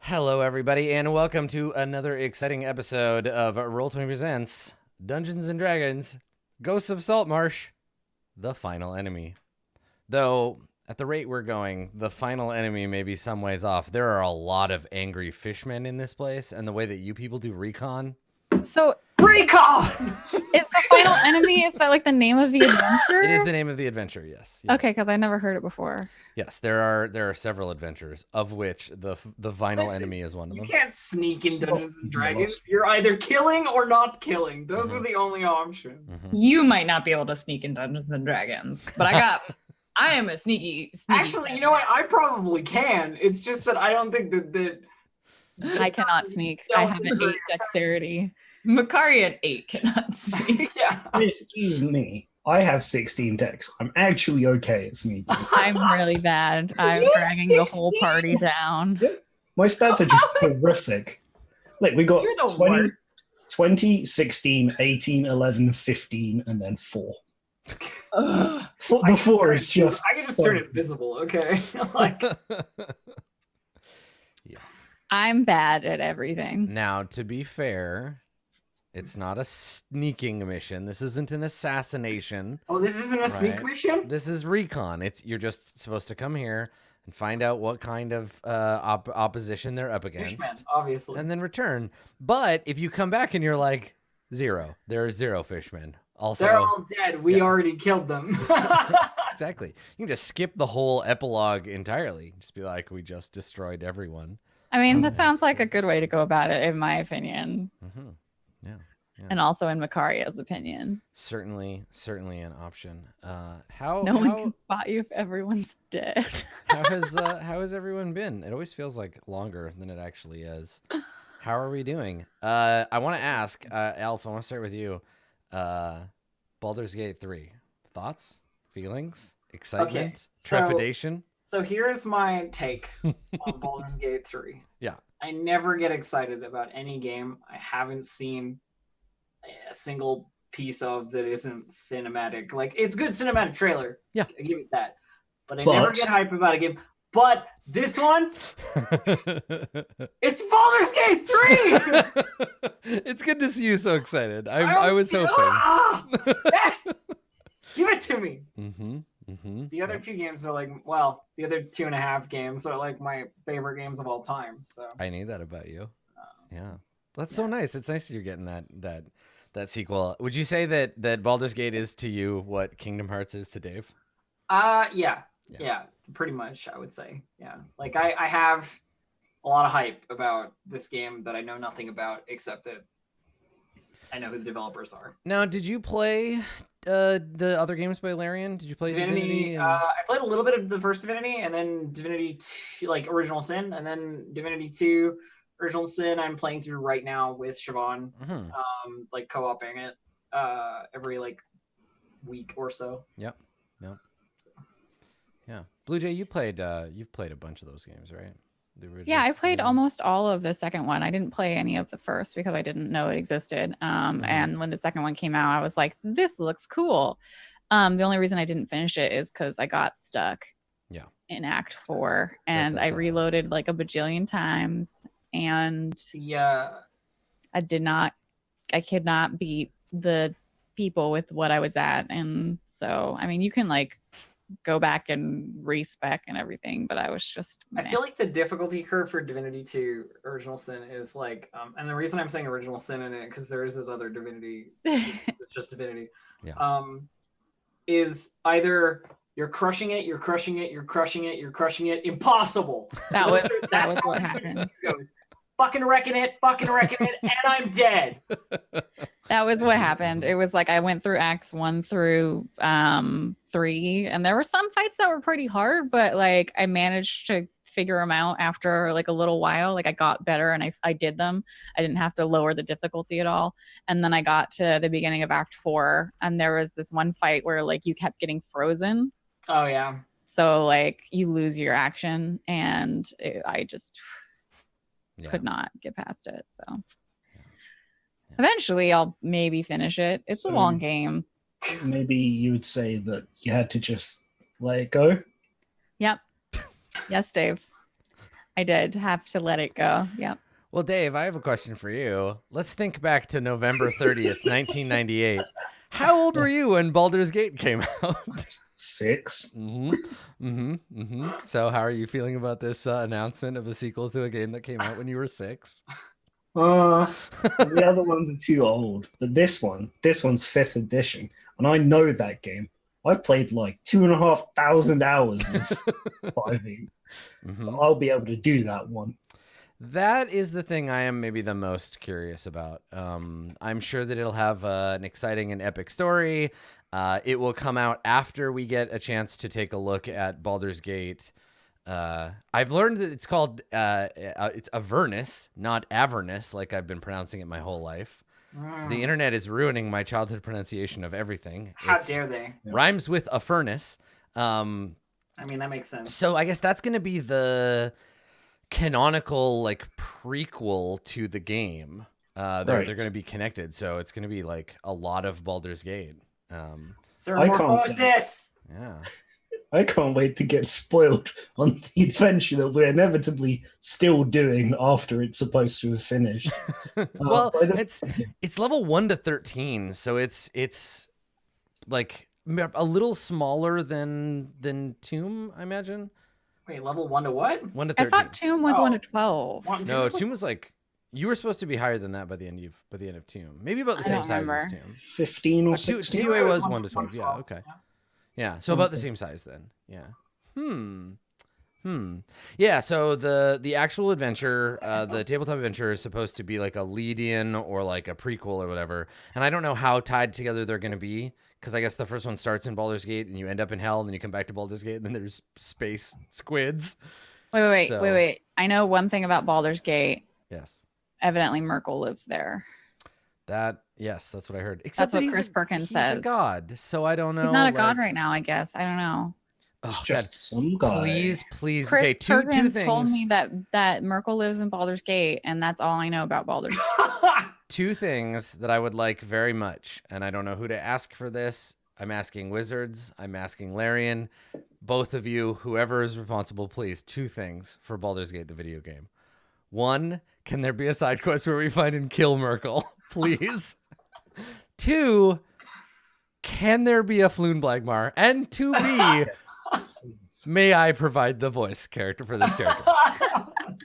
Hello, everybody, and welcome to another exciting episode of Roll20 Presents Dungeons & Dragons, Ghosts of Saltmarsh, the final enemy. Though, at the rate we're going, the final enemy may be some ways off. There are a lot of angry fishmen in this place, and the way that you people do recon. So, recon! Is the final enemy, is that like the name of the adventure? It is the name of the adventure, yes. Yeah. Okay, because I never heard it before. Yes, there are several adventures, of which the final enemy is one of them. You can't sneak in Dungeons and Dragons. You're either killing or not killing. Those are the only options. You might not be able to sneak in Dungeons and Dragons, but I am a sneaky. Actually, you know what? I probably can. It's just that I don't think that I cannot sneak. I have an 8 dexterity. Makari at 8 cannot sneak. Yeah. Excuse me. I have 16 dex. I'm actually okay at sneaking. I'm really bad. I'm dragging the whole party down. My stats are just horrific. Like, we got You're the 20, 20, 16, 18, 11, 15, and then 4. The 4 is just... I can just turn it visible, okay? Like, Yeah. I'm bad at everything. Now, to be fair, it's not a sneaking mission. This isn't an assassination. oh, this isn't a sneak Right. mission? This is recon. You're just supposed to come here and find out what kind of opposition they're up against, Fishman, obviously. and then return. But if you come back and you're like, 0, there are 0 fishmen. Also, They're all dead. We Yeah. already killed them. exactly. You can just skip the whole epilogue entirely. Just be like, we just destroyed everyone. I mean, that sounds like a good way to go about it, in my opinion. Mm-hmm. Yeah. And also in Makaria's opinion. Certainly an option. How No one can spot you if everyone's dead. how has everyone been? It always feels like longer than it actually is. How are we doing? I want to ask, Alf, I want to start with you. Baldur's Gate 3. Thoughts? Feelings? Excitement? Trepidation? So here's my take on Baldur's Gate 3. Yeah. I never get excited about any game I haven't seen a single piece of that isn't cinematic. Like, it's good cinematic trailer. Yeah. I give it that. But I never get hype about a game. But this one, it's Baldur's Gate 3! It's good to see you so excited. I was hoping. Yes! Give it to me! Mm-hmm. Mm-hmm. The other 2 games are like, well, the other 2.5 games are like my favorite games of all time. So I knew that about you. Yeah. That's so nice. It's nice that you're getting that sequel. Would you say that Baldur's Gate is to you what Kingdom Hearts is to Dave? Yeah, pretty much, I would say. Yeah. Like, I have a lot of hype about this game that I know nothing about, except that I know who the developers are. Now, did you play the other games by Larian? Did you play Divinity? I played a little bit of the first Divinity, and then Divinity 2, like Original Sin, and then Divinity 2, Original Sin, I'm playing through right now with Siobhan, like co-oping it every like week or so. Yep. Yeah. Bluejay, you've played a bunch of those games, right? Yeah, I played almost all of the second one. I didn't play any of the first because I didn't know it existed. And when the second one came out, I was like, this looks cool. The only reason I didn't finish it is because I got stuck in Act 4 and I reloaded like a bajillion times. And I could not beat the people with what I was at. And so, I mean, you can like go back and respec and everything, but I was just I feel like the difficulty curve for Divinity 2 Original Sin is like and the reason I'm saying Original Sin in it, because there is another Divinity, it's just Divinity, is either you're crushing it, impossible. That was what happened. Goes, fucking wrecking it, and I'm dead. That was what happened. It was like I went through acts 1 through 3, and there were some fights that were pretty hard, but like I managed to figure them out after like a little while. Like I got better and I did them. I didn't have to lower the difficulty at all. And then I got to the beginning of Act 4, and there was this one fight where like you kept getting frozen. Oh yeah. So like you lose your action, and I just could not get past it. So eventually I'll maybe finish it. It's a long game. Maybe you would say that you had to just let it go. Yep. Yes, Dave. I did have to let it go. Yep. Well, Dave, I have a question for you. Let's think back to November 30th, 1998. How old were you when Baldur's Gate came out? 6. So how are you feeling about this announcement of a sequel to a game that came out when you were 6? The other ones are too old, but this one's 5th edition, and I know that game. I've played like 2,500 hours of 5e, so I'll be able to do that one. That is the thing I am maybe the most curious about. I'm sure that it'll have an exciting and epic story. It will come out after we get a chance to take a look at Baldur's Gate. I've learned that it's called it's Avernus, not Avernus, like I've been pronouncing it my whole life. The internet is ruining my childhood pronunciation of everything. How dare they? Rhymes with a furnace. I mean, that makes sense. So I guess that's going to be the canonical like prequel to the game. They're going to be connected, so it's going to be like a lot of Baldur's Gate. Morphosis. Yeah. I can't wait to get spoiled on the adventure that we're inevitably still doing after it's supposed to have finished. Well, it's level 1 to 13, so it's like a little smaller than Tomb, I imagine. Wait, level 1 to what? 1 to 13. I thought Tomb was 1 to 12. No, Tomb was like, you were supposed to be higher than that by the end of Tomb. Maybe about the same size as Tomb. 15 or 16. TUA was 1 to 12. Yeah, okay. Yeah, so about the same size then. Yeah. Yeah, so the actual adventure, the tabletop adventure is supposed to be like a lead-in or like a prequel or whatever. And I don't know how tied together they're going to be, because I guess the first one starts in Baldur's Gate and you end up in hell and then you come back to Baldur's Gate and then there's space squids. Wait. I know one thing about Baldur's Gate. Yes. Evidently Merkel lives there. Yes, that's what I heard. Except that's what Chris Perkins says. He's a god, so I don't know. He's not a god right now, I guess. I don't know. Oh, just some guy. Please. Chris Okay, two things. told me that Merkel lives in Baldur's Gate, and that's all I know about Baldur's Gate. 2 things that I would like very much, and I don't know who to ask for this. I'm asking Wizards. I'm asking Larian. Both of you, whoever is responsible, please. 2 things for Baldur's Gate, the video game. 1, can there be a side quest where we find and kill Merkel? Please. 2, can there be a Floonblagmar? And 2B, may I provide the voice character for this character?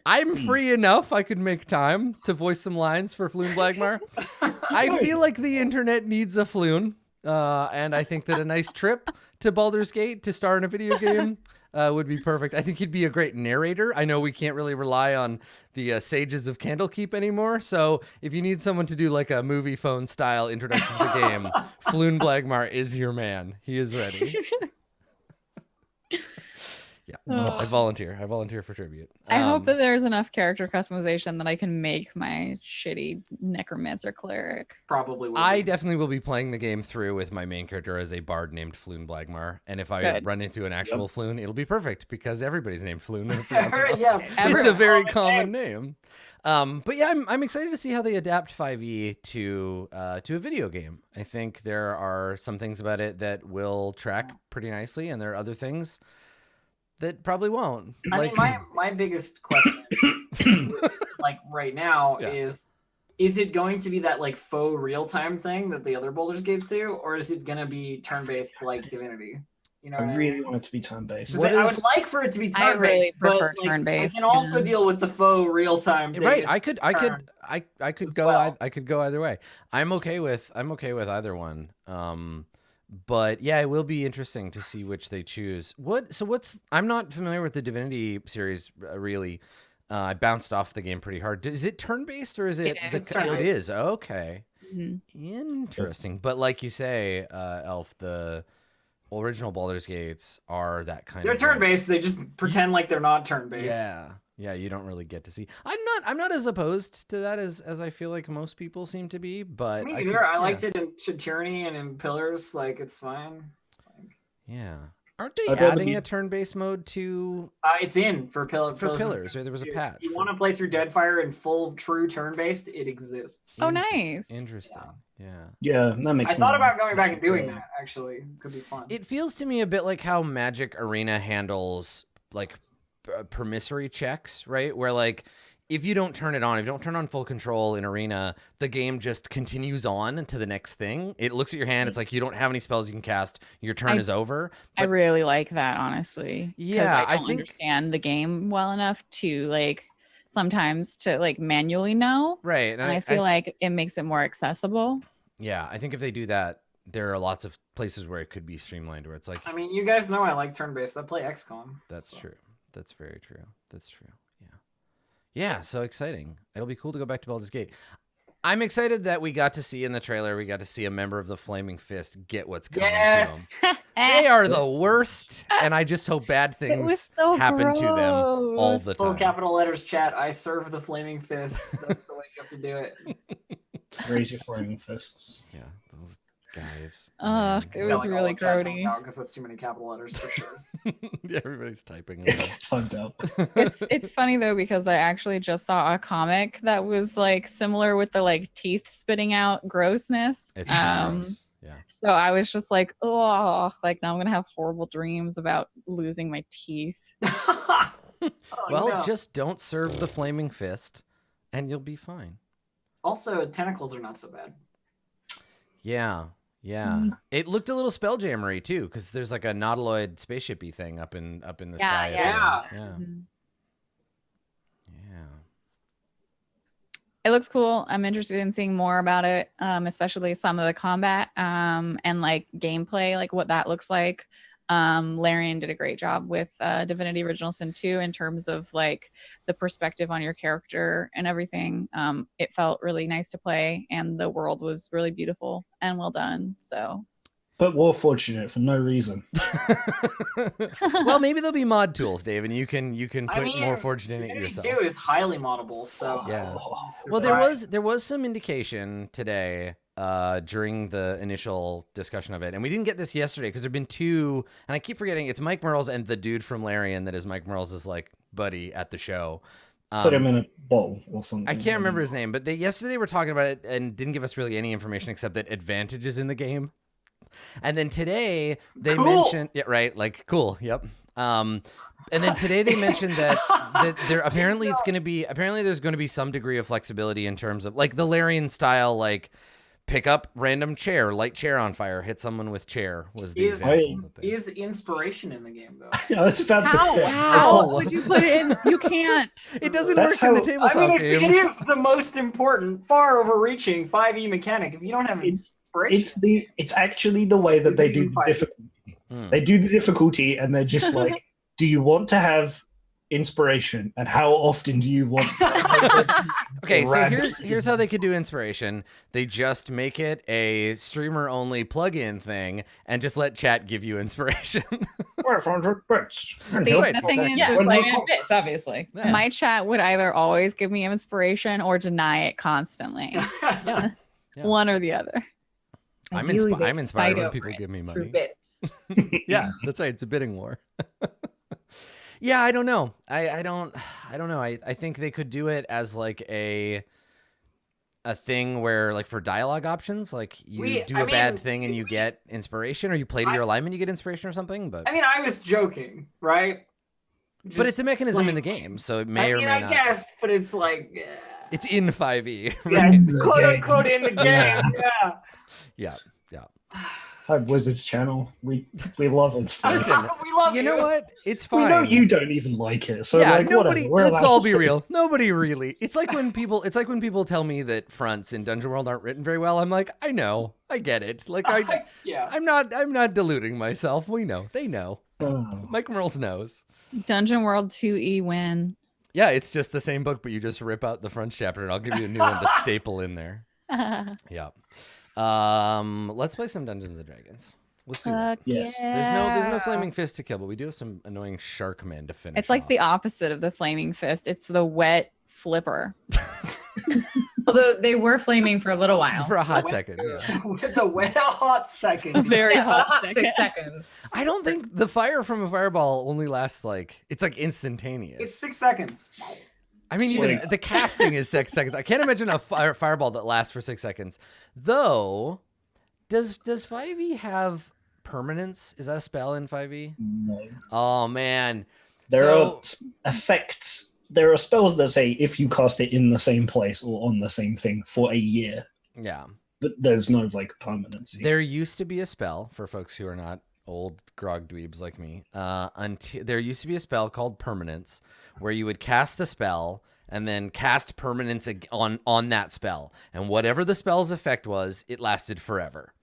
I'm free enough. I could make time to voice some lines for Floonblagmar. I feel like the internet needs a Floon. And I think that a nice trip to Baldur's Gate to star in a video game would be perfect. I think he'd be a great narrator. I know we can't really rely on the sages of Candlekeep anymore. So if you need someone to do like a movie phone style introduction to the game, Floonblagmar is your man. He is ready. Yeah, I volunteer for tribute. I hope that there's enough character customization that I can make my shitty necromancer cleric. Probably will. I definitely will be playing the game through with my main character as a bard named Floonblagmar, and if I run into an actual Floon, it'll be perfect because everybody's named Floon. It's a very common name. But yeah, I'm excited to see how they adapt 5e to a video game. I think there are some things about it that will track pretty nicely, and there are other things that probably won't. I mean, my biggest question, like right now, is it going to be that like faux real time thing that the other Baldur's Gates do, or is it gonna be turn based like Divinity? You know, I really want it to be turn based. I would like for it to be turn based. I really prefer but, turn based. I can also deal with the faux real time. Right. I could go either way. I'm okay with either one. But yeah, it will be interesting to see which they choose. I'm not familiar with the Divinity series really. I bounced off the game pretty hard. Is it turn-based or is it? It is. Okay. Mm-hmm. Interesting. But like you say, Elf, the original Baldur's Gates are that kind They're of... They're turn-based. They just pretend like they're not turn-based. Yeah, you don't really get to see. I'm not as opposed to that as I feel like most people seem to be, but I liked it in Tyranny and in Pillars. Like, it's fine. Yeah. Aren't they adding a turn-based mode to? It's in for Pillars. Or there was a patch. If you want to play through Deadfire in full true turn-based, it exists. Oh, nice. Interesting. Yeah, that makes. I thought about going back and doing that. Actually, could be fun. It feels to me a bit like how Magic Arena handles like permissory checks, right? Where like if you don't turn it on, if you don't turn on full control in arena, the game just continues on to the next thing. It looks at your hand. It's like you don't have any spells you can cast. Your turn is over. I really like that, honestly. Yeah, I don't understand the game well enough to like sometimes to like manually know. Right. And I feel like it makes it more accessible. Yeah, I think if they do that, there are lots of places where it could be streamlined where it's like. I mean, you guys know I like turn-based. I play XCOM. That's true. That's very true. That's true. Yeah, so exciting. It'll be cool to go back to Baldur's Gate. I'm excited that we got to see in the trailer, we got to see a member of the Flaming Fist get what's coming to them. They are the worst, and I just hope bad things happen to them all the time. Full capital letters, chat. I serve the Flaming Fist. That's the way you have to do it. Raise your flaming fists. Yeah, those guys. It was really grody. Because that's too many capital letters for sure. Yeah, everybody's typing. Timed out. It's funny though because I actually just saw a comic that was like similar with the like teeth spitting out grossness. It's gross. Yeah. So I was just like, oh, like now I'm gonna have horrible dreams about losing my teeth. Just don't serve the Flaming Fist, and you'll be fine. Also, tentacles are not so bad. Yeah. It looked a little spelljammery too, because there's like a nautiloid spaceshipy thing up in the sky. Yeah. Mm-hmm. Yeah. It looks cool. I'm interested in seeing more about it, especially some of the combat and like gameplay, like what that looks like. Larian did a great job with Divinity Original Sin 2 in terms of like the perspective on your character and everything. It felt really nice to play, and the world was really beautiful and well done. So, but Warforged in it for no reason. Well, maybe there'll be mod tools, Dave, and you can put more Forged in it yourself. Divinity 2 is highly moddable, so yeah. Well, there was some indication today during the initial discussion of it, and we didn't get this yesterday because there've been two, and I keep forgetting it's Mike Merles and the dude from Larian that is Mike Merles' like buddy at the show. Put him in a bowl or something. I can't remember his name, but yesterday were talking about it and didn't give us really any information except that Advantage is in the game. And then today they mentioned, yeah, right, like cool, yep. And then today they mentioned that there apparently there's going to be some degree of flexibility in terms of like the Larian style, like pick up random chair, light chair on fire, hit someone with chair was the example. Is inspiration in the game though? Yeah, I was about to say. How would you put it in? You can't. It doesn't work in the tabletop game. It is the most important, far overreaching 5e mechanic. If you don't have inspiration, it's actually the way that they do the difficulty. They do the difficulty, and they're just like, do you want to have inspiration, and how often do you want okay, so here's how they could do inspiration. They just make it a streamer only plug-in thing and just let chat give you inspiration. 500 bits. See, the thing is, like bits, obviously. Yeah. My chat would either always give me inspiration or deny it constantly. Yeah. One or the other. I'm inspired when people give me money. Through bits. Yeah, that's right. It's a bidding war. Yeah, I don't know. I don't know. I think they could do it as like a thing where like for dialogue options, like you do a bad thing and you get inspiration, or you play to your alignment, you get inspiration or something. But I mean, I was joking, right? But it's a mechanism in the game, so it may or may not. I guess, but it's like it's in 5e. Right? Yeah, it's quote unquote in the game. Yeah. Hi, Wizards channel. We love it. Listen, we love you know what? It's fine. We know you don't even like it, so yeah, like nobody. Whatever. Let's all be real. Nobody really. It's like when people tell me that fronts in Dungeon World aren't written very well. I'm like, I know, I get it. Like I'm not deluding myself. We know. They know. Mike Merles knows. Dungeon World 2E win. Yeah, it's just the same book, but you just rip out the front chapter, and I'll give you a new one to staple in there. Yeah. Let's play some Dungeons and Dragons. Let's do that. Yes. Yeah. There's no flaming fist to kill, but we do have some annoying shark men to finish. It's like off. the opposite of the flaming fist. It's the wet flipper. Although they were flaming for a little while. For a hot second. Yeah. With a wet hot second. Very hot, hot 6 seconds. I don't think the fire from a fireball only lasts it's like instantaneous. It's 6 seconds. I mean, even the casting is 6 seconds. I can't imagine a fireball that lasts for 6 seconds. Though, does 5e have permanence? Is that a spell in 5e? No. Oh man, There are effects. There are spells that say if you cast it in the same place or on the same thing for a year. Yeah. But there's no like permanency. There used to be a spell for folks who are not old grog dweebs like me. There used to be a spell called Permanence, where you would cast a spell and then cast permanence on that spell, and whatever the spell's effect was, it lasted forever.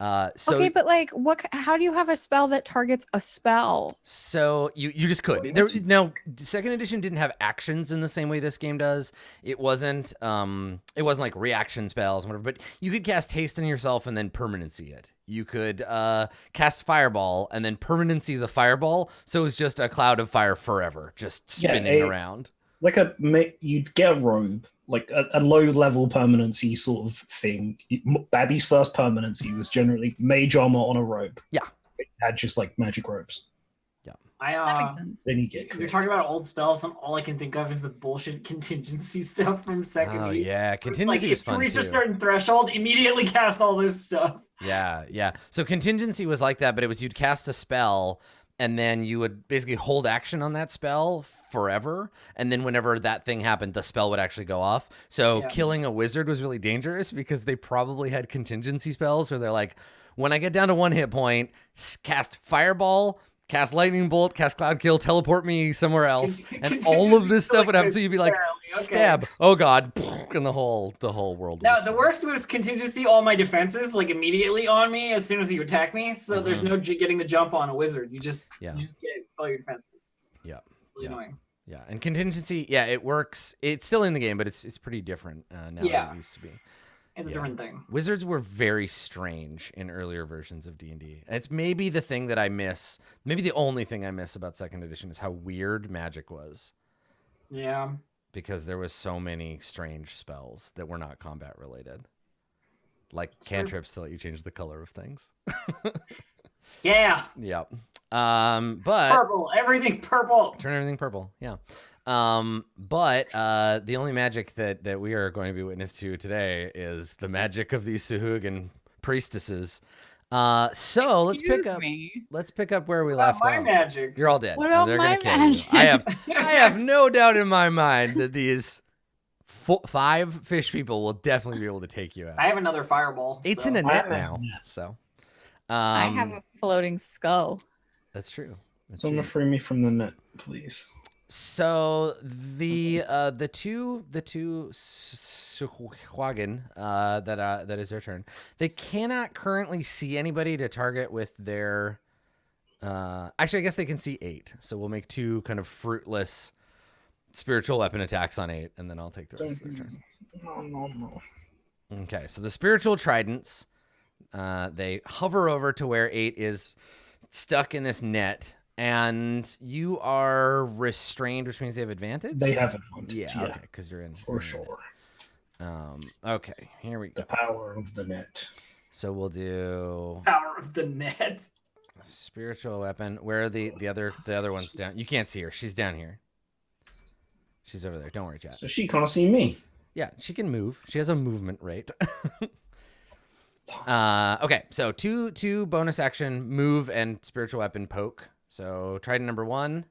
Okay, but like, how do you have a spell that targets a spell? So you just could. Now, second edition didn't have actions in the same way this game does. It wasn't like reaction spells, whatever. But you could cast haste on yourself and then permanency it. You could cast fireball and then permanency the fireball, so it was just a cloud of fire forever, just spinning around. Like you'd get a robe, like a low-level permanency sort of thing. Babby's first permanency was generally mage armor on a robe. Yeah. It had just like magic robes. Yeah. That makes sense. Then you get You're talking about old spells, and all I can think of is the bullshit contingency stuff from second. Oh yeah, contingency was fun too. If you reach a certain threshold, immediately cast all this stuff. Yeah. So contingency was like that, but it was you'd cast a spell, and then you would basically hold action on that spell forever, and then whenever that thing happened, the spell would actually go off. So killing a wizard was really dangerous because they probably had contingency spells where they're like, when I get down to 1 hit point, cast fireball, cast lightning bolt, cast cloud kill, teleport me somewhere else, and all of this stuff would happen. So you'd be like, stab, oh god, and the whole world. No, the worst was contingency all my defenses like immediately on me as soon as you attack me. So there's no getting the jump on a wizard. You just get all your defenses. Yeah. Really annoying. Yeah, and contingency, it works. It's still in the game, but it's pretty different now than it used to be. It's a different thing. Wizards were very strange in earlier versions of D&D. It's maybe the thing that I miss. Maybe the only thing I miss about second edition is how weird magic was. Yeah. Because there was so many strange spells that were not combat related. Like cantrips to let you change the color of things. Yeah. Yep. But purple, everything purple. Turn everything purple. Yeah. But the only magic that we are going to be witness to today is the magic of these Sahagun priestesses. So let's pick up where we left off. My magic. You're all dead. What about They're my gonna kill magic? you. I have no doubt in my mind that these 5 fish people will definitely be able to take you out. I have another fireball. 8's in a net now, so. I have a floating skull. That's true. Someone free me from the net, please. So the two Sahagun, that is their turn. They cannot currently see anybody to target with their. Actually, I guess they can see 8. So we'll make 2 kind of fruitless spiritual weapon attacks on 8, and then I'll take the rest of the turn. No. Okay, so the spiritual tridents, they hover over to where 8 is stuck in this net. And you are restrained, which means they have advantage? They have advantage. Yeah, okay, because you're in. For sure. Okay, here we go. The power of the net. So we'll do Power of the net. Spiritual weapon. Where are the other one's down? You can't see her. She's down here. She's over there. Don't worry, chat. So she can't see me. Yeah, she can move. She has a movement rate. Okay, so two bonus action move and spiritual weapon poke. So Trident number 1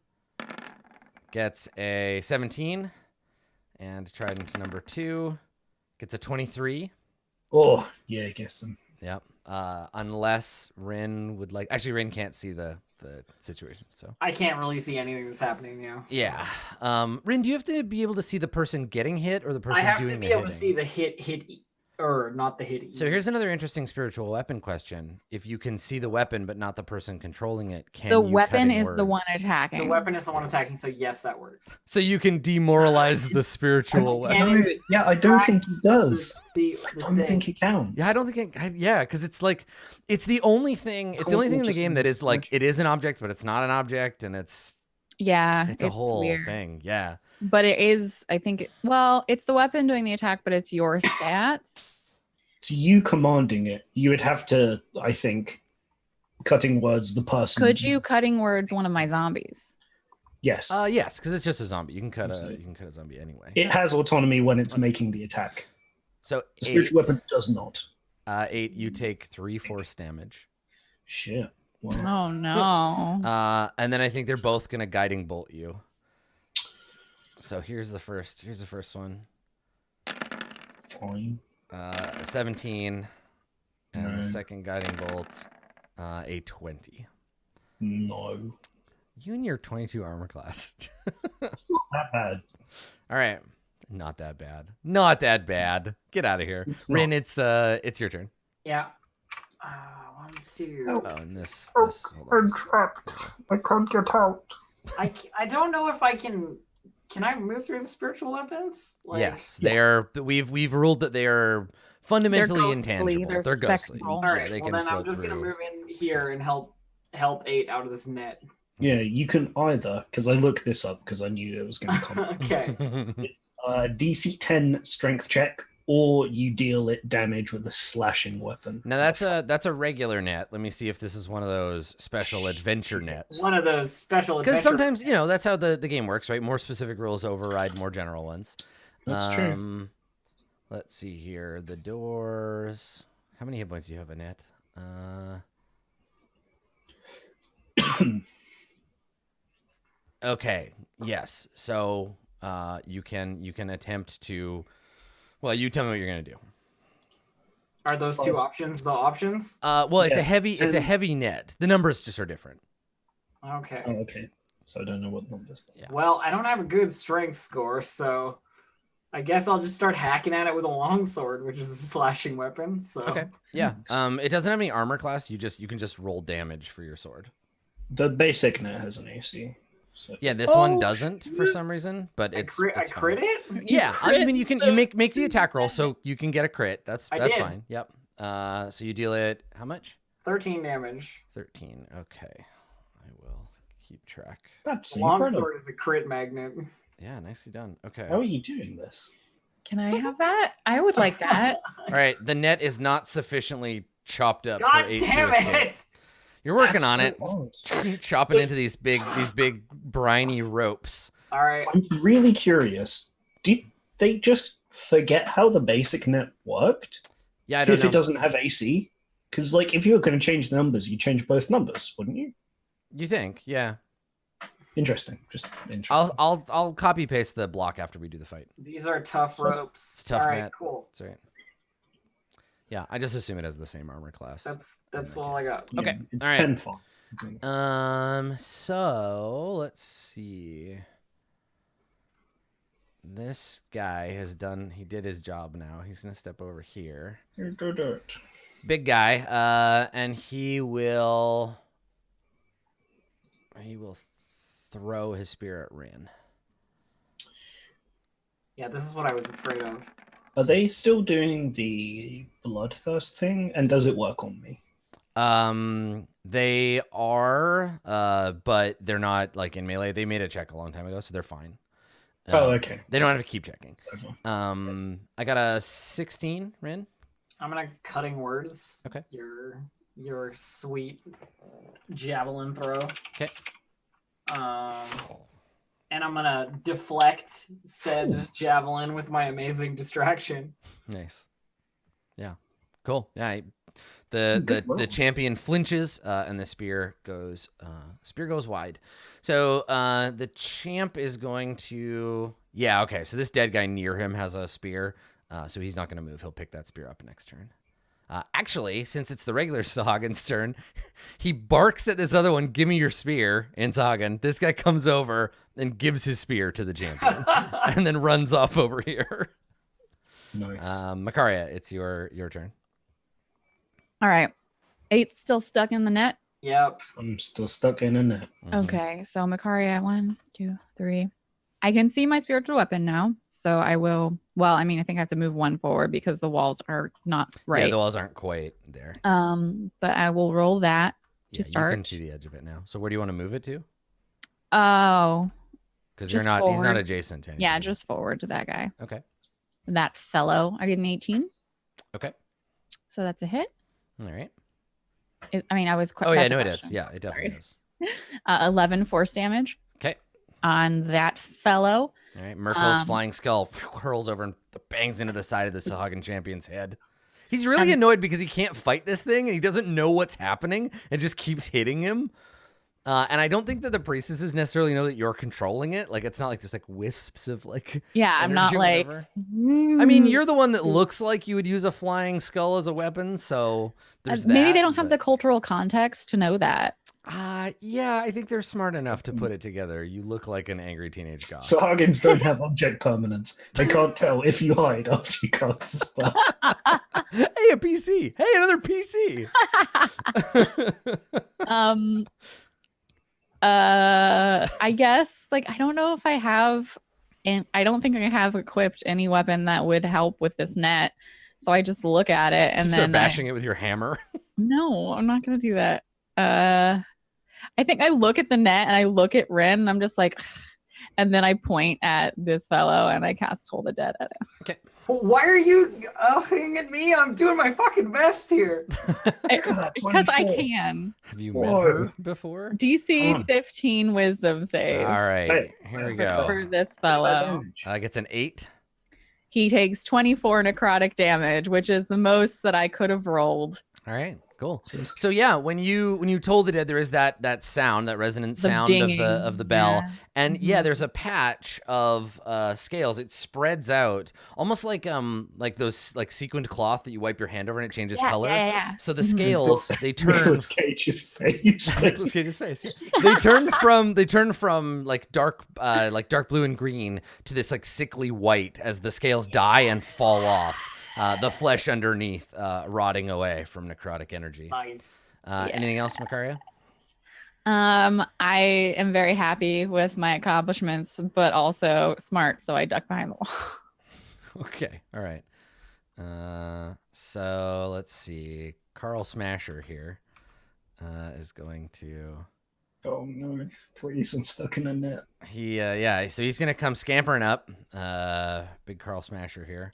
gets a 17, and Trident number 2 gets a 23. Oh, yeah, I guess them. Yep. Unless Rin would like. Actually, Rin can't see the situation, so I can't really see anything that's happening now. So. Yeah. Rin, do you have to be able to see the person getting hit or the person doing the hitting? I have to be able to see the hit. Or not the hit. So here's another interesting spiritual weapon question. If you can see the weapon but not the person controlling it, can the you weapon is the one attacking? The weapon is the one attacking, so yes, that works. So you can demoralize the spiritual weapon. Yeah, I don't think he does. I don't think he counts. Yeah, I don't think it. Yeah, because it's like it's the only thing. It's the only thing in the game that is like it is an object, but it's not an object, and it's a whole weird. thing. Yeah. But it is, I think, it's the weapon doing the attack, but it's your stats. To you commanding it, you would have to, I think, cutting words the person. Could you cutting words one of my zombies? Yes. Yes, because it's just a zombie. You can cut a zombie anyway. It has autonomy when it's making the attack. So the spiritual weapon does not. 8, you take 3 force damage. Shit. Wow. Oh no. And then I think they're both gonna guiding bolt you. So here's the first one. Fine. 17, and No. the second guiding bolt, a 20. No. You and your 22 armor class. It's not that bad. All right, not that bad. Not that bad. Get out of here, It's Rin. not. It's your turn. Yeah. 1, 2. Oh. Oh, and this. Oh, Hold on. I'm trapped. I can't get out. I don't know if I can. Can I move through the spiritual weapons? Yes, they are. We've ruled that they are fundamentally ghostly, intangible. they're They're ghostly. spectral. All Yeah, right. they Well, can then I'm float just gonna through. move in here and help 8 out of this net. Yeah, you can either, because I looked this up because I knew it was going to come. Okay. It's DC 10 strength check, or you deal it damage with a slashing weapon. Now that's a regular net. Let me see if this is one of those special adventure nets. One of those special Because adventure. sometimes that's how the game works, right? More specific rules override more general ones. That's true. Let's see here. The doors. How many hit points do you have, Annette? Okay. Yes. So you can attempt to. Well, you tell me what you're gonna do. Are those two options the options? Well, it's Yeah. a heavy net. The numbers just are different. Okay. Oh, okay. So I don't know what numbers. Yeah. Well, I don't have a good strength score, so I guess I'll just start hacking at it with a longsword, which is a slashing weapon. So Okay. Yeah. Thanks. It doesn't have any armor class. You can just roll damage for your sword. The basic net has an AC. So Yeah, this one doesn't for some reason, but I it's crit it's it? fine. Yeah, I mean you make the attack roll so you can get a crit. That's I did. fine. Yep. So you deal it how much? 13 damage. 13. Okay. I will keep track. that's The incredible. longsword is a crit magnet. Yeah, nicely done. Okay. How are you doing this? Can I have that? I would like that. All right, the net is not sufficiently chopped up God for 8 damn to escape. it! You're working That's on so it. odd. Chopping into these big briny ropes. All right. I'm really curious. Did they just forget how the basic net worked? Yeah, I don't If know. it doesn't have AC? Because, like, if you were going to change the numbers, you change both numbers, wouldn't you? You think? Yeah. Interesting. Just interesting. I'll copy paste the block after we do the fight. These are tough ropes. It's tough, All right, Matt. cool. That's right. Yeah, I just assume it has the same armor class. That's that all I case. got. Okay, It's all right. 10 fine. So let's see. This guy he did his job now. He's gonna step over here. Big guy. And he will throw his spear at Rin. Yeah, this is what I was afraid of. Are they still doing the bloodthirst thing? And does it work on me? They are, but they're not like in melee. They made a check a long time ago, so they're fine. Oh, okay. They don't have to keep checking. So, I got a 16, Rin. I'm gonna cutting words. Okay. Your sweet javelin throw. Okay. And I'm gonna deflect said javelin with my amazing distraction. Nice. Yeah. Cool. Yeah. Some good The rolls. champion flinches, and the spear goes wide. So the champ is going to. Yeah. Okay. So this dead guy near him has a spear, so he's not going to move. He'll pick that spear up next turn. Actually, since it's the regular Sahagun's turn, he barks at this other one, "Give me your spear!" in Sahagun. This guy comes over and gives his spear to the champion, and then runs off over here. nice. Makaria, it's your turn. All right. 8's still stuck in the net. Yep. I'm still stuck in a net. Mhm. Okay. So Makaria, 1, 2, 3. I can see my spiritual weapon now. So I will. Well, I mean, I think I have to move 1 forward because the walls are not right. Yeah, the walls aren't quite there. But I will roll that to Yeah, start. You can see the edge of it now. So where do you want to move it to? Oh, Because Just he's not forward. adjacent to anything. yeah, just forward to that guy. Okay. That fellow. I get an 18. Okay. So that's a hit. All right. I was. Oh yeah, that's a no, it is. question. Yeah, it definitely is. 11 force damage Okay. on that fellow. All right. Merkel's Um, flying skull hurls over and bangs into the side of the Sahagun champion's head. He's really annoyed because he can't fight this thing and he doesn't know what's happening and just keeps hitting him. And I don't think that the priestesses necessarily know that you're controlling it. Like, it's not like there's like wisps of like. Yeah, I'm not like. I mean, you're the one that looks like you would use a flying skull as a weapon, so there's that. Maybe they don't have the cultural context to know that. Yeah, I think they're smart enough to put it together. You look like an angry teenage goth. Sahaguns don't have object permanence. They can't tell if you hide after you cast a spell. Hey, a PC. Hey, another PC. I guess like I don't know if I have, and I don't think I have equipped any weapon that would help with this net. So I just look at it and you then start bashing it with your hammer. No, I'm not gonna do that. I think I look at the net and I look at Ren and I'm just like, and then I point at this fellow and I cast Toll the Dead at him. Okay. Why are you hitting at me? I'm doing my fucking best here. Because I can. Have you met her before? DC 15 Wisdom save. All right, here we go. For this fellow. Gets an 8. He takes 24 necrotic damage, which is the most that I could have rolled. All right, cool. So yeah, when you told the dead, there is that sound, that resonant sound of the bell, and there's a patch of scales. It spreads out almost like those like sequined cloth that you wipe your hand over and it changes color. Yeah. So the scales they turn. Nicolas Cage's face. Nicolas Cage's face. Yeah. They turn from like dark blue and green to this like sickly white as the scales die and fall off. The flesh underneath rotting away from necrotic energy. Nice. Anything else, Makaria? I am very happy with my accomplishments, but also smart, so I duck behind the wall. Okay, all right. So let's see. Karl Smasher here is going to. Oh no! Please, I'm stuck in a net. So he's gonna come scampering up. Big Karl Smasher here.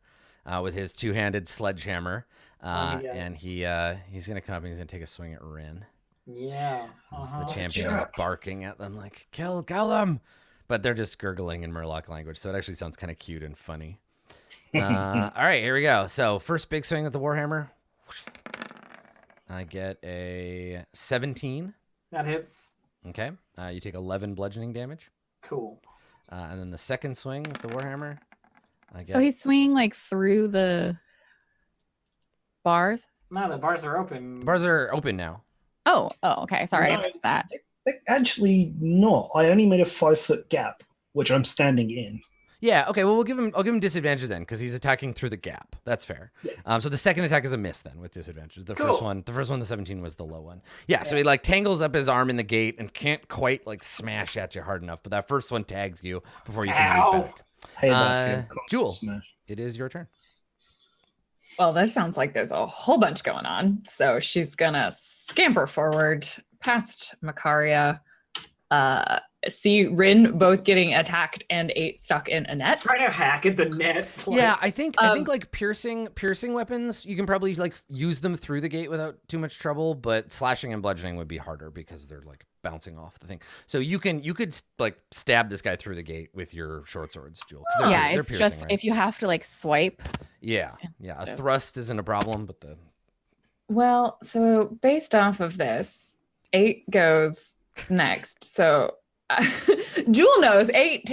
With his two-handed sledgehammer, and he's gonna come up and he's gonna take a swing at Rin. Yeah. As the champion is barking at them like, kill them! But they're just gurgling in Murloc language, so it actually sounds kind of cute and funny. All right, here we go. So first big swing with the Warhammer. I get a 17. That hits. Okay. You take 11 bludgeoning damage. Cool. And then the second swing with the Warhammer. So he's swinging like through the bars? No, the bars are open. The bars are open now. Oh, okay. Sorry, I missed that. Actually, not. I only made a 5-foot gap, which I'm standing in. Yeah. Okay. Well, I'll give him disadvantage then because he's attacking through the gap. That's fair. Yeah. So the second attack is a miss then with disadvantage. The first one, the 17 was the low one. Yeah. So he like tangles up his arm in the gate and can't quite like smash at you hard enough. But that first one tags you before you can leap back. Hey, Jewel, it is your turn. Well, this sounds like there's a whole bunch going on. So she's gonna scamper forward past Makaria, see Rin both getting attacked and 8 stuck in a net. Trying to hack at the net. Yeah, I think like piercing weapons, you can probably like use them through the gate without too much trouble, but slashing and bludgeoning would be harder because they're like bouncing off the thing. So you could like stab this guy through the gate with your short swords, Jewel. Yeah, it's just right? If you have to like swipe. Yeah. A thrust isn't a problem, but Well, so based off of this, 8 goes next. So Jewel knows 8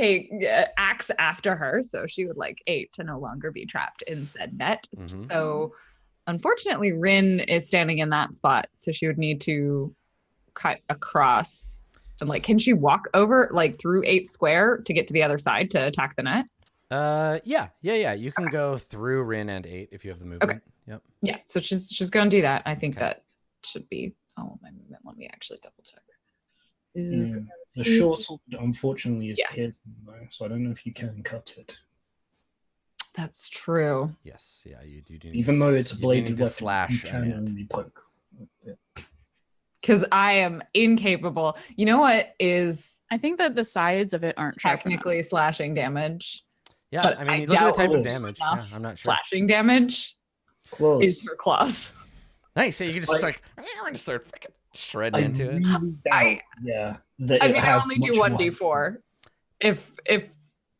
acts after her, so she would like 8 to no longer be trapped in said net. Mm-hmm. So unfortunately, Rin is standing in that spot, so she would need to cut across. And like, can she walk over like through 8 square to get to the other side to attack the net? Yeah. You can go through Rin and 8 if you have the movement. Okay. Yep. Yeah. So she's gonna do that. I think that should be my movement. Let me actually double check. The short sword, unfortunately, is piercing though, so I don't know if you can cut it. That's true. Yes. Yeah. You do. Even though it's a bladed weapon, slash you can only poke. Because I am incapable. You know what is? I think that the sides of it aren't technically slashing damage. Yeah, but I mean, look at the type of damage. Yeah, I'm not sure. Slashing damage is her claws. Nice. So you can just like start freaking shredding into it. I mean, I only do 1d4. If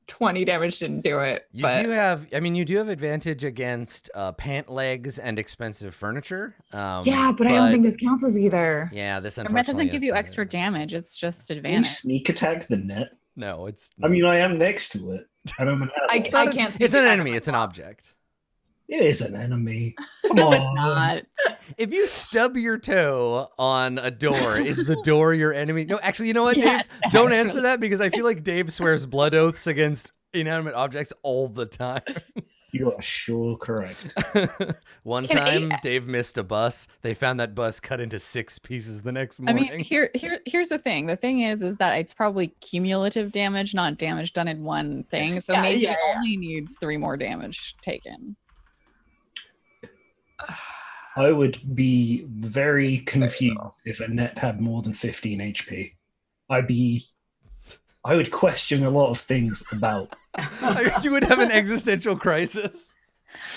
20 damage didn't do it. You But do have, I mean, you do have advantage against pant legs and expensive furniture. yeah, but I don't think this counts as either. Yeah, this That unfortunately doesn't give is you the- extra damage. It's just Can you advantage. sneak attack the net? No, it's. I mean, I am next to it. And I'm an I ally. can't. It's an enemy. It's an object. It is an enemy. Come No, on. it's not. If you stub your toe on a door, is the door your enemy? No, actually, you know what, Yes, Dave? Don't actually. answer that because I feel like Dave swears blood oaths against inanimate objects all the time. You are sure correct. One Can time, Dave missed a bus. They found that bus cut into 6 pieces the next I morning. mean, here's the thing. The thing is that it's probably cumulative damage, not damage done in one thing. So Yeah, maybe yeah, it yeah. only needs 3 more damage taken. I would be very confused if a net had more than 15 HP. I would question a lot of things about. You would have an existential crisis.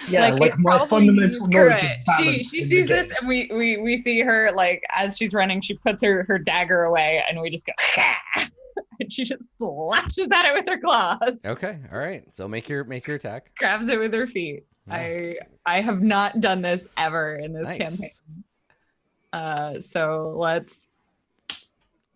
Yeah, Like, like it my probably fundamental used knowledge of correct. balance She in the sees this, game. and we see her like as she's running, she puts her dagger away, and we just go, and she just slashes at it with her claws, Okay, all right. So make your attack. grabs it with her feet. Yeah. I have not done this ever in this Nice. campaign. So let's.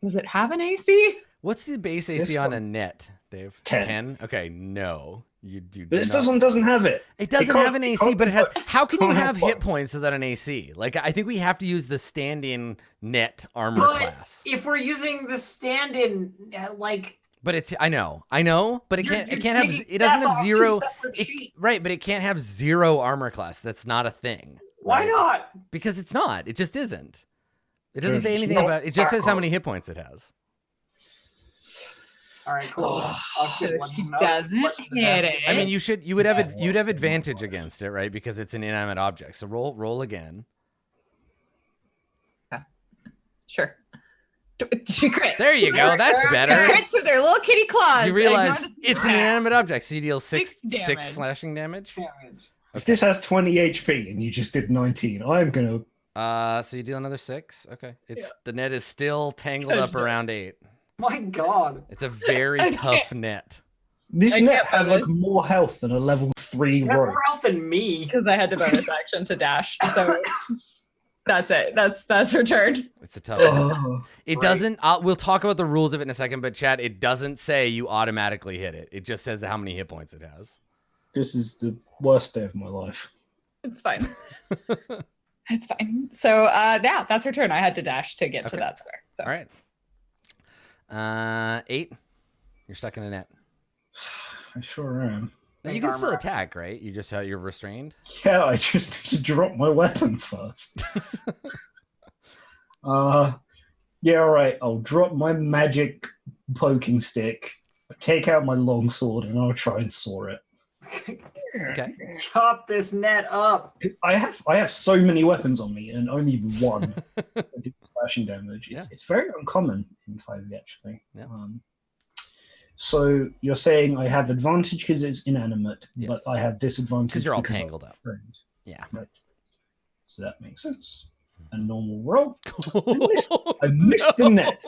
Does it have an AC? What's the base AC This on one. a net, Dave? 10. Okay, no. You do This not. doesn't have it. It doesn't can't- have an it AC, can't but it has. have- How can you can't have have hit both. points without an AC? Like, I think we have to use the stand-in net armor But class. if we're using the stand-in, like But it's. I know, but it can't. you're It can't have. digging- It doesn't that's have off 2 zero. separate sheets. Right, but it can't have 0 armor class. That's not a thing. Why right? not? Because it's not. It just isn't. It doesn't It's say anything not about. It just says how backward. many hit points it has. All right, cool. I'll skip So one. she I'll skip doesn't one to the hit death. it. I mean, you would have Yeah, you'd have well, advantage against it, right? Because it's an inanimate object. So roll again. Sure. She crits. There you go. That's better. Crits with her little kitty claws. You realize Ignore the it's an smack. inanimate object, so you deal six damage. slashing damage. Damage. If this has 20 HP and you just did 19, I'm gonna. So you deal another 6. Okay, the net is still tangled Gosh, up around 8. My God. It's a very I tough can't- net. This I net can't has bonus. like more health than a level 3 He has rogue. more health than me. Because I had to bonus action to dash. So that's it. That's her turn. It's a tough net. Oh, It Right. doesn't. We'll talk about the rules of it in a second, but Chad, it doesn't say you automatically hit it. It just says how many hit points it has. this is the worst day of my life. It's fine. It's fine. So yeah, that's her turn. I had to dash to get to Okay. that square. So All right. 8. You're stuck in a net. I sure am. Now, Make you can still armor. attack, right? You just you're restrained. Yeah, I just need to drop my weapon first. Yeah, all right. I'll drop my magic poking stick, take out my longsword, and I'll try and saw it. Okay. Chop this net up. 'Cause I have so many weapons on me, and only one that do slashing damage. It's very uncommon in 5e, actually. Yeah. So you're saying I have advantage because it's inanimate, Yes. but I have disadvantage Because you're all I'm tangled up. friend. Yeah. Right. So that makes sense. A normal roll. I I missed the net.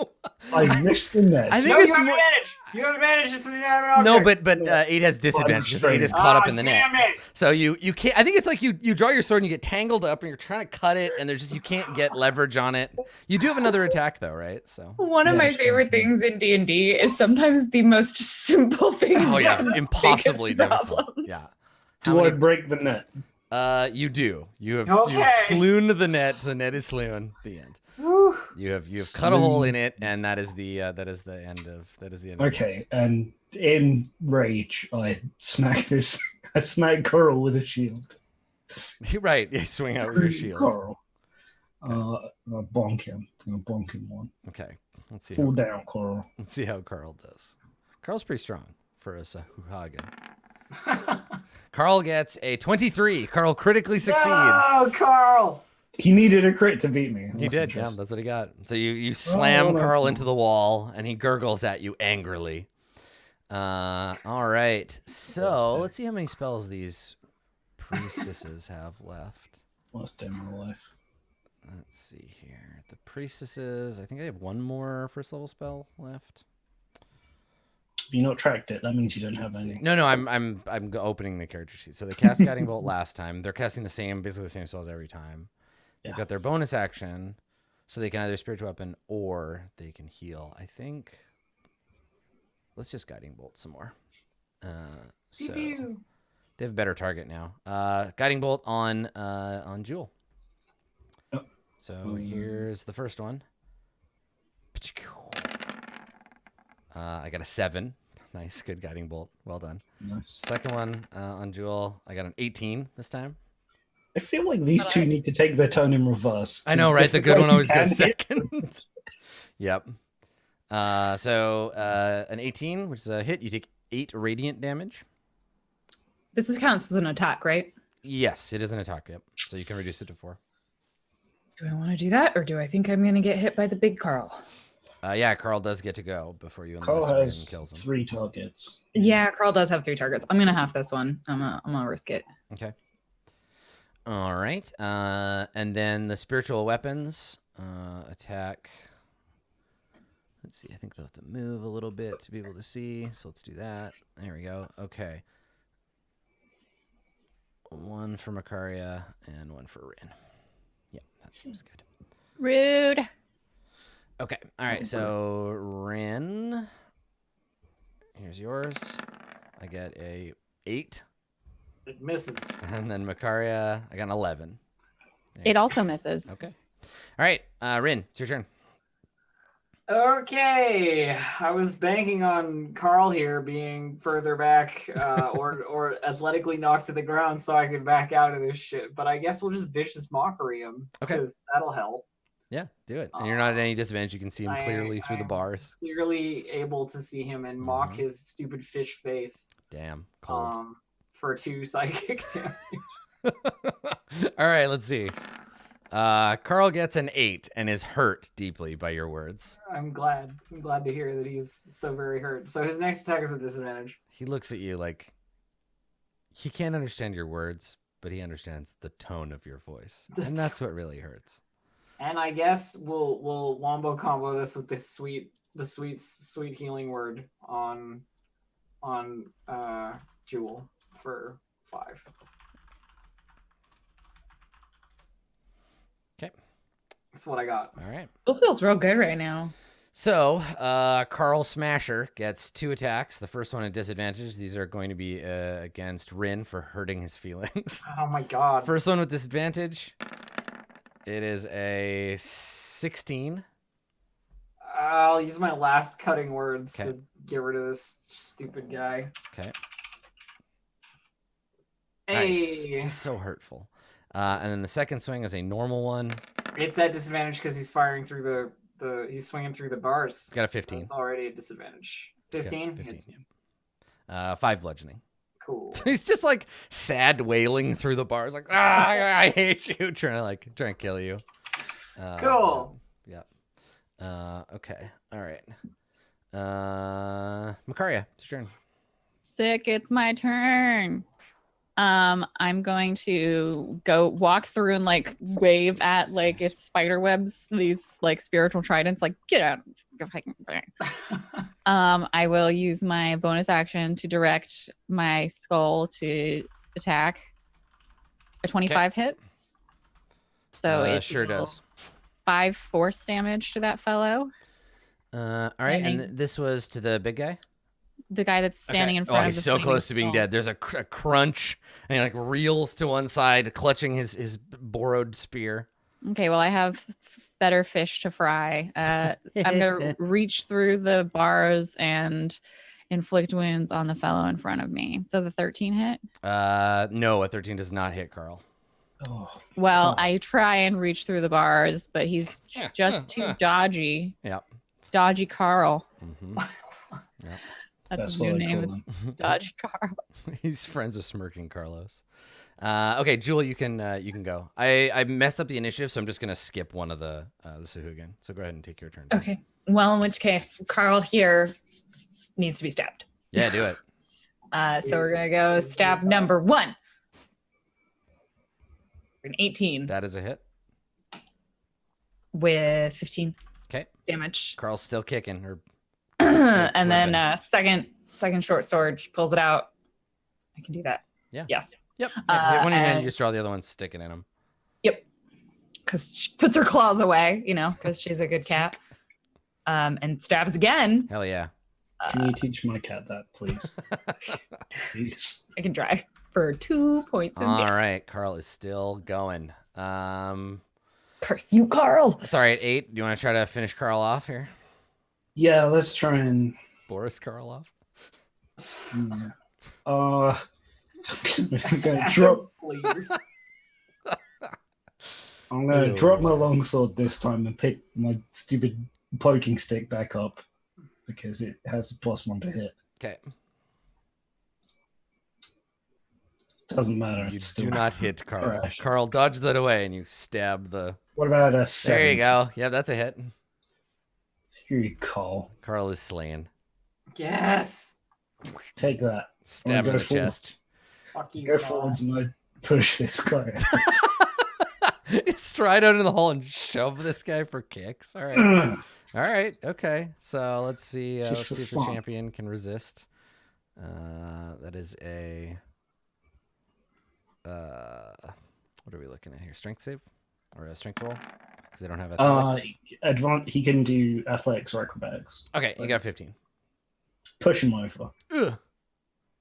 I missed the net. I think No, it's you have more- advantage. You have advantage. It's an inanimate No, object. but 8 has disadvantage because 8 is caught up in the net. Damn it. So you can't. I think it's like you draw your sword and you get tangled up and you're trying to cut it and there's just you can't get leverage on it. You do have another attack though, right? So. one of Yeah, my sure. favorite things in D&D is sometimes the most simple things. Oh yeah, have the impossibly biggest difficult. problems. Yeah. Do I break the net? You do. You've Okay. slewn the net. The net is slewn. The end. Whew. You've cut a hole in it, and that is the end of Okay, and in rage, I smack Coral with a shield. it. Right. You swing out with your shield. Coral. I'll bonk him. I'm gonna bonk him one. Okay. Let's see. Fall How, down, Coral. let's see how Karl does. Karl's pretty strong for a Sahagun. Karl gets a 23. Karl critically succeeds. No, Carl. He needed a crit to beat me. He That's did, yeah, interesting. that's what he got. So you slam no. Karl into the wall, and he gurgles at you angrily. All right, so let's see how many spells these priestesses have left. Worst day of my life. Let's see here. The priestesses, I think I have one more first level spell left. Have you not tracked it? That means you don't have Let's see. any. No, I'm opening the character sheet. So they cast Guiding Bolt last time. They're casting basically the same spells every time. They've Yeah. got their bonus action, so they can either spiritual weapon or they can heal. I think. Let's just Guiding Bolt some more. So they have a better target now. Guiding Bolt on Jewel. Yep. So here's the first one. I got a 7. Nice, good Guiding Bolt. Well done. Nice. Second one on Jewel, I got an 18 this time. I feel like these two need to take their turn in reverse. I know, right? The good one always goes second. Yep. So an 18, which is a hit. You take 8 radiant damage. This counts as an attack, right? Yes, it is an attack. Yep. So you can reduce it to 4. Do I want to do that, or do I think I'm going to get hit by the big Karl? Yeah, Karl does get to go before you Karl unless Rin has kills him. 3 targets. Yeah, Karl does have 3 targets. I'm going to have this one. I'm gonna risk it. Okay. All right. And then the spiritual weapons attack. Let's see. I think they'll have to move a little bit to be able to see. So let's do that. There we go. Okay. 1 for Makaria and 1 for Rin. Yeah, that seems good. Rude. Okay. All right. So Rin, here's yours. I get a 8. It misses. And then Makaria, I got an 11. It also misses. Okay. All right. Rin, it's your turn. Okay, I was banking on Karl here being further back or athletically knocked to the ground so I could back out of this shit. But I guess we'll just vicious mockery him. Okay. Because that'll help. Yeah, do it. And you're not at any disadvantage. You can see him clearly through the I'm bars. Clearly able to see him and mock his stupid fish face. Damn. Cold. For 2 psychic damage. All right, let's see. Karl gets an 8 and is hurt deeply by your words. I'm glad to hear that he's so very hurt. So his next attack is a disadvantage. He looks at you like he can't understand your words, but he understands the tone of your voice. And that's what really hurts. And I guess we'll wombo combo this with the sweet healing word on Jewel for 5. Okay. That's what I got. All right. It feels real good right now. So, Karl Smasher gets 2 attacks. The first one at disadvantage. These are going to be against Rin for hurting his feelings. Oh my god. First one with disadvantage. It is a 16. I'll use my last cutting words Okay. to get rid of this stupid guy. Okay. Hey. Nice. Just so hurtful. And then the second swing is a normal one. It's at disadvantage because he's firing through he's swinging through the bars. Got a 15. So it's already a disadvantage. 15? 15. 5 bludgeoning. Cool. He's just like sad wailing through the bars, like I hate you, trying to kill you. Cool. Yeah. Okay. All right. Makaria, it's your turn. Sick, it's my turn. I'm going to go walk through and like wave at like its spider webs, these like spiritual tridents, like get out. I will use my bonus action to direct my skull to attack. A 25 hits. So it sure does. 5 force damage to that fellow. All right, and this was to the big guy? The guy that's standing in front of the he's so flaming close to being skull. dead. There's a crunch, and he like reels to one side, clutching his borrowed spear. Okay, well, I have better fish to fry. I'm going to reach through the bars and inflict wounds on the fellow in front of me. So the 13 hit? No, a 13 does not hit Karl. Oh, Well, I try and reach through the bars, but he's just too dodgy. Yep. Dodgy Karl. Mm-hmm. Yep. That's his what new I name. call It's them. Dodgy Karl. He's friends with Smirking Carlos. Okay, Jewel, you can go. I messed up the initiative, so I'm just gonna skip one of the Sahagun. So go ahead and take your turn. Okay. Well, in which case, Karl here needs to be stabbed. Yeah, do it. So we're gonna go stab number 1. An 18 That is a hit. with 15 Okay. damage. Karl's still kicking. Or And then second second short sword. She pulls it out. I can do that. Yeah. Yes. Yep. Yeah, one in your hand, and- you just draw the other one, sticking in them. Yep. Because she puts her claws away, because she's a good cat. And stabs again. Hell yeah. Can you teach my cat that, please? Please. I can try for 2 points of All damage. right, Karl is still going. Curse you, Karl. That's all right. 8. Do you want to try to finish Karl off here? Yeah, let's try and. Boris Karl off? Yeah. I'm gonna drop. Please. I'm gonna Ew. drop my longsword this time and pick my stupid poking stick back up because it has a +1 to hit. Okay. Doesn't matter. You It's still... do not hit Karl. Crash. Karl dodges that away and you stab the... What about a 7? There you go. Yeah, that's a hit. Here you call. Karl is slain. Yes. Take that. Stab I'm in gonna the go chest. Fuck you. Go Karl. forwards and I push this guy. You stride out into the hole and shove this guy for kicks. All right. All right. Okay. So let's see. Just Let's for see if the fun. champion can resist. That is a. What are we looking at here? Strength save or a strength roll? Because they don't have athletics. He can do athletics or acrobatics. Okay, you got 15. Push him over. Ugh.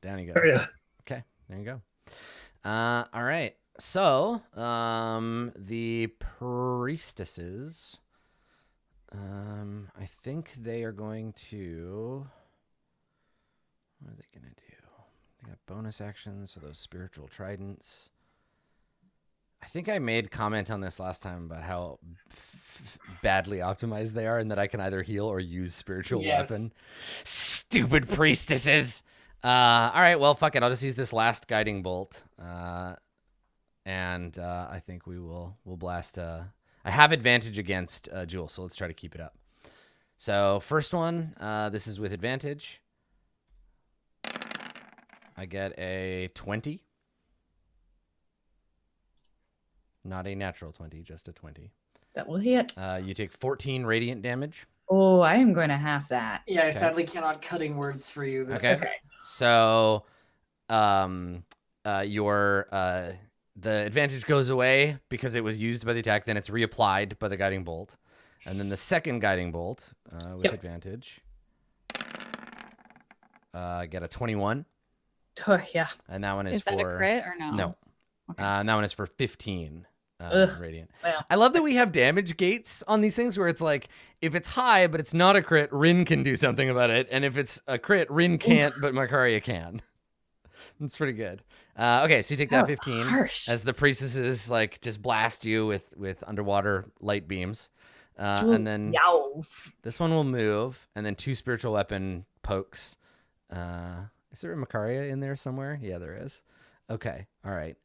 Down he goes. Oh, yeah. Okay, there you go. All right. So, the priestesses, I think they are going to. What are they going to do? They got bonus actions for those spiritual tridents. I think I made comment on this last time about how badly optimized they are and that I can either heal or use spiritual weapon. Stupid priestesses. All right, well, fuck it. I'll just use this last guiding bolt. And I think we'll blast. I have advantage against Jewel, so let's try to keep it up. So first one, this is with advantage. I get a 20. Not a natural 20, just a 20. That will hit. You take 14 radiant damage. Oh, I am going to have that. Yeah, I Okay. sadly cannot cutting words for you. This Okay. So, the advantage goes away because it was used by the attack. Then it's reapplied by the guiding bolt, and then the second guiding bolt with Yep. advantage. Get a 21, Yeah. and that one is, Is for that a crit or no? No, Okay. and that one is for 15 Ugh. radiant. Well. I love that we have damage gates on these things where it's like if it's high but it's not a crit, Rin can do something about it, and if it's a crit, Rin can't, but Makaria can. That's pretty good. Okay, so you take that 15 harsh. as the priestesses like just blast you with underwater light beams, Jewel and then yowls. this one will move, and then 2 spiritual weapon pokes. Is there a Makaria in there somewhere? Yeah, there is. Okay, all right.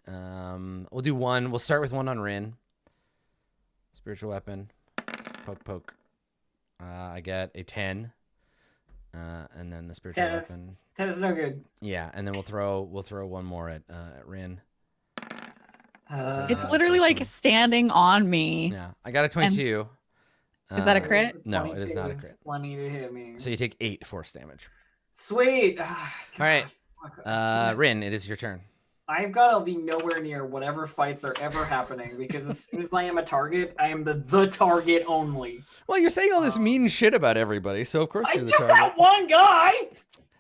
We'll do one. We'll start with one on Rin. Spiritual weapon, poke, poke. I get a 10, and then the spiritual 10 is- weapon. That is no good. Yeah, and then we'll throw one more at Rin. It's Yeah, literally first like one. standing on me. Yeah, I got a 22. Is that a crit? No, it is 22 not a crit. Plenty to hit me. So you take 8 force damage. Sweet. All right, Rin, it is your turn. I've got to be nowhere near whatever fights are ever happening because as soon as I am a target, I am the target only. Well, you're saying all this mean shit about everybody, so of course I you're the just target. that one guy.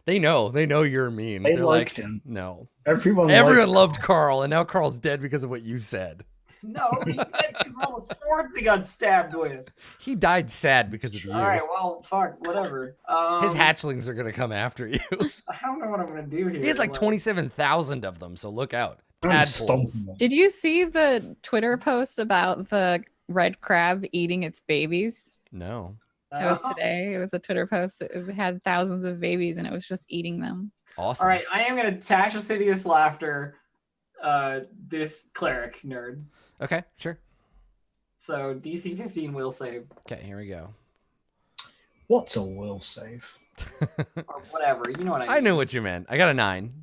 They know you're mean. They They're liked like, him. no. Everyone liked Loved Karl, and now Karl's dead because of what you said. No, he's dead because of all the swords he got stabbed with. He died sad because of you. All right, well, fuck, whatever. His hatchlings are gonna come after you. I don't know what I'm gonna do here. He has like 27,000 of them, so look out. I'm Tadpoles. stomping them. Did you see the Twitter post about the red crab eating its babies? No. It was today. It was a Twitter post. It had thousands of babies and it was just eating them. Awesome. All right, I am gonna Tasha's hideous laughter. This cleric nerd. Okay, sure. So DC 15 will save Okay, here we go. What's a will save? or whatever. You know what I mean. I know what you meant. I got a 9.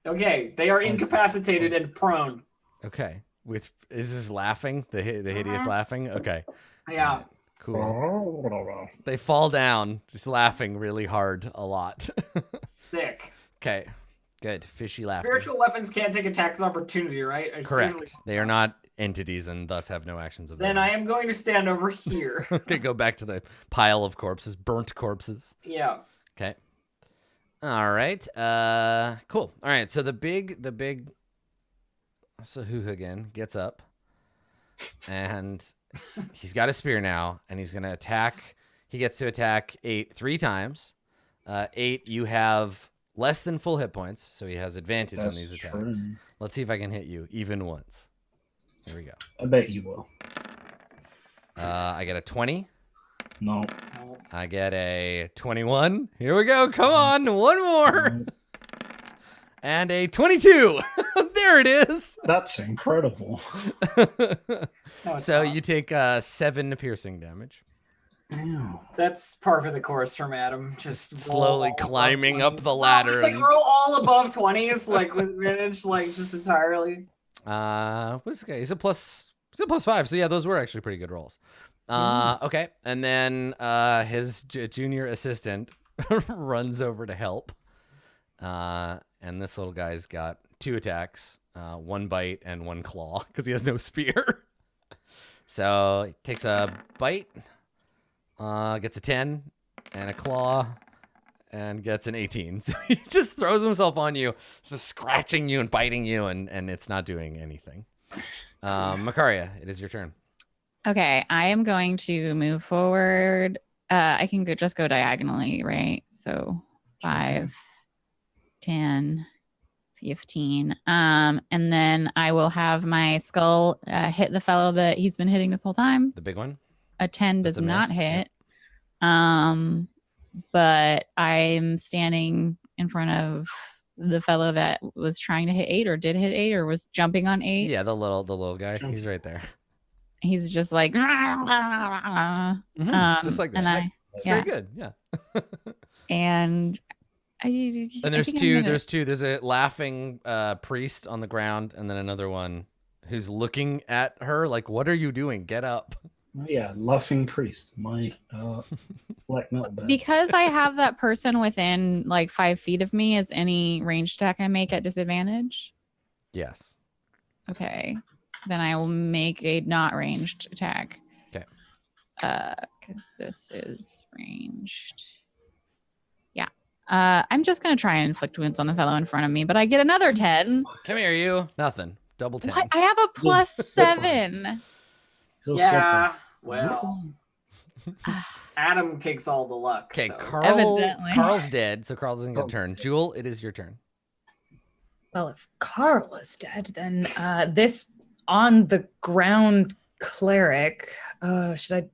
Okay, they are incapacitated and prone. Okay. Is this laughing? The hideous laughing? Okay. Yeah. All right, Cool. They fall down, just laughing really hard a lot. Sick. Okay, good. Fishy laughter. Spiritual weapons can't take attacks of opportunity, right? I Correct. seriously- They are not entities and thus have no actions of their Then own. I am going to stand over here. Okay, go back to the pile of corpses, burnt corpses. Yeah. Okay. All right. Cool. All right. So the big Sahagun gets up, and he's got a spear now, and he's gonna attack. He gets to attack 8 3 times. 8, you have less than full hit points, so he has advantage on these attacks. True. Let's see if I can hit you even once. Here we go. I bet you will. I get a 20. No. I get a 21. Here we go. Come on. One more. No. And a 22. There it is. That's incredible. No, it's So not. you take 7 piercing damage. Ew. That's par for the course from Adam. Just roll Slowly all above climbing up 20s. the No, ladder just like and- roll all above 20s, like with advantage, like just entirely. What is this guy? He's a plus 5. So yeah, those were actually pretty good rolls. Okay. And then his junior assistant runs over to help. And this little guy's got 2 attacks, 1 bite and 1 claw because he has no spear. So he takes a bite, gets a 10 and a claw, and gets an 18. So he just throws himself on you, just scratching you and biting you, and it's not doing anything. Makaria, it is your turn. Okay, I am going to move forward. I can just go diagonally, right? So 5, 10, 15. And then I will have my skull hit the fellow that he's been hitting this whole time. The big one. A 10 That's does a not miss, hit. But I'm standing in front of the fellow that was trying to hit 8 or did hit 8 or was jumping on 8. Yeah, the little guy. He's right there. He's just like Just like this. and I It's yeah. very good. Yeah. and And there's two. There's a laughing priest on the ground, and then another one who's looking at her like, "What are you doing? Get up!" Oh, yeah, laughing priest. My black metal band. because I have that person within like 5 feet of me. Is any ranged attack I make at disadvantage? Yes. Okay, then I will make a not ranged attack. Okay. Because this is ranged. Yeah. I'm just gonna try and inflict wounds on the fellow in front of me, but I get another 10. Come here, you. Nothing. Double 10. What? I have a plus 7. He'll Yeah. slip Well, Adam takes all the luck. Okay, so. Evidently. Carl's dead, so Carl doesn't get a turn. Jewel, it is your turn. Well, if Karl is dead, then this on the ground cleric. Should I?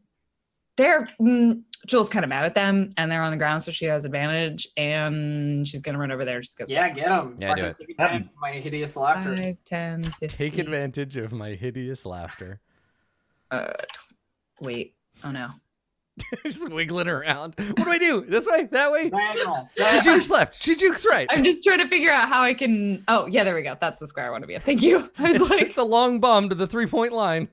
Jewel's kind of mad at them, and they're on the ground, so she has advantage, and she's gonna run over there just because. Yeah, get him. Yeah, do it. Take advantage of my hideous laughter. 5, 10, 15. Take advantage of my hideous laughter. Wait. Oh no. Just wiggling around. What do I do? This way? That way? Diagonal. She jukes left. She jukes right. I'm just trying to figure out how I can. Oh yeah, there we go. That's the square I want to be at. Thank you. I was like, It's a long bomb to the 3-point line.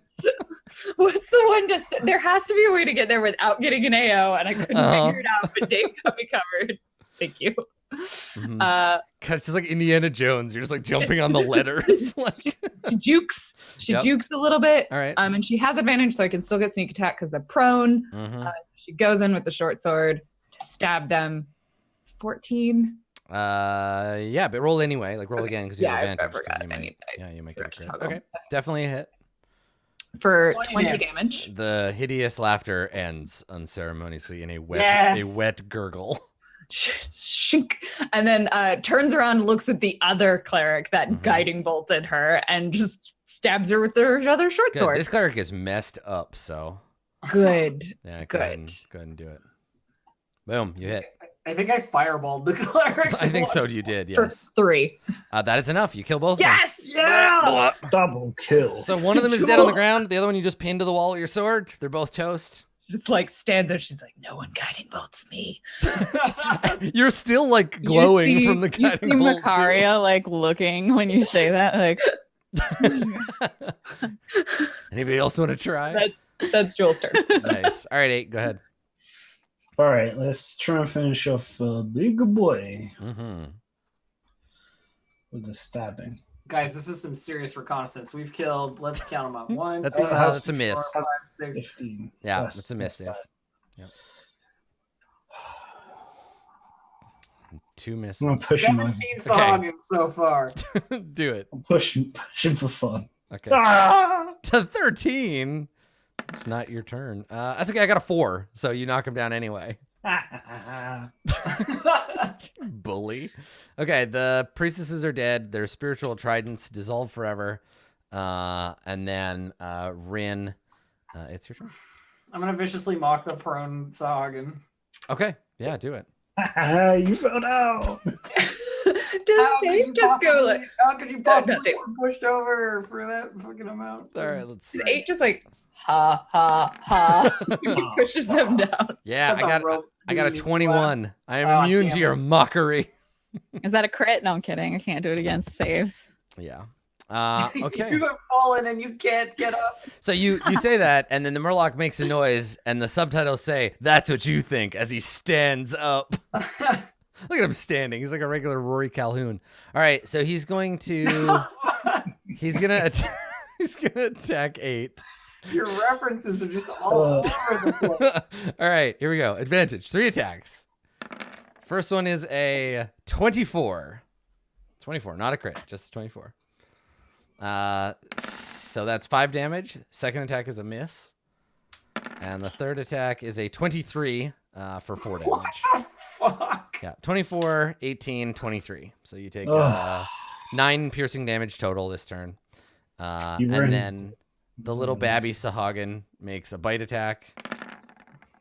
what's the one to? There has to be a way to get there without getting an AO, and I couldn't figure it out. But Dave got me covered. Thank you. Mhm. Uh, God, it's just like Indiana Jones. You're just like jumping on the letters. Like- she jukes. She Yep. jukes a little bit. All right. And she has advantage, so I can still get sneak attack because they're prone. Mhm. So she goes in with the short sword to stab them. 14. Yeah, but roll anyway. Like roll again because you Yeah, have I advantage. 'cause forgot. you might- I yeah, you might forgot get to a crit. toggle. Okay, definitely a hit. For 20 20 damage. The hideous laughter ends unceremoniously in a Yes. wet gurgle. Shink. And then turns around, looks at the other cleric that Mhm. guiding bolted her, and just stabs her with their other short Good. sword. This cleric is messed up, so Good. yeah, Good. Go ahead and do it. Boom, you hit. I think I fireballed the clerics. I think so. You did. For Yes. 3. That is enough. You kill both. Yes. Yeah. Double kill. So one of them is dead on the ground. The other one you just pinned to the wall with your sword. They're both toast. Just like stands there. She's like, no one guiding bolts me. You're still like glowing you see, from the you see guiding bolt. too. Makaria like looking when you say that, like Anybody else want to try? That's Jewel's turn. Nice. All right, 8. Go ahead. All right, let's try and finish off Big Boy Mm-hmm. with the stabbing. Guys, this is some serious reconnaissance. We've killed. Let's count them up. 1, That's 2, a miss. 4, 5, 6. 15. Yeah, That's- it's a miss, that's yeah. bad. 2 misses. I'm pushing my. 17 Sahagun so far. Do it. I'm pushing for fun. Okay. Ah! To 13. It's not your turn. That's okay. I got a 4, so you knock him down anyway. Bully. Okay, the priestesses are dead. Their spiritual tridents dissolve forever. And then Rin, it's your turn. I'm gonna viciously mock the prone Sahagun. Okay, yeah, do it. You fell down. Does Dave just go like? How could you possibly not Dave. get pushed over for that fucking amount? All right, let's see. Does 8 just like ha ha ha? He pushes them down. Yeah, What the rope I got a do you 21. I am Oh, immune damn to your it. mockery. Is that a crit? No, I'm kidding. I can't do it against saves. Yeah. You Okay. have fallen and you can't get up. So you say that, and then the Murloc makes a noise, and the subtitles say, "That's what you think," as he stands up. Look at him standing. He's like a regular Rory Calhoun. All right, so he's going to he's gonna attack 8. Your references are just all over the place. All right, here we go. Advantage. 3 attacks. First one is a 24. 24, not a crit, just 24. So that's 5 damage. Second attack is a miss. And the third attack is a 23 for 4 damage. What the fuck? Yeah, 24, 18, 23. So you take Ugh. 9 piercing damage total this turn. You were And in- then the little babby Sahagun makes a bite attack.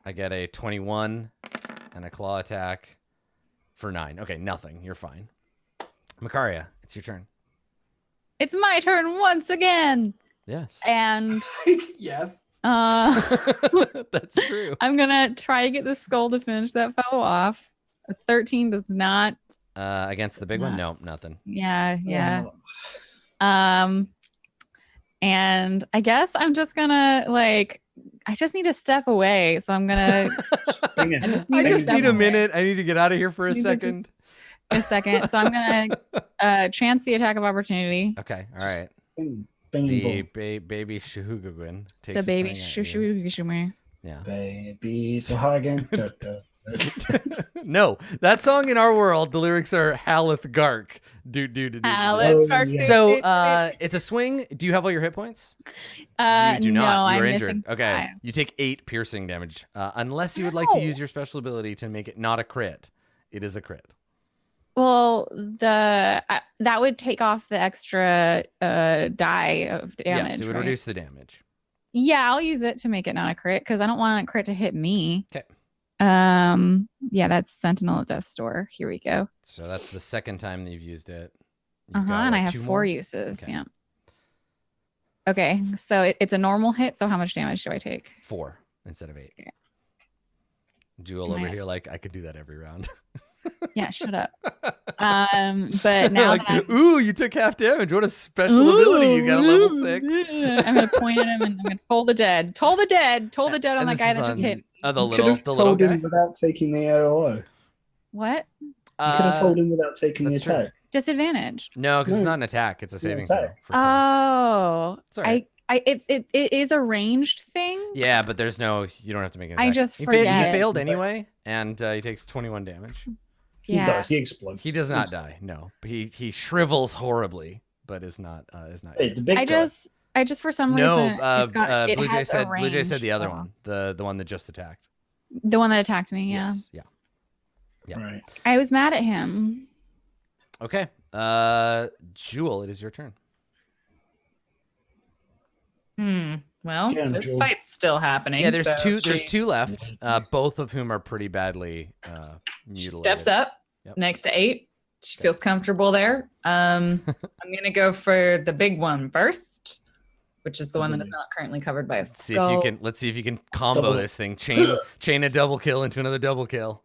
I get a 21 and a claw attack for 9. Okay, nothing. You're fine. Makaria, it's your turn. It's my turn once again. Yes. And Yes. That's true. I'm going to try to get this skull to finish that fellow off. A 13 does not. Against the big one? No, nothing. Yeah, yeah. Oh, And I guess I'm just gonna I just need to step away. So I'm gonna bring it. I just I need to just step need a away. minute. I need to get out of here for a Need to second. just- a second. So I'm gonna chance the attack of opportunity. Okay, all right. Bing, The bing, baby Shahuguin takes The a baby swing at you. shoo. Yeah. baby. So high again. No, that song in our world, the lyrics are Haleth Gark. Do. Alan Park. yeah. So it's a swing. Do you have all your hit points? You do no, not. You I'm are missing injured. Okay. 5. You take 8 piercing damage. Unless you would like to use your special ability to make it not a crit. It is a crit. Well, that would take off the extra die of damage. Yes, it would right? reduce the damage. Yeah, I'll use it to make it not a crit because I don't want a crit to hit me. Okay. Yeah, that's Sentinel at Death's Door. Here we go. So that's the second time that you've used it. You've And got, I what, have 2 4 more? uses. Okay. Yeah. Okay, so it's a normal hit. So how much damage do I take? 4 instead of 8. Okay. Jewel over Nice. here, like, I could do that every round. Yeah, shut up. But now like, that I'm ooh, you took half damage. What a special ability you got, a level 6. I'm gonna point at him and I'm gonna toll the dead. Toll the dead on And that this guy is that just on- hit. the You could little have little told guy. him without taking the AOO. What? You could have told him without taking the that's true. attack. Disadvantage. No, because it's No. not an attack. It's a saving attack. throw. for 10. Oh, It's all right. it is a ranged thing. Yeah, but there's no. You don't have to make an I attack. just He forget. failed anyway, and he takes 21 damage. He Yeah. does. He explodes. He does not He's- die. No, but he shrivels horribly, but is not. Hey, the big I guy. just for some No, reason it's got, it Bluejay has a said the other range. one, the one that just attacked. The one that attacked me. Yeah. Yes. Yeah. Yeah. Right. I was mad at him. Okay. Jewel, it is your turn. Well, Again, this Jewel. fight's still happening. Yeah, there's so two. There's she- 2 left. Both of whom are pretty badly mutilated. She steps up Yep. next to 8. She feels comfortable there. I'm gonna go for the big one first, which is the one that is not currently covered by a Let's see if skull. you can. Let's see if you can combo Double. this thing. Chain a double kill into another double kill.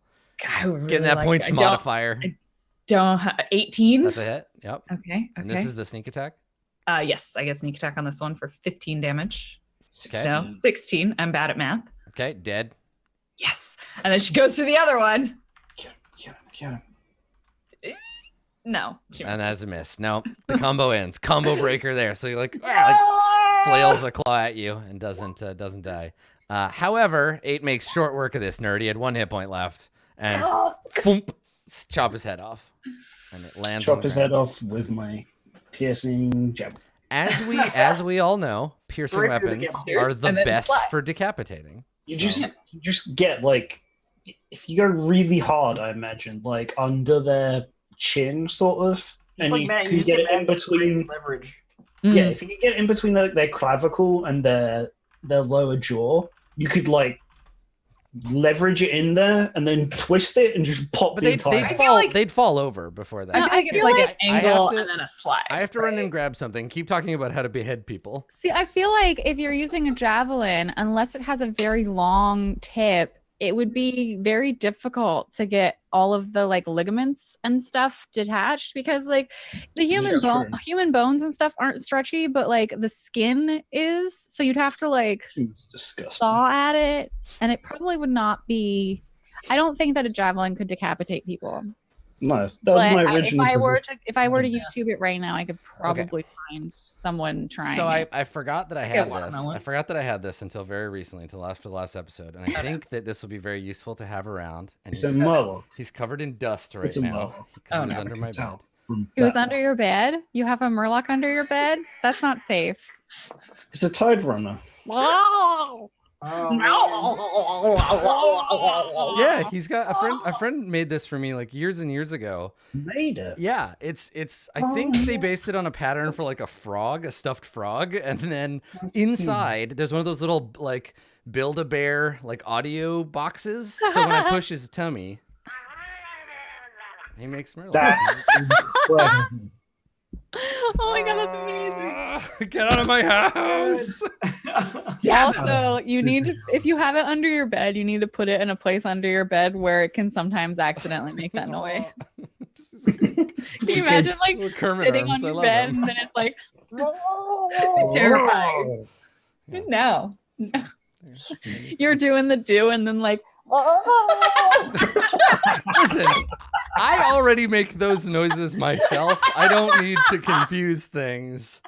I would Getting really that like points to. modifier. Don't 18. That's a hit. Yep. Okay. And this is the sneak attack. Yes, I get sneak attack on this one for 15 damage. Okay. No, 16. I'm bad at math. Okay, dead. Yes. And then she goes to the other one. Yeah. No. And that's a miss. No, the combo ends. Combo breaker there. So you're like, flails a claw at you and doesn't die. However, 8 makes short work of this nerd. He had 1 hit point left, and thump, chop his head off, and it lands. Chop his head off with my piercing jab. As we all know, piercing weapons are the best for decapitating. You just get like, if you go really hard, I imagine, like under their chin, sort of, Just and like you Matt, can just get get it in between. leverage. Yeah, if you can get in between their clavicle and their lower jaw, you could like leverage it in there and then twist it and just pop But the entire. they'd fall over before that. I feel like an angle to- and then a slide. I have to run and grab something. Keep talking about how to behead people. See, I feel like if you're using a javelin, unless it has a very long tip, it would be very difficult to get all of the like ligaments and stuff detached, because like the human bones and stuff aren't stretchy, but like the skin is. So you'd have to like It's disgusting. saw at it, and it probably would not be. I don't think that a javelin could decapitate people. No, that was my original. If I were to YouTube it right now, I could probably find someone trying. So it. I forgot that I had this. watermelon. I forgot that I had this until very recently, until after the last episode, and I think that this will be very useful to have around. And It's a Murloc. he's covered in dust right It's a now Murloc. because he was no. under my bed. It was under your bed. You have a murloc under your bed. That's not safe. It's a Tide Runner. Wow. Oh, Yeah, he's got a friend made this for me like years and years ago. Made it. Yeah, it's I think they based it on a pattern for like a frog, a stuffed frog, and then inside there's one of those little like Build-A-Bear like audio boxes. So when I push his tummy, he makes Merlin. That's incredible. Oh my god, that's amazing. Get out of my house. Also, you need to, if you have it under your bed, you need to put it in a place under your bed where it can sometimes accidentally make that noise. Can you imagine like Little Kermit sitting arms, on I your love bed them. and then it's like Terrifying. no. You're doing the do and then like Listen, I already make those noises myself. I don't need to confuse things.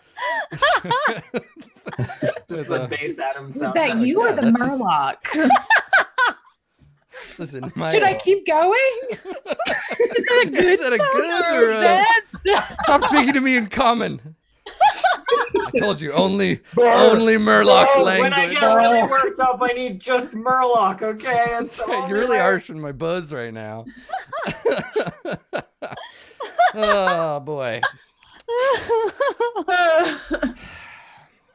Just the bass Adam Was sound. that you or Yeah, the that's just- Murloc? Listen, Should I keep going? is that a good Is that a good or a... Stop speaking to me in common. I told you, only Murloc language. When I get really worked up, I need just Murloc, okay? That's all You're really there. harsh on my buzz right now. Oh boy.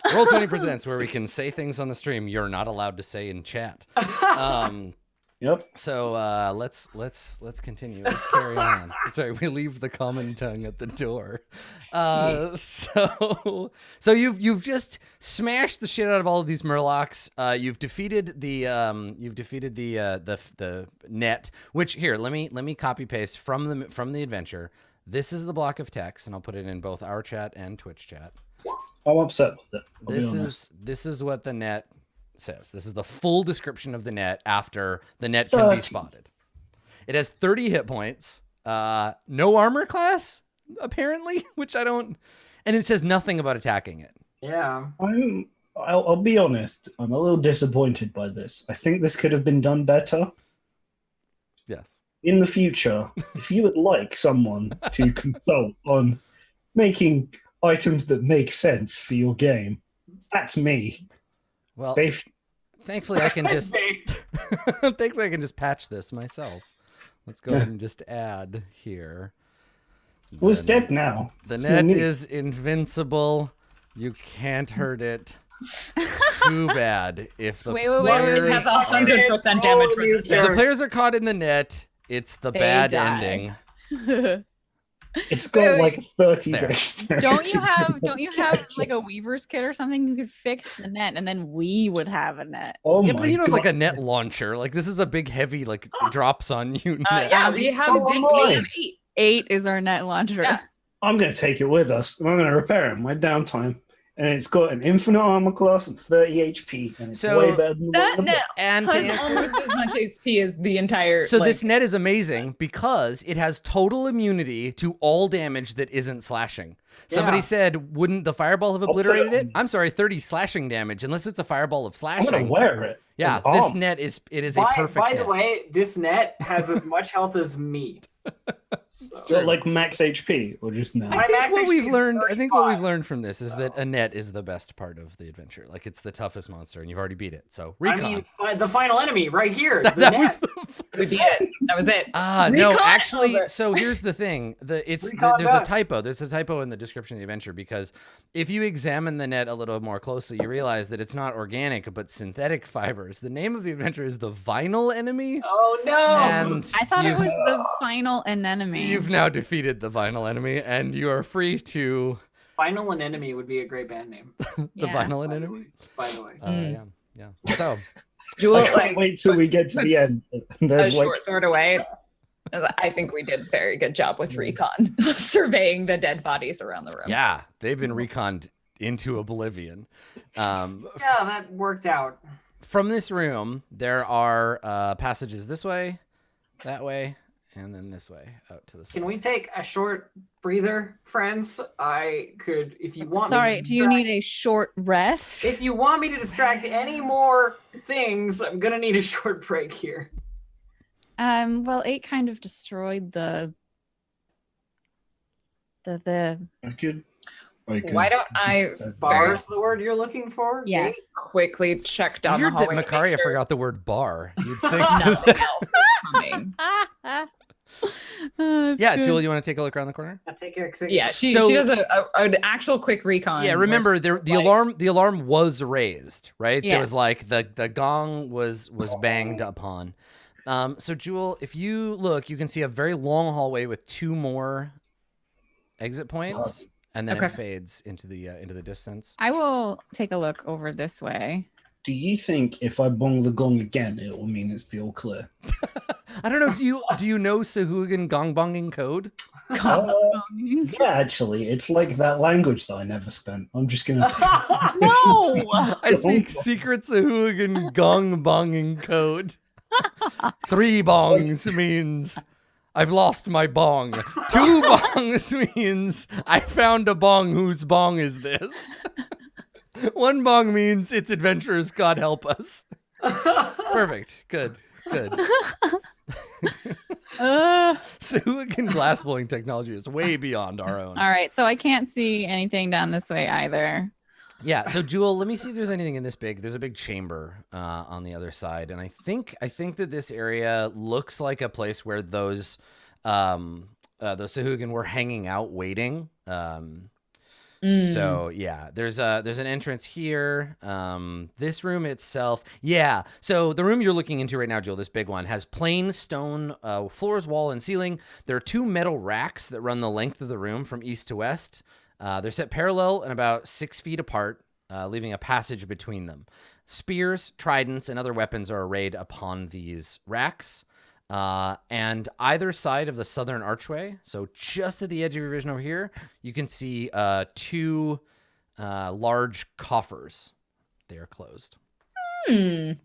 Roll20 presents where we can say things on the stream you're not allowed to say in chat. Yep. So let's continue. Let's carry on. Sorry, we leave the common tongue at the door. So you've just smashed the shit out of all of these Murlocs. You've defeated the net. Which here, let me copy paste from the adventure. This is the block of text, and I'll put it in both our chat and Twitch chat. I'm upset with it. I'll be honest. This is what the net says. This is the full description of the net after the net can be spotted. It has 30 hit points, no armor class apparently, which I don't, and it says nothing about attacking it. Yeah. I'll be honest. I'm a little disappointed by this. I think this could have been done better. Yes. In the future, if you would like someone to consult on making items that make sense for your game, that's me. Well, They've thankfully I can just patch this myself. Let's go ahead and just add here. well, it's dead now. The It's net no need. is invincible. You can't hurt it. Too bad. If the Wait, players, It has 100% damage resistance. if the players are caught in the net, it's the They bad die. ending. It's got Wait. like 30 There. dexterity. Don't you have like a weaver's kit or something? You could fix the net and then we would have a net. Oh Yeah, my but you don't have like a God. net launcher. Like this is a big, heavy, like drops on you. net. Yeah, we have Oh we have my. 8 is our net launcher. Yeah. I'm going to take it with us. And I'm going to repair it in my downtime. and it's got an infinite armor class and 30 HP, and it's So way better than the one in the That book. And to has answer, almost as much HP as the entire. so this net is amazing because it has total immunity to all damage that isn't slashing. Somebody Yeah. said, wouldn't the fireball have I'll put it obliterated it? on. I'm sorry, 30 slashing damage, unless it's a fireball of I'm gonna slashing. wear it. Yeah, as this armor. net is a By perfect the net. way, this net has as much health as me. It's got like max HP or just now. I My think max what HP we've is learned. I think what we've 35. learned from this is that So. a net is the best part of the adventure. Like it's the toughest monster, and you've already beat it. So I recon. mean, the final enemy right here. that, the that net. was the. We beat it. That was it. No, Recon actually. over. So here's the thing. There's Recon a back. typo. There's a typo in the description of the adventure because if you examine the net a little more closely, you realize that it's not organic but synthetic fibers. The name of the adventure is the vinyl enemy, Oh no! and I thought it you've- was the final anemone. You've now defeated the vinyl enemy, and you are free to Final and Enemy would be a great band name. the Yeah. vinyl By the enemy. way. By the way. Yeah. So Jewel, I can't like, wait till we get to the puts end. a There's like short sword away. I think we did a very good job with recon, surveying the dead bodies around the room. yeah, they've been reconned into oblivion. Yeah, that worked out. From this room, there are passages this way, that way, and then this way out to the side. Can we take a short breather, friends? I could, if you want. Sorry, me to do you distract- need a short rest? If you want me to distract any more things, I'm gonna need a short break here. Well, 8 kind of destroyed the I could. Why don't I Bar is the word you're looking for? yes. quickly check down Weird the that hallway? to make Makaria sure forgot the word bar. You'd think. nothing else is coming. Yeah, Jewel, you want to take a look around the corner? I'll take care. Yeah, she So- does an actual quick recon. Yeah, with, remember the like- alarm was raised, right? There was Yes. like the gong was banged upon. So Jewel, if you look, you can see a very long hallway with 2 more exit points, and then it Okay. fades into the distance. I will take a look over this way. Do you think if I bong the gong again, it will mean it's the all clear? I don't know. Do you know Sahagun gong bonging code? Yeah, actually, it's like that language that I never spent. I'm just gonna. No! I speak secret Sahagun gong bonging code. 3 bongs means I've lost my bong. 2 bongs means I found a bong whose bong is this. 1 bong means it's adventurers, God help us. Perfect. Good. Sahagun glass blowing technology is way beyond our own. All right, so I can't see anything down this way either. Yeah. So Jewel, let me see if there's anything in this big. There's a big chamber on the other side, and I think that this area looks like a place where those Sahagun were hanging out, waiting. So yeah, there's an entrance here. This room itself, yeah. So the room you're looking into right now, Jewel, this big one, has plain stone floors, wall, and ceiling. There are 2 metal racks that run the length of the room from east to west. They're set parallel and about 6 feet apart, leaving a passage between them. Spears, tridents, and other weapons are arrayed upon these racks. And either side of the southern archway, so just at the edge of your vision over here, you can see 2 large coffers. They are closed. I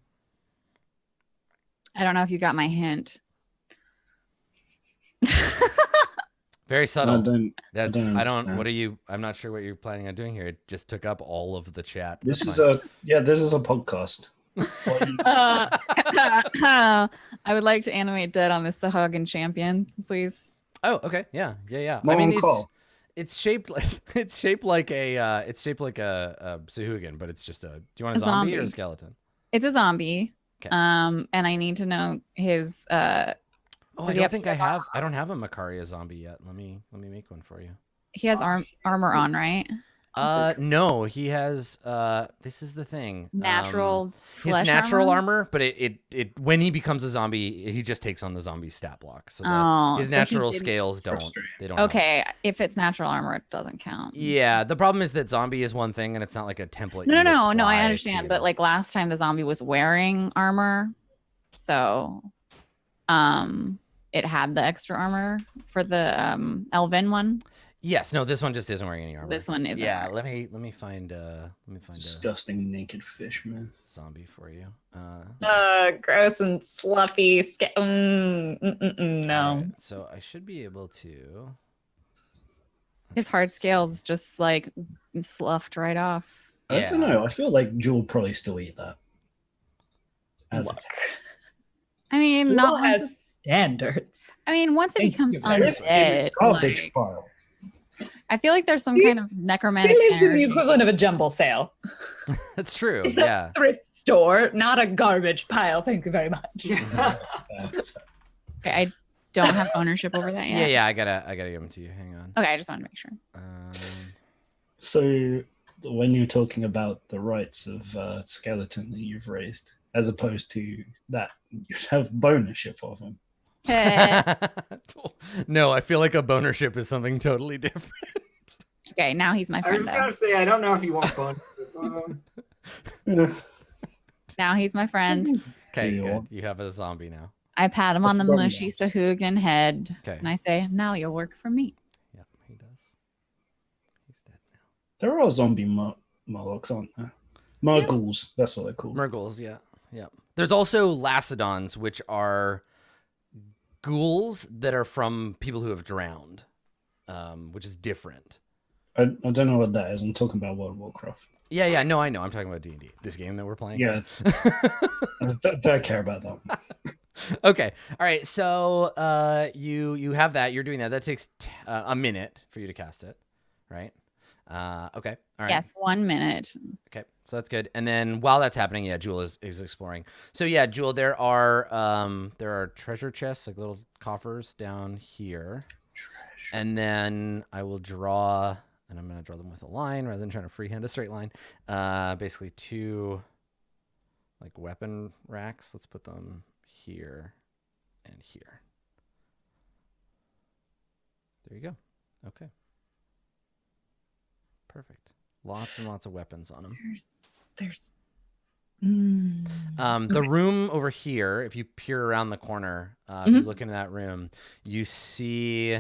don't know if you got my hint. Very subtle. don't understand. What are you? I'm not sure what you're planning on doing here. It just took up all of the chat. This That's is fine. this is a podcast. I would like to animate dead on this Sahagun champion, please. Oh, okay. Yeah. No I mean, one call. it's shaped like a Sahagun, but it's just a. Do you want a A zombie or a zombie. skeleton? It's a zombie. Okay. And I need to know his Oh, Does I he don't have- think I have. I don't have a Makaria zombie yet. Let me make one for you. he has armor on, right? No, he has. This is the thing. Natural His flesh natural armor, but it when he becomes a zombie, he just takes on the zombie stat block. So his so he natural didn't- scales Frustrating. don't. help. Okay, if it's natural armor, it doesn't count. Yeah, the problem is that zombie is one thing, and it's not like a template. No, you no, apply I to- understand. But like last time, the zombie was wearing armor, so it had the extra armor for the Elven one. Yes, no, this one just isn't wearing any armor. This one isn't. Yeah, wearing. let me find Disgusting naked fish, man. a zombie for you. Gross and sluffy. No. Alright, so I should be able to. His hard scales just like sloughed right off. I don't know. I feel like Jewel would probably still eat that. Look. I mean, Jewel not once. has standards. I mean, once it Thank becomes you very much. undead, Garbage like, pile. I feel like there's some He- kind of necromantic He lives in the energy. equivalent of a jumble sale. That's true. It's Yeah. a thrift store, not a garbage pile. Thank you very much. Yeah. Okay, I don't have ownership over that yet. Yeah, I gotta give them to you. Hang on. Okay, I just wanted to make sure. So when you're talking about the rights of skeleton that you've raised, as opposed to that, you'd have bonership of him. No, I feel like a bonership is something totally different. Okay, now he's my I friend. was though. gonna say I don't know if you want fun. Now he's my friend. Okay, Yeah. good. You have a zombie now. I pat him on the That's mushy Sahagun head, Okay. and I say, "Now you'll work for me." Yeah, he does. He's dead now. There are zombie Murlocs, aren't there? Murgles, that's what they're called. Murgles, yeah. There's also Lacedons, which are ghouls that are from people who have drowned, which is different. I don't know what that is. I'm talking about World of Warcraft. Yeah, no, I know. I'm talking about D&D, this game that we're playing. Yeah. I don't care about that one. Okay. All right. So you have that. You're doing that. That takes a minute for you to cast it, right? Okay. All right. Yes, 1 minute. Okay. So that's good. And then while that's happening, yeah, Jewel is exploring. So yeah, Jewel, there are treasure chests, like little coffers down here. And then I will draw, and I'm going to draw them with a line rather than trying to freehand a straight line. Basically 2 like weapon racks. Let's put them here and here. There you go. Okay. Perfect. Lots and lots of weapons on them. There's. The room over here, if you peer around the corner, if you look into that room, you see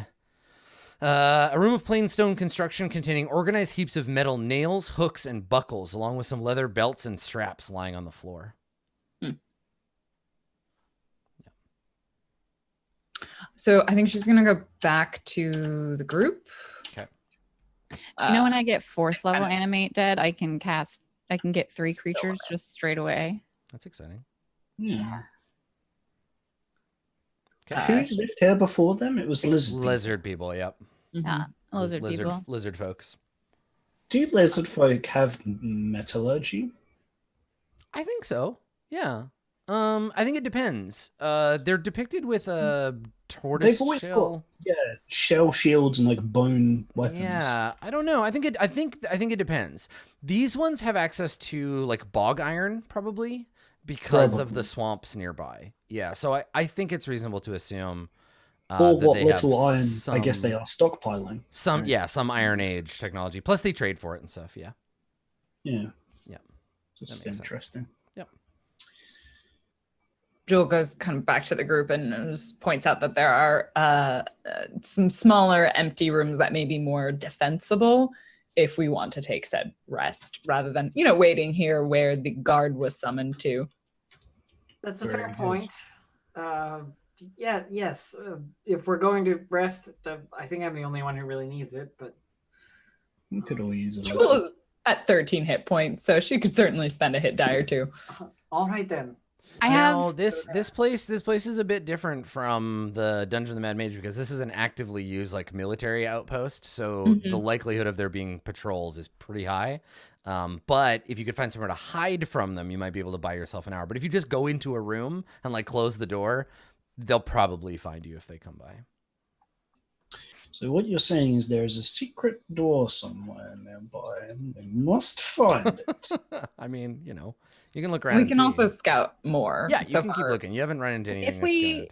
a room of plain stone construction containing organized heaps of metal nails, hooks, and buckles, along with some leather belts and straps lying on the floor. So I think she's gonna go back to the group. Okay. Do you know when I get 4th level animate dead, I can get 3 creatures just straight away. That's exciting. Yeah. Okay. Who lived here before them? It was lizard. people. Lizard people, yep. Yeah, lizard people. Lizard folks. Do lizard folk have metallurgy? I think so. Yeah. I think it depends. They're depicted with a tortoise They've always shell. got shell shields and like bone weapons. Yeah, I don't know. I think it depends. These ones have access to like bog iron probably because of the swamps nearby. Yeah, so I think it's reasonable to assume Or that what they little have iron I guess some- they are stockpiling. some Iron Age technology. Plus they trade for it and stuff. Yeah. Yeah. Yeah. Just That makes sense. interesting. Yep. Jewel goes kind of back to the group and just points out that there are some smaller empty rooms that may be more defensible if we want to take said rest rather than, waiting here where the guard was summoned to. That's a Very fair good. point. Yes. If we're going to rest, I think I'm the only one who really needs it. But We could all use a Jewel little. is at 13 hit points, so she could certainly spend a hit die or 2. all right then. I Now, have this place is a bit different from the Dungeon of the Mad Mage because this is an actively used like military outpost, so the likelihood of there being patrols is pretty high. But if you could find somewhere to hide from them, you might be able to buy yourself an hour. But if you just go into a room and like close the door, they'll probably find you if they come by. So what you're saying is there's a secret door somewhere nearby and they must find it. I mean, you can look around. We and can see. also scout more. Yeah, you so can keep far. looking. You haven't run into anything. if we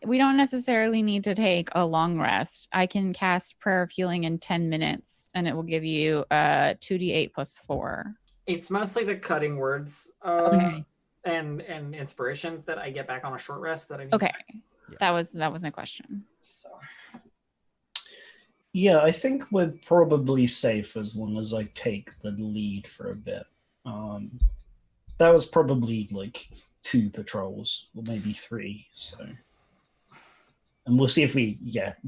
we don't necessarily need to take a long rest. I can cast Prayer of Healing in 10 minutes and it will give you 2d8 plus 4. It's mostly the cutting words Okay. and inspiration that I get back on a short rest that I need. Okay. Yeah. That was my question. So Yeah, I think we're probably safe as long as I take the lead for a bit. That was probably like 2 patrols, or maybe 3. So, and we'll see if we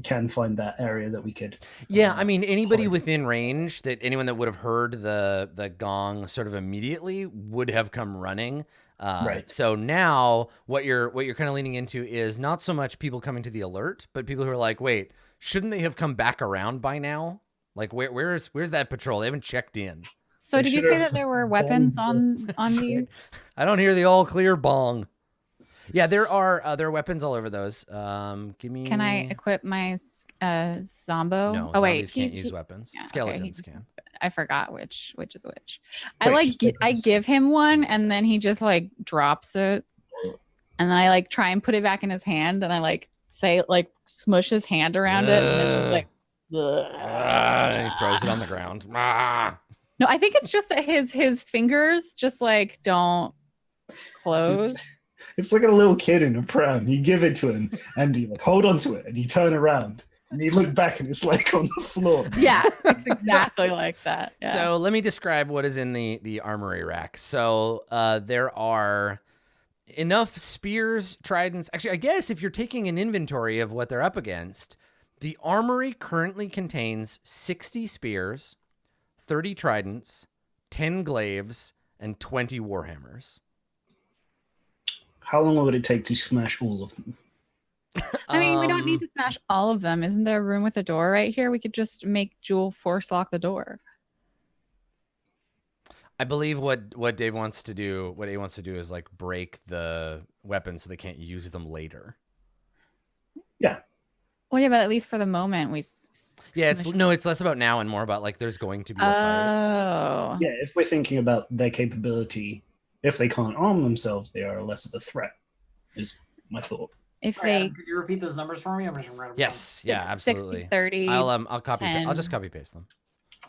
can find that area that we could. Yeah, I mean, anybody hide. within range, anyone that would have heard the gong sort of immediately would have come running. Right. So now what you're kind of leaning into is not so much people coming to the alert, but people who are like, wait, shouldn't they have come back around by now? Like, where's that patrol? They haven't checked in. So They did you should say have that there were weapons bombed on these? I don't hear the all clear bong. Yeah, there are weapons all over those. Give me. Can I equip my Zombo? No, oh zombies wait, can't use weapons. yeah, okay, Skeletons can. I forgot which is which. Wait, I give him one and then he just like drops it, and then I like try and put it back in his hand, and I like say like smush his hand around it, and it's just like. He throws it on the ground. No, I think it's just that his fingers just like don't close. It's like a little kid in a pram. You give it to him, and you like hold on to it, and you turn around, and you look back, and it's like on the floor. Yeah, it's exactly like that. Yeah. So let me describe what is in the armory rack. So there are enough spears, tridents. Actually, I guess if you're taking an inventory of what they're up against, the armory currently contains 60 spears, 30 tridents, 10 glaives, and 20 warhammers. How long would it take to smash all of them? I mean, we don't need to smash all of them. Isn't there a room with a door right here? We could just make Jewel force lock the door. I believe what Dave wants to do, what A wants to do is like break the weapons so they can't use them later. Yeah. Well, yeah, but at least for the moment, Yeah, it's less about now and more about like there's going to be a fight. Oh. Yeah, if we're thinking about their capability, if they can't arm themselves, they are less of a threat, is my thought. If Sorry, they Adam, could you repeat those numbers for me? I'm just gonna write them Yes, yeah, absolutely. 60, 30, I'll copy. 10. I'll just copy paste them.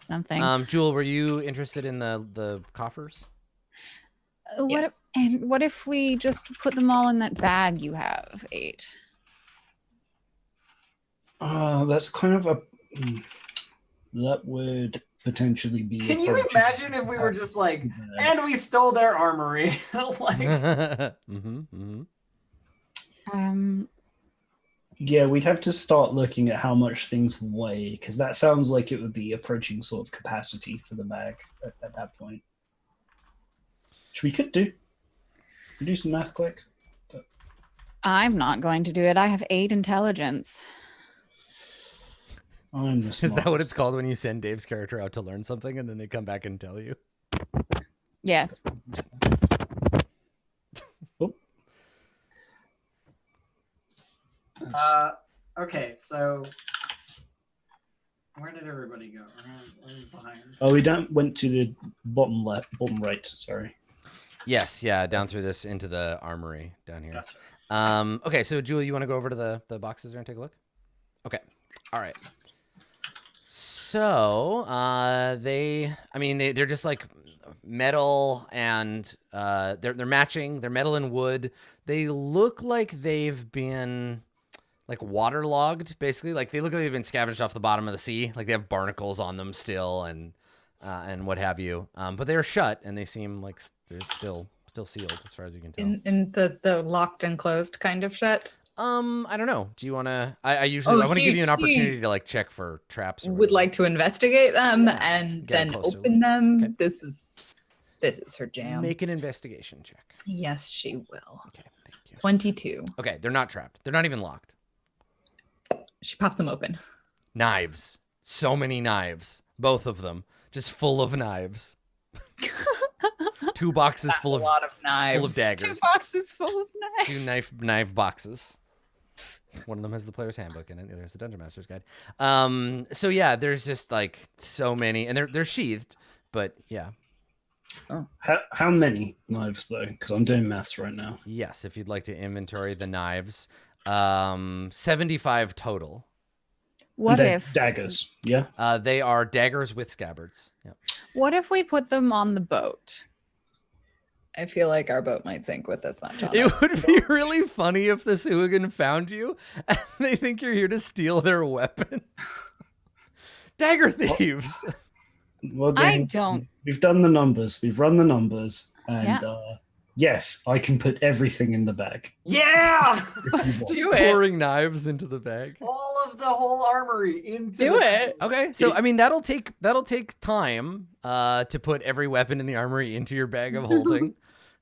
something. Jewel, were you interested in the coffers? What if we just put them all in that bag you have, 8? That's kind of a that would potentially be. Can you imagine if we were just like, and we stole their armory? Like, Yeah, we'd have to start looking at how much things weigh, because that sounds like it would be approaching sort of capacity for the bag at that point. Which we could do. We do some math quick. But... I'm not going to do it. I have 8 intelligence. I'm the Is that what smartest. it's called when you send Dave's character out to learn something and then they come back and tell you? Yes. okay, so where did everybody go? We're behind. Oh, we went to the bottom left, bottom right. Sorry. Yes, yeah, down through this into the armory down here. Gotcha. Okay, so Jewel, you want to go over to the boxes there and take a look? Okay, all right. So they're just like metal and they're matching. They're metal and wood. They look like they've been like waterlogged, basically. Like they look like they've been scavenged off the bottom of the sea. Like they have barnacles on them still and what have you. But they're shut and they seem like they're still sealed as far as you can tell. In the locked and closed kind of shut. I don't know. Do you want to? I usually I want to give you an opportunity to like check for traps. Or would like to investigate them Yeah, and get a then closer open look. them. Okay. This is her jam. Make an investigation check. Yes, she will. Okay, thank you. 22. Okay, they're not trapped. They're not even locked. She pops them open. Knives. So many knives. Both of them. Just full of knives. 2 boxes full of a lot of knives. full of 2 daggers. boxes full of knives. 2 knife boxes. One of them has the player's handbook in it. The other has the Dungeon Master's Guide. So yeah, there's just like so many, and they're sheathed, but yeah. Oh. How many knives though? Because I'm doing maths right now. Yes, if you'd like to inventory the knives, 75 total. What They're if daggers? Yeah. They are daggers with scabbards. Yep. What if we put them on the boat? I feel like our boat might sink with this much on it. It would be really funny if the Sahagun found you and they think you're here to steal their weapons. Dagger thieves. Well, I then, don't. We've done the numbers. We've run the numbers, and Yeah. yes, I can put everything in the bag. Yeah! If you want. Do it. Pouring knives into the bag. All of the whole armory into Do the it. Okay, so I mean that'll take time to put every weapon in the armory into your bag of holding.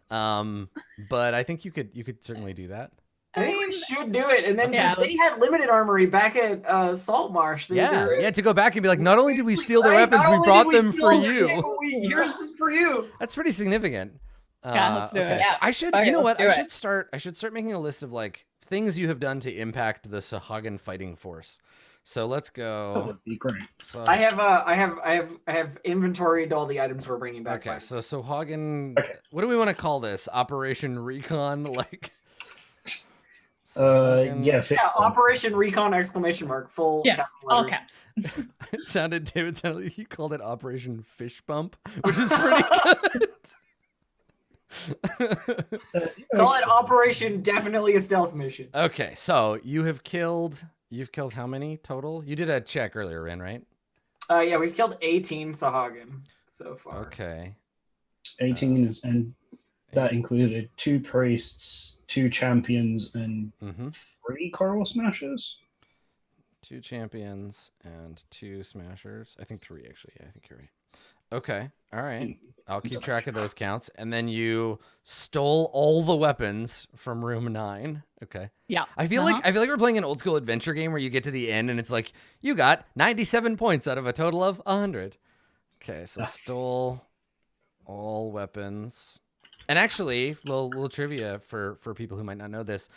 But I think you could certainly do that. I think we should do it. And then 'cause Yeah, they had limited armory back at Saltmarsh. Yeah, to go back and be like, not only did we steal their Right, weapons, not we only brought did we them steal for their shit, you. but here's some for you. That's pretty significant. Yeah, let's do it. Yeah. I should. Okay, You know let's what? do I should start making a list of like things you have done to impact the Sahagun fighting force. So let's That go. would be great. So, I have inventoried all the items we're bringing back. okay, so Sahagun. Okay. What do we want to call this? Operation Recon, like. Sahagun- Yeah, fish Yeah, bump. Operation Recon ! Full Yeah, capital all letters. caps. It sounded, David sounded like he called it Operation Fish Bump, which is pretty good. Call it Operation Definitely a Stealth Mission. Okay, so you've killed how many total? You did a check earlier, Ren, right? Yeah, we've killed 18 Sahagun so far. Okay. 18 is, and that included 2 priests, 2 champions, and Mm-hmm. 3 Karl Smashers. 2 champions and 2 smashers. I think 3 actually. Yeah, I think you're right. Okay. All right. I'll keep track of those counts. And then you stole all the weapons from room 9. Okay. Yeah. I feel like we're playing an old school adventure game where you get to the end and it's like you got 97 points out of a total of 100. Okay, so stole all weapons. And actually, little trivia for people who might not know this.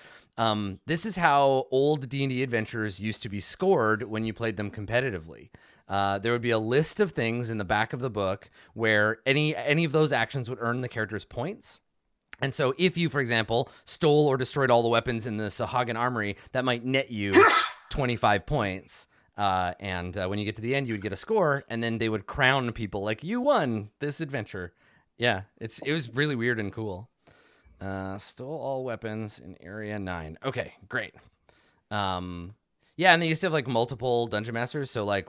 This is how old D&D adventures used to be scored when you played them competitively. There would be a list of things in the back of the book where any of those actions would earn the characters points. And so if you, for example, stole or destroyed all the weapons in the Sahagun Armory, that might net you 25 points. And when you get to the end, you would get a score, and then they would crown people like, you won this adventure. Yeah, it was really weird and cool. Stole all weapons in Area 9. Okay, great. Yeah, and they used to have like multiple dungeon masters. So like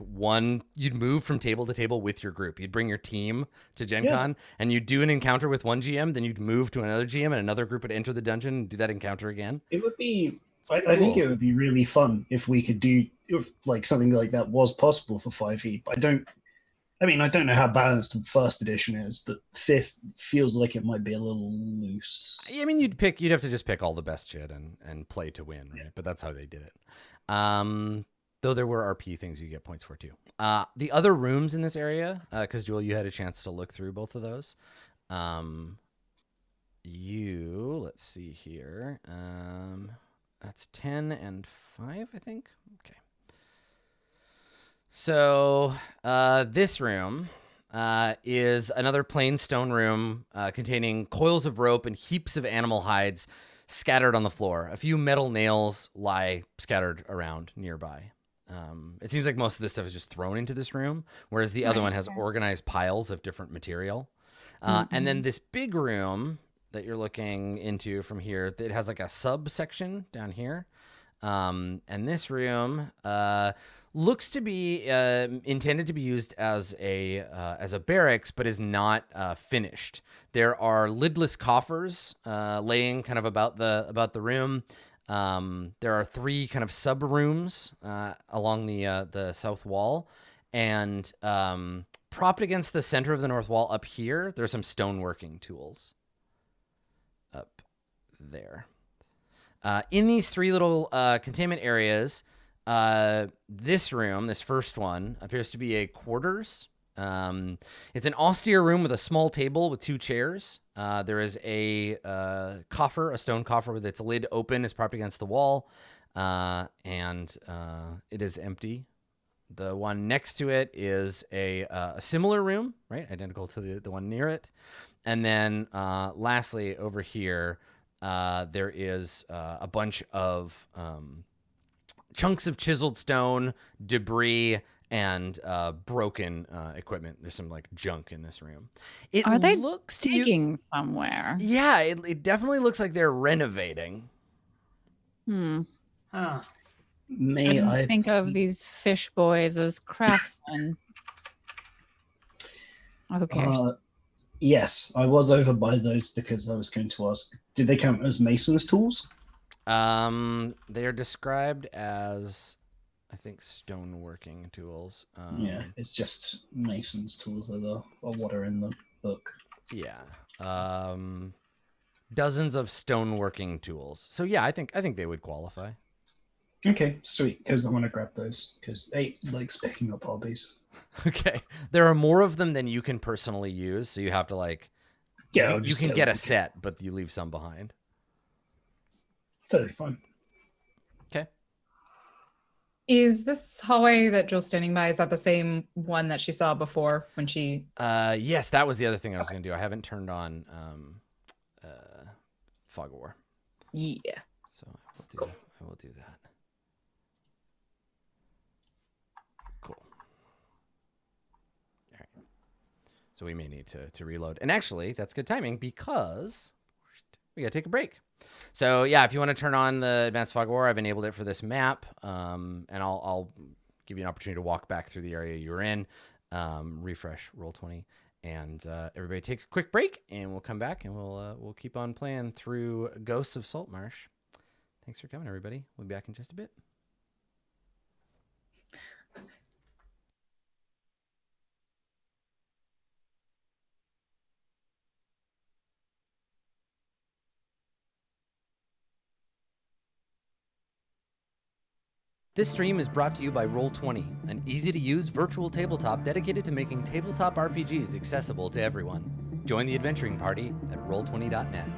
you'd move from table to table with your group. You'd bring your team to Gen Con, and you'd do an encounter with one GM, then you'd move to another GM, and another group would enter the dungeon and do that encounter again. It would be, I think it would be really fun if we could do, if like something like that was possible for 5e. But I don't know how balanced first edition is, but 5th feels like it might be a little loose. I mean, you'd have to just pick all the best shit and play to win, right? But that's how they did it. Though there were RP things you get points for too. The other rooms in this area, because Joel, you had a chance to look through both of those. Let's see here. That's 10 and 5, I think. Okay. So this room is another plain stone room containing coils of rope and heaps of animal hides scattered on the floor. A few metal nails lie scattered around nearby. It seems like most of this stuff is just thrown into this room, whereas the other one has organized piles of different material. And then this big room that you're looking into from here, it has like a subsection down here. And this room looks to be intended to be used as a barracks, but is not finished. There are lidless coffers laying kind of about the room. There are 3 kind of sub rooms along the south wall, and propped against the center of the north wall up here, there's some stoneworking tools up there. In these 3 little containment areas, this room, this first one, appears to be a quarters. It's an austere room with a small table with 2 chairs. There is a stone coffer with its lid open, is propped against the wall, and it is empty. The one next to it is a similar room, right, identical to the one near it. And then lastly, over here, there is a bunch of chunks of chiseled stone, debris, and broken equipment. There's some like junk in this room. Are they looks to you, digging somewhere? yeah, it definitely looks like they're renovating. Huh. Me, didn't think of these fish boys as craftsmen. Oh, who cares? Yes, I was over by those because I was going to ask, did they count as mason's tools? They are described as, I think, stoneworking tools. Yeah, it's just mason's tools are what are in the book. Yeah. Dozens of stoneworking tools. So yeah, I think they would qualify. Okay, sweet, because I want to grab those, because 8 likes picking up hobbies. Okay. There are more of them than you can personally use, so you have to like... Yeah, you can get a set, but you leave some behind. Totally fine. Okay. Is this hallway that Jules standing by, is that the same one that she saw before when she... Yes, that was the other thing I was going to do. I haven't turned on Fog of War. Yeah. So Cool. I will do that. Cool. All right. So we may need to reload. And actually, that's good timing because we got to take a break. So yeah, if you want to turn on the Advanced Fog of War, I've enabled it for this map. And I'll give you an opportunity to walk back through the area you were in, refresh Roll20, and everybody take a quick break, and we'll come back and we'll keep on playing through Ghosts of Saltmarsh. Thanks for coming, everybody. We'll be back in just a bit. This stream is brought to you by Roll20, an easy-to-use virtual tabletop dedicated to making tabletop RPGs accessible to everyone. Join the adventuring party at roll20.net.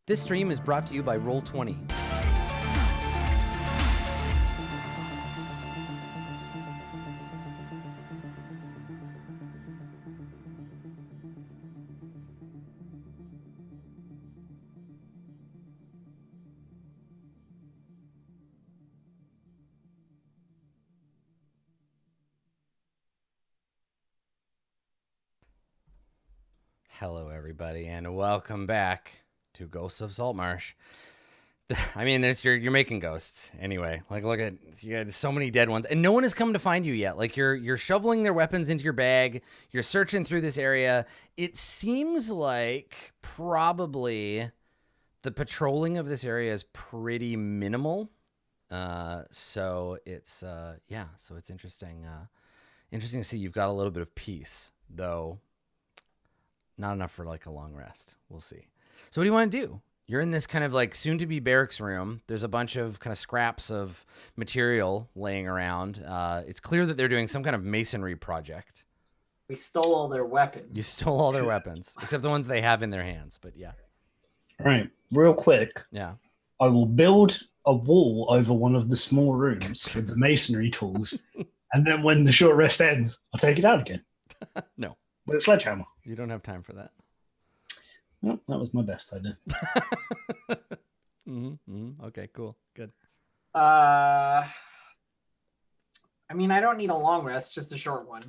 This stream is brought to you by Roll20. Hello, everybody, and welcome back to Ghosts of Saltmarsh. I mean, you're making ghosts anyway. Like, look at you got so many dead ones, and no one has come to find you yet. Like, you're shoveling their weapons into your bag. You're searching through this area. It seems like probably the patrolling of this area is pretty minimal. So it's interesting. Interesting to see you've got a little bit of peace, though. Not enough for like a long rest. We'll see. So what do you want to do? You're in this kind of like soon to be barracks room. There's a bunch of kind of scraps of material laying around. It's clear that they're doing some kind of masonry project. We stole all their weapons. You stole all their weapons, except the ones they have in their hands. But yeah. All right, real quick. Yeah. I will build a wall over one of the small rooms with the masonry tools, and then when the short rest ends, I'll take it out again. No. With a sledgehammer. You don't have time for that. Well, that was my best idea. Okay, cool. Good. I mean, I don't need a long rest, just a short one.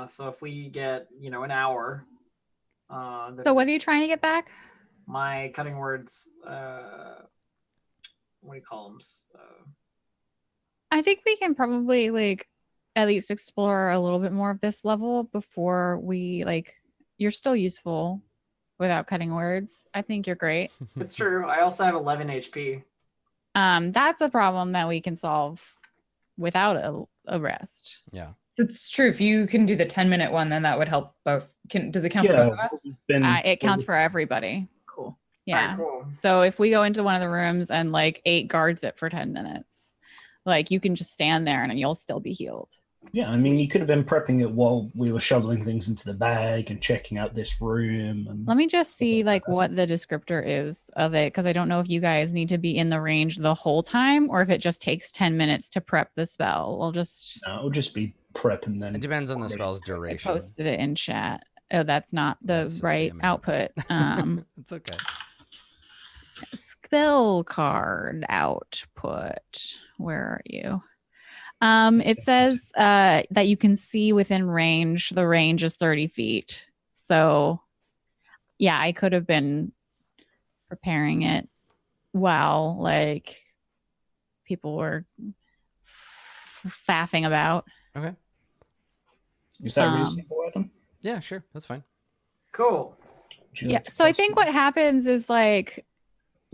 So if we get, an hour. So what are you trying to get back? My cutting words, what do you call them? I think we can probably at least explore a little bit more of this level before we you're still useful without cutting words. I think you're great. It's true. I also have 11 HP. That's a problem that we can solve without a rest. Yeah. It's true. If you can do the 10-minute one, then that would help both. Does it count for both of us? It counts for everybody. Cool. Yeah. Right, cool. So if we go into one of the rooms and 8 guards it for 10 minutes, you can just stand there and you'll still be healed. Yeah, I mean, you could have been prepping it while we were shoveling things into the bag and checking out this room. And let me just see what the descriptor is of it, because I don't know if you guys need to be in the range the whole time or if it just takes 10 minutes to prep the spell. No, it'll just be prep and then. It depends on the spell's I duration. posted it in chat. Oh, that's not the right output. It's okay. Spell card output. Where are you? It says that you can see within range. The range is 30 feet. So, yeah, I could have been preparing it while people were faffing about. Okay. Is that reasonable, Adam? Yeah, sure. That's fine. Cool. Yeah. So I think what happens is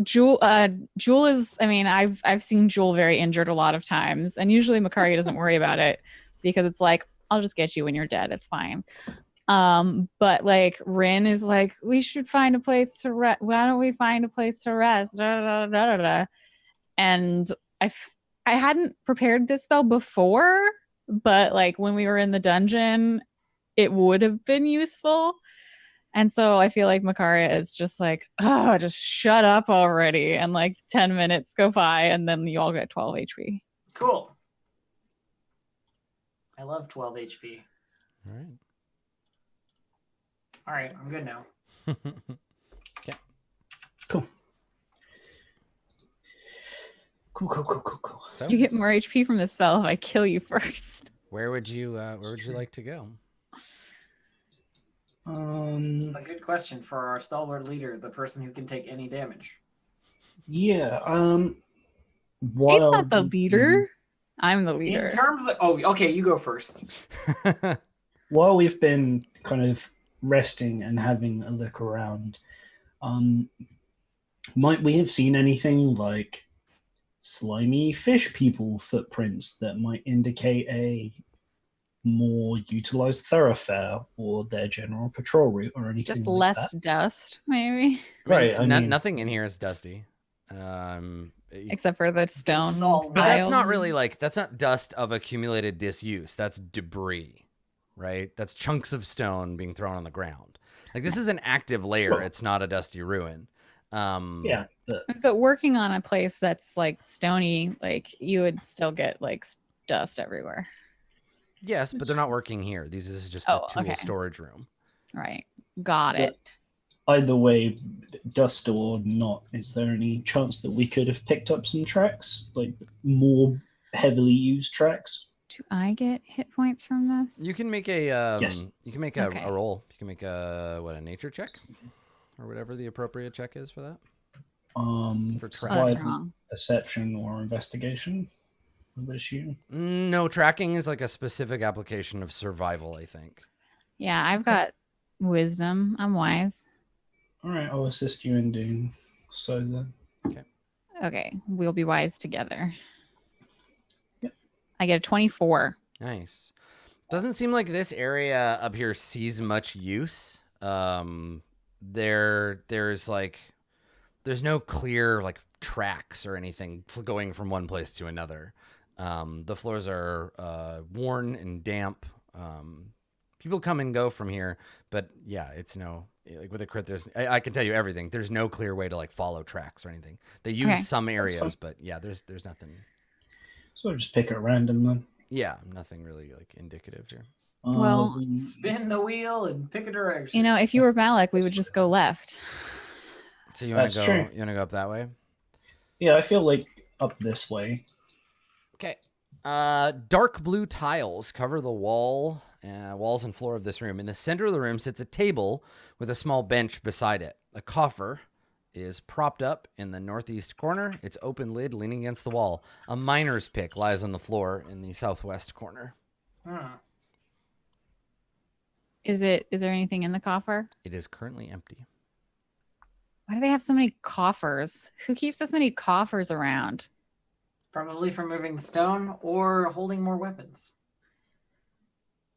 Jewel is, I've seen Jewel very injured a lot of times, and usually Makari doesn't worry about it because it's I'll just get you when you're dead. It's fine. But Rin is we should find a place to rest. Why don't we find a place to rest? Da, da, da, da, da. And I hadn't prepared this spell before, but when we were in the dungeon, it would have been useful. And so I feel like Makaria is just just shut up already. And 10 minutes go by and then you all get 12 HP. Cool. I love 12 HP. All right. All right, I'm good now. Yeah. Cool. Cool. So, You get more HP from this spell if I kill you first. where would you like to go? A good question for our stalwart leader, the person who can take any damage. Yeah. It's not the leader. I'm the leader. In terms of, okay, you go first. While we've been kind of resting and having a look around, might we have seen anything like slimy fish people footprints that might indicate a more utilized thoroughfare or their general patrol route or anything Just like less that? dust, maybe. Right. Nothing in here is dusty. Except for the stone. But But that's pile. not really that's not dust of accumulated disuse. That's debris, right? That's chunks of stone being thrown on the ground. This is an active layer. Sure. It's not a dusty ruin. Yeah, But working on a place that's like stony, like you would still get like dust everywhere. Yes, but they're not working here. This is just Oh, a tool okay. storage room. Right. Got Yeah. it. either way, dust or not, is there any chance that we could have picked up some tracks, like more heavily used tracks? Do I get hit points from this? You can make a Yes. You can make Okay. a roll. You can make a nature check or whatever the appropriate check is for that. For Oh, tracking. that's wrong. Perception or investigation, I would assume. No, tracking is like a specific application of survival, I think. Yeah, I've got wisdom. I'm wise. All right, I'll assist you in doing so then. Okay, we'll be wise together. Yep. I get a 24. Nice. Doesn't seem like this area up here sees much use. There's no clear like tracks or anything going from one place to another. The floors are worn and damp. People come and go from here, but yeah, it's no like with a crit. I can tell you everything. There's no clear way to like follow tracks or anything. They use Okay. some fine. areas, but yeah, there's nothing. So I'll just pick at random then. Yeah, nothing really like indicative here. Well, Spin the wheel and pick a direction. You know, if you were Malik, we would just go left. So you want That's to go? true. You want to go up that way? yeah, I feel like up this way. Okay. Dark blue tiles cover the walls and floor of this room. In the center of the room sits a table with a small bench beside it. A coffer is propped up in the northeast corner, its open lid leaning against the wall. A miner's pick lies on the floor in the southwest corner. Is there anything in the coffer? It is currently empty. Why do they have so many coffers? Who keeps this many coffers around? Probably for moving stone or holding more weapons.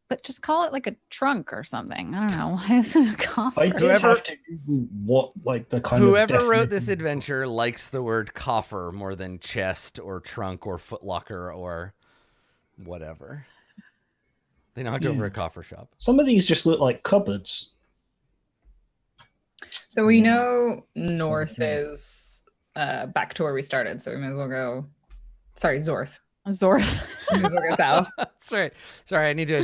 But just call it like a trunk or something. I don't know. Why is it a coffer? I did Whoever- have to Google what like the kind of Whoever wrote this definition- adventure likes the word coffer more than chest or trunk or footlocker or whatever. They knocked over a coffer shop. Some of these just look like cupboards. So we know north is back to where we started, so we may as well go. Sorry, Zorth. Zorth. We may as well go south. Sorry, I need to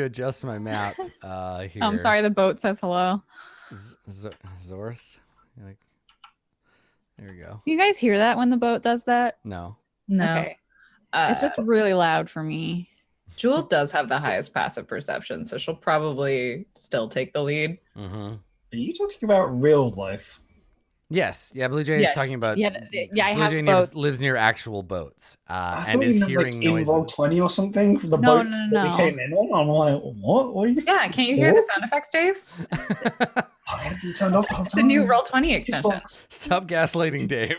adjust my map. Here. I'm sorry, the boat says hello. Zorth. Like, there we go. You guys hear that when the boat does that? No. No, Okay. It's just really loud for me. Jewel does have the highest passive perception, so she'll probably still take the lead. Mm-hmm. Are you talking about real life? Yes. Yeah. Bluejay is Yes. talking about. Yeah, I have Bluejay boats. lives near actual boats, I and thought is you meant, hearing like, in noises. Roll20 or something. The No, boat no, that no. we came in on. I'm like, what? What are you? Yeah, can't you hear the sound effects, Dave? I have you turned off the whole The new time. Roll20 extension. Stop gaslighting Dave.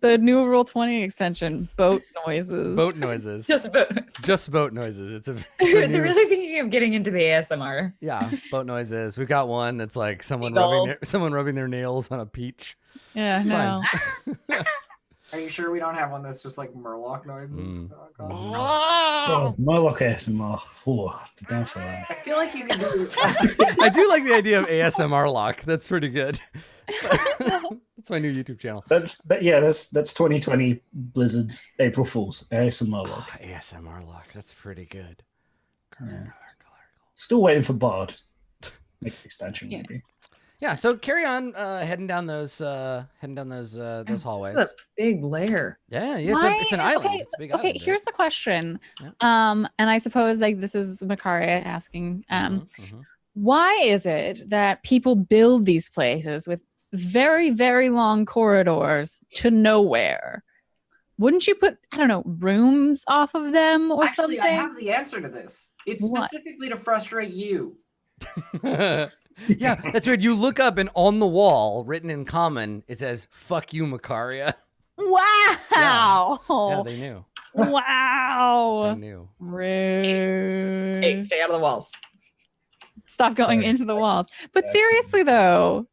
The new Roll20 extension, boat noises. Boat noises. Just boat. Just boat noises. It's a They're new- really thinking of getting into the ASMR. Yeah, boat noises. We've got one that's like someone Seagulls. rubbing their nails on a peach. Yeah, It's no. fine. Are you sure we don't have one that's just like Murloc noises? Mm. Oh, gosh. Oh, Murloc ASMR. Oh, be down for that. I feel like you can do. I do like the idea of ASMR lock. That's pretty good. That's my new YouTube channel. That's 2020 Blizzard's April Fool's ASMR Oh, lock. ASMR lock. That's pretty good. Yeah. Still waiting for Bard. Next expansion, Yeah. maybe. Yeah. So carry on, heading down those hallways. This is a big lair. Yeah, it's an island. Okay, It's a big okay, island. here's the question. Yeah. And I suppose like this is Makaria asking, Mhm. why is it that people build these places with very, very long corridors to nowhere? Wouldn't you put, I don't know, rooms off of them or Actually, something? I have the answer to this. It's What? specifically to frustrate you. Yeah, that's weird. You look up and on the wall, written in common, it says "Fuck you, Makaria." Wow. Yeah, they knew. They Wow. knew. Rude. Hey, stay out of the walls. Stop going Sorry. into the walls. But Yeah, seriously though,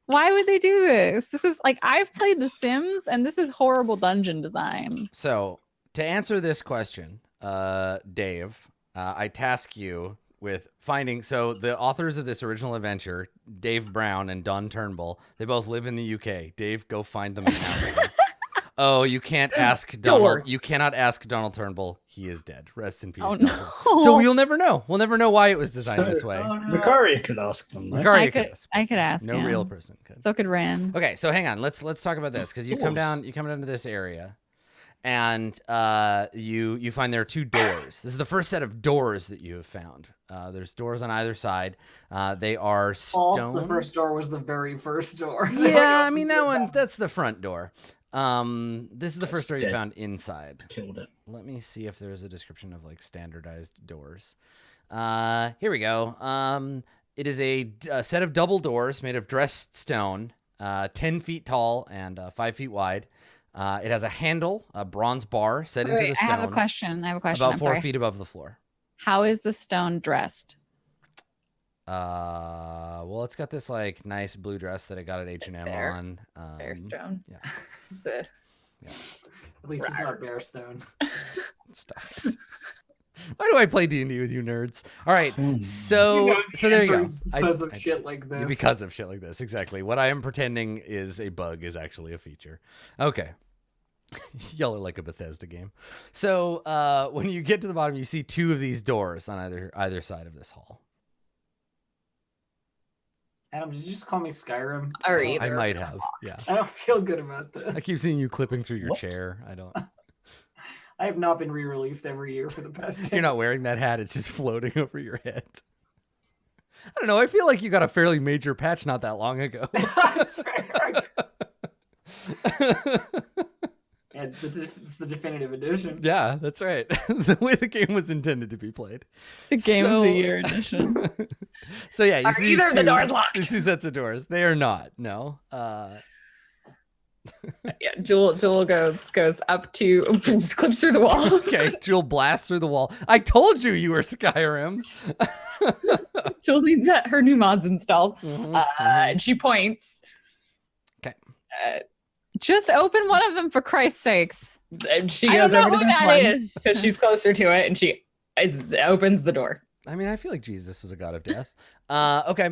why would they do this? This is like I've played The Sims and this is horrible dungeon design. So to answer this question, Dave, I task you with finding. So the authors of this original adventure, Dave Brown and Don Turnbull, they both live in the UK. Dave, go find them and ask them. Oh, you can't ask Donald. Doors. You cannot ask Donald Turnbull. He is dead. Rest in peace, Oh, Donald. no. So we'll never know. We'll never know why it was designed So- this way. Oh, no. Makaria could ask them. Right? Makaria could ask. I could ask. No him. real person could. So could Ren. Okay, so hang on. Let's talk about this because you come Doors. down to this area, and you find there are 2 doors. This is the first set of doors that you have found. There's doors on either side. They are False. stone. The first door was the very first door. Yeah, I mean that one. That's the front door. This is the first door you dead. found inside. Killed it. Let me see if there's a description of like standardized doors. Here we go. It is a set of double doors made of dressed stone, 10 feet tall and 5 feet wide. It has a handle, a bronze bar set into the Wait, stone. I have a question. About I'm 4 sorry. feet above the floor. How is the stone dressed? Well, it's got this like nice blue dress that I got at H&M Bear. on. Bearstone. yeah. The- At least it's not Bearstone. Stop it. Why do I play D&D with you nerds? All right, Hmm. so You know the so there you answer go. is because of shit like this. Because of shit like this, exactly. What I am pretending is a bug is actually a feature. Okay. Y'all are like a Bethesda game. So when you get to the bottom, you see 2 of these doors on either side of this hall. Adam, did you just call me Skyrim? Or I either. might have. Yeah. I don't feel good about this. I keep seeing you clipping through your What? chair. I don't. I have not been re-released every year for the past 10 You're not wearing that hat. It's just floating over your head. I don't know. I feel like you got a fairly major patch not that long ago. That's fair. Yeah, it's the definitive edition. Yeah, that's right. The way the game was intended to be played. The game of So- the year edition. So yeah, you Are see either these of the 2 doors locked? These 2 sets of doors. They are not. No. Yeah, Jewel goes up to clips through the wall. Okay, Jewel blasts through the wall. I told you were Skyrim. Jewel needs her new mods installed. Mhm. And she points. Okay. Just open one of them for Christ's sakes. And she I don't goes know over to who this that one is. because she's closer to it, and she opens the door. I mean, I feel like Jesus was a god of death. Okay.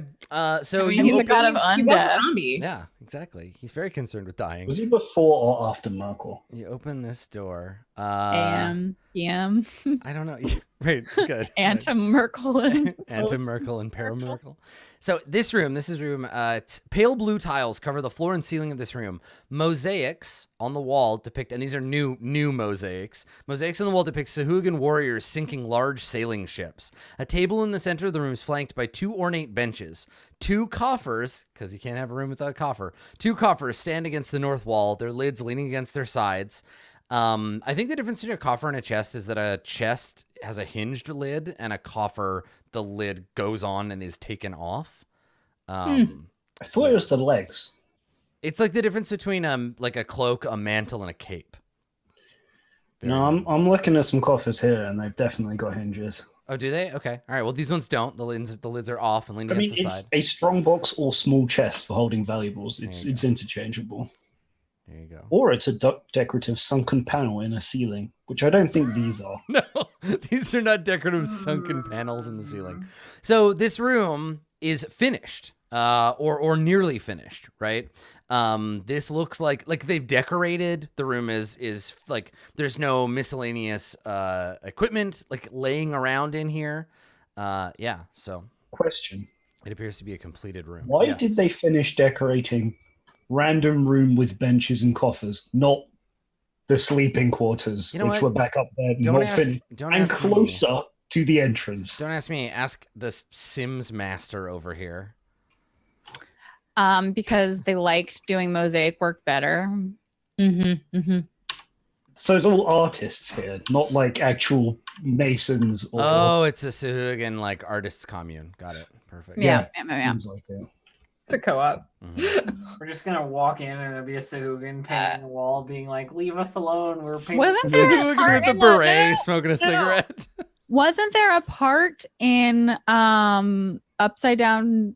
So He's you the open. god of He was a undeath. zombie. Yeah, exactly. He's very concerned with dying. Was he before or after Merkel? You open this door. AM, PM, I don't know. Right. Good. Antum Merkel. and Anti-Merkel and para-Merkel. So this room, it's pale blue tiles cover the floor and ceiling of this room. Mosaics on the wall depict, and these are new mosaics. Mosaics on the wall depict Sahagun warriors sinking large sailing ships. A table in the center of the room is flanked by 2 ornate benches. 2 coffers, because you can't have a room without a coffer. 2 coffers stand against the north wall, their lids leaning against their sides. I think the difference between a coffer and a chest is that a chest has a hinged lid, and a coffer, the lid goes on and is taken off. I thought it was the legs. It's like the difference between like a cloak, a mantle, and a cape. No, I'm looking at some coffers here, and they've definitely got hinges. Oh, do they? Okay. All right. Well, these ones don't. The lids are off and leaning I mean, against the it's side. a strong box or small chest for holding valuables. There It's you it's interchangeable. There you go. Or it's a decorative sunken panel in a ceiling, which I don't think these are. No, these are not decorative sunken panels in the ceiling. So this room is finished, or nearly finished, right? This looks like they've decorated. The room is like there's no miscellaneous equipment like laying around in here. Yeah. So Question: it appears to be a completed room. why Yes. did they finish decorating random room with benches and coffers, not the sleeping quarters, You know which what? were back up there, Don't not ask. finished, Don't and ask me. closer to the entrance? Don't ask me. Ask the Sims master over here. because they liked doing mosaic work better. So it's all artists here, not like actual masons. Or Oh, it's a Sahagun like artists commune. Got it. Perfect. Yeah. things like that. It's a co-op. Mhm. We're just gonna walk in and there'll be a Sahagun painting the wall, being like, "Leave us alone. We're painting." Wasn't there a Sahagun part with a in beret, smoking a cigarette. Wasn't there a part in Upside Down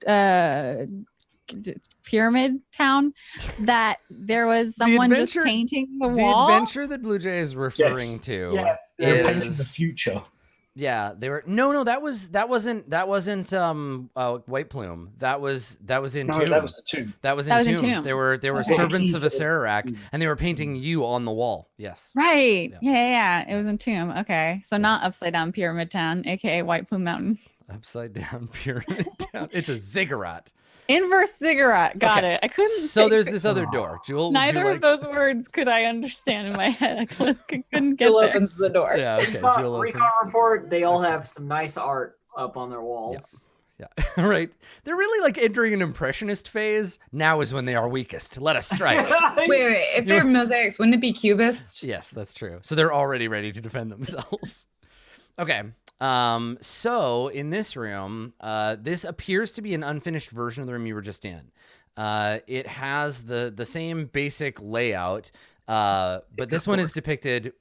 Pyramid Town that there was someone just adventure- painting the The wall? adventure that Bluejay is referring Yes. to Yes, They're is painting the future. Yeah, they were. No, that wasn't White Plume. That was in No, Tomb. that was the tomb. That was That in was in Tomb. Tomb. They were Okay. servants of Key to the Acererak, tomb. and they were painting you on the wall. Yes. Right. Yeah. Yeah. It was in Tomb. Okay. So not Upside Down Pyramid Town, aka White Plume Mountain. Upside down pyramid town. It's a ziggurat. Inverse ziggurat. Got Okay. it. I couldn't. So think- there's this other door. Jewel, would Neither you of like... those words could I understand in my head. I just couldn't get Jill there. opens the door. Yeah. Okay. Recon, Jewel recon opens- report. They all have some nice art up on their walls. Yeah. Right. They're really like entering an impressionist phase. Now is when they are weakest. Let us strike. Wait. If they're mosaics, wouldn't it be cubist? Yes, that's true. So they're already ready to defend themselves. Okay. So in this room, this appears to be an unfinished version of the room you were just in. It has the same basic layout, but this one is depicted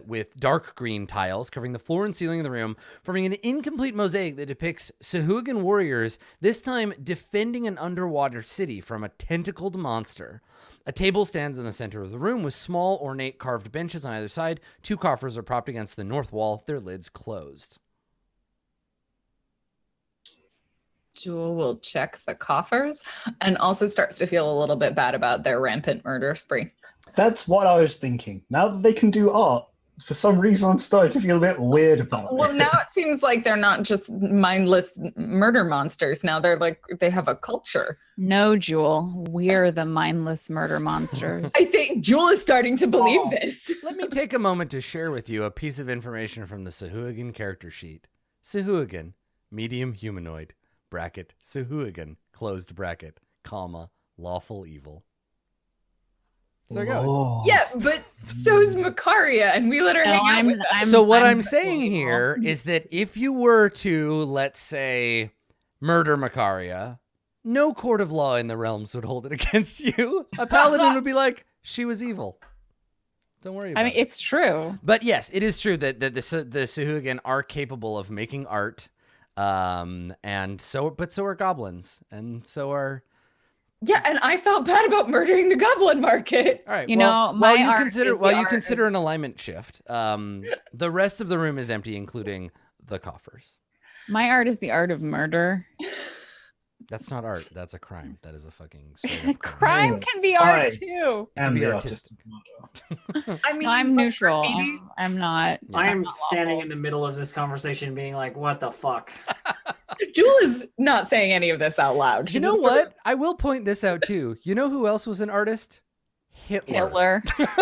with dark green tiles covering the floor and ceiling of the room, forming an incomplete mosaic that depicts Sahagun warriors, this time defending an underwater city from a tentacled monster. A table stands in the center of the room with small, ornate carved benches on either side. 2 coffers are propped against the north wall, their lids closed. Jewel will check the coffers and also starts to feel a little bit bad about their rampant murder spree. That's what I was thinking. Now that they can do art, for some reason I'm starting to feel a bit weird about Well, it. now it seems like they're not just mindless murder monsters. Now they're like, they have a culture. No, Jewel. We're the mindless murder monsters. I think Jewel is starting to believe Oh. this. Let me take a moment to share with you a piece of information from the Sahagun character sheet. Sahagun, medium humanoid, bracket, Sahagun, closed bracket, comma, lawful evil. So there you go. Oh. Yeah, but so's Makaria, and we let her No, hang out I'm- with us. So what I'm I'm saying evil. here is that if you were to, let's say, murder Makaria, no court of law in the realms would hold it against you. A paladin would be like, she was evil. Don't worry about I mean, it. it's true. But yes, it is true that the Sahagun are capable of making art, and so are goblins, and so are. Yeah, and I felt bad about murdering the goblin market. All right. You well, know, my while you art consider is the while you art consider an alignment shift, the rest of the room is empty, including the coffers. My art is the art of murder. That's not art. That's a crime. That is a fucking straight up crime. Crime Oh, can be art alright. too. And be the artistic. artistic murder. I mean, No, I'm but neutral. graffiti- I'm not. Yeah. I I'm am not standing lawful. in the middle of this conversation being like, what the fuck? Jewel is not saying any of this out loud. She You know just sort what? of- I will point this out too. You know who else was an artist? Hitler. Hitler.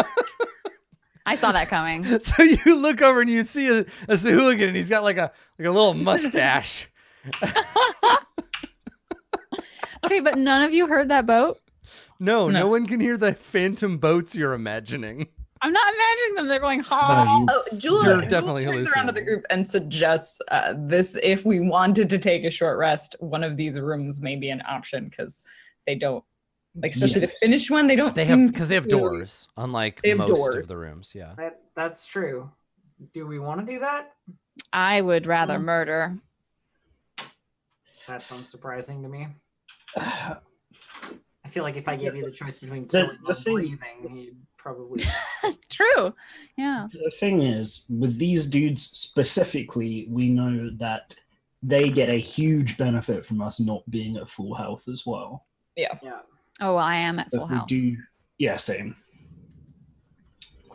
I saw that coming. So you look over and you see a Sahagun, and he's got like a little mustache. Okay, but none of you heard that boat? No No. one can hear the phantom boats you're imagining. I'm not imagining them. They're going, No, ha. you- Oh, Jewel, You're Jewel definitely turns around to the hallucinating. group and suggests this: if we wanted to take a short rest, one of these rooms may be an option because they don't, like, especially Yes. the finished one. They don't. They seem have because they have really- doors, unlike They have most doors. of the rooms. Yeah. That's true. Do we want to do that? I would rather murder. That's unsurprising to me. I feel like if I gave you the choice between The- killing the or thing- breathing, you'd probably. True. Yeah. The thing is, with these dudes specifically, we know that they get a huge benefit from us not being at full health as well. Yeah. Oh, well, I am at So full if we health. do, yeah, same.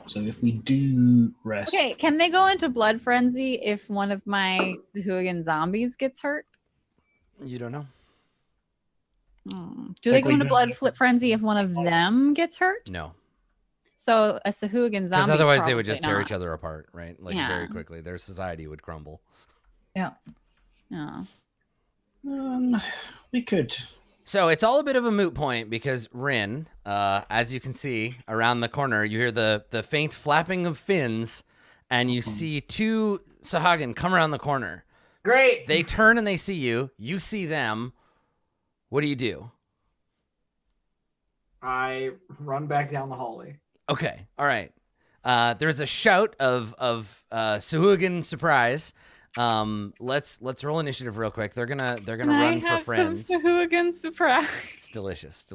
So if we do rest, Okay, can they go into blood frenzy if one of my Sahagun zombies gets hurt? You don't know. Do they Like go we into don't blood know. frenzy if one of them gets hurt? No. So a Sahagun zombie. Because otherwise they would probably just tear not. each other apart, right? Like Yeah. very quickly. Their society would crumble. Yeah. we could. So it's all a bit of a moot point because Rin, as you can see around the corner, you hear the faint flapping of fins, and you see 2 Sahagun come around the corner. Great. They turn and they see you. You see them. What do? I run back down the hallway. Okay. All right. There's a shout of Sahagun surprise. Let's roll initiative real quick. They're gonna Can run I for have friends. some Sahagun surprise? It's delicious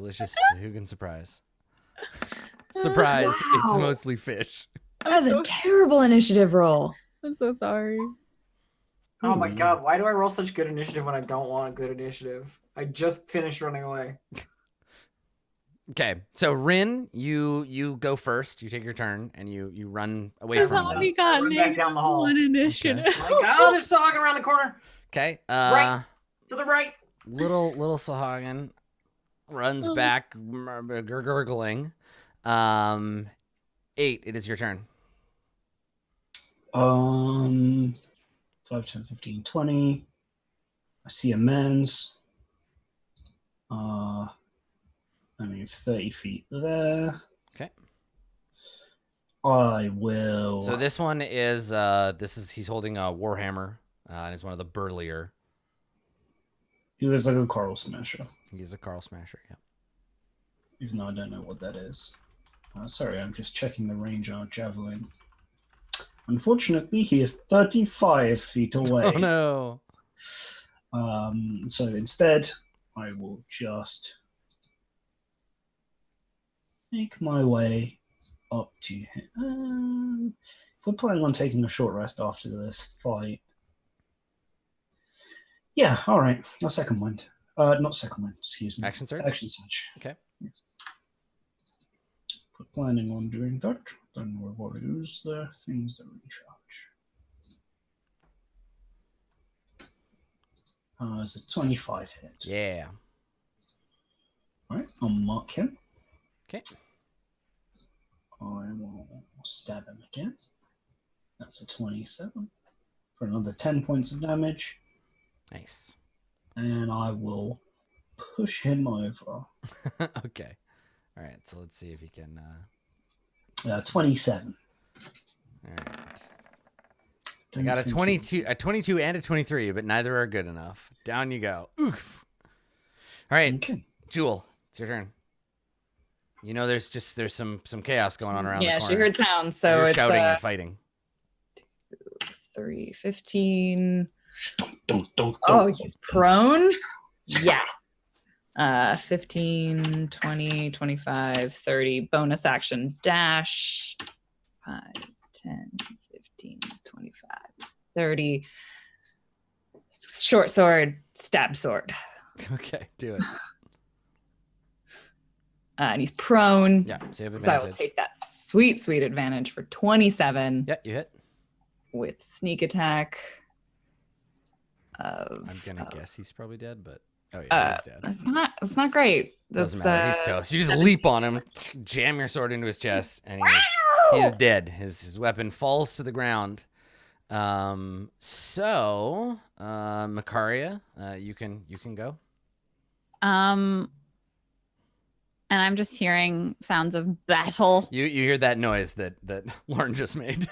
Sahagun surprise. Surprise! It's Wow. mostly fish. That was a terrible initiative roll. I'm so sorry. Oh my Ooh. god, why do I roll such good initiative when I don't want good initiative? I just finished running away. Okay, so Rin, you go first. You take your turn and you run away The from them. zombie got Run back down the hall. one initiative. Like, oh, there's Sahagun around the corner. Okay. Right. To the right. Little Sahagun runs back, gurgling. 8, it is your turn. 5, 10, 15, 20. I see a men's. I move 30 feet there. Okay. I will. So this one is he's holding a warhammer, and is one of the burlier. He looks like a Karl Smasher, He's a Karl Smasher. Yeah. even though I don't know what that is. Sorry, I'm just checking the range on Javelin. Unfortunately, he is 35 feet away. Oh no. So instead, I will just make my way up to him. If we're planning on taking a short rest after this fight, yeah, all right. No second wind. Not second wind. Excuse me. Action surge. Action surge. Okay. Yes. If we're planning on doing that, then we will use the things that recharge. It's a 25 hit. Yeah. All right, I'll mark him. Okay. I will stab him again. That's a 27 for another 10 points of damage. Nice. And I will push him over. Okay. All right. So let's see if he can. 27. All right. I got a 22, and a 23, but neither are good enough. Down you go. Oof. All right, Okay. Jewel, it's your turn. You know, there's some chaos going on around the Yeah, corner. she heard sounds, so You're it's shouting and fighting. 3, 15. Don't. Oh, he's prone? Yes. 15, 20, 25, 30. Bonus action dash. 5, 10, 15, 25, 30. Short sword, stab sword. Okay, do it. And he's prone. Yeah, so you have So I will advantage. take that sweet advantage for 27 Yeah, you hit. with sneak attack. I'm gonna guess he's probably dead, but he's dead. It's not great. Doesn't That's matter. He's toast. You just leap on him, jam your sword into his chest, and he's dead. His weapon falls to the ground. So Makaria, you can go. And I'm just hearing sounds of battle. You hear that noise that Lauren just made.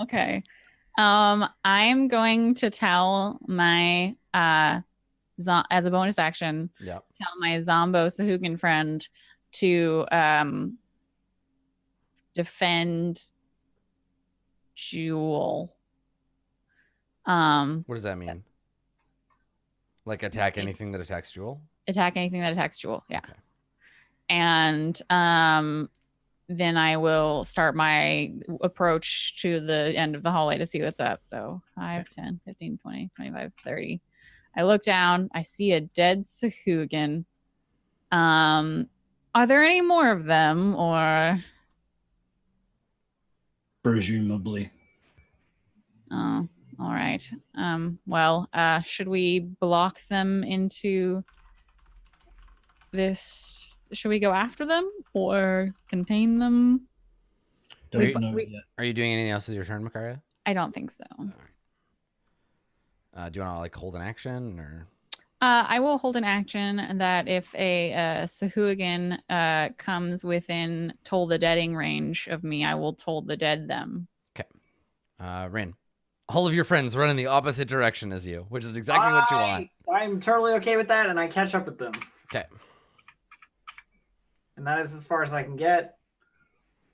Okay. I'm going to tell my as a bonus action, Yep. tell my Zombo Sahagun friend to defend Jewel. What does that mean? Like attack anything that attacks Jewel? Attack anything that attacks Jewel. Yeah. Okay. And then I will start my approach to the end of the hallway to see what's up. So 5, 10, 15, 20, 25, 30. I look down. I see a dead Sahagun. Are there any more of them, or? Presumably. Oh, all right. Well, should we block them into this? Should we go after them or contain them? Don't know yet. Are you doing anything else with your turn, Makaria? I don't think so. Do you want to like hold an action or? I will hold an action that if a Sahagun comes within Toll the Deading range of me, I will Toll the Dead them. Okay. Rin, all of your friends run in the opposite direction as you, which is exactly what you want. I'm totally okay with that, and I catch up with them. Okay. And that is as far as I can get.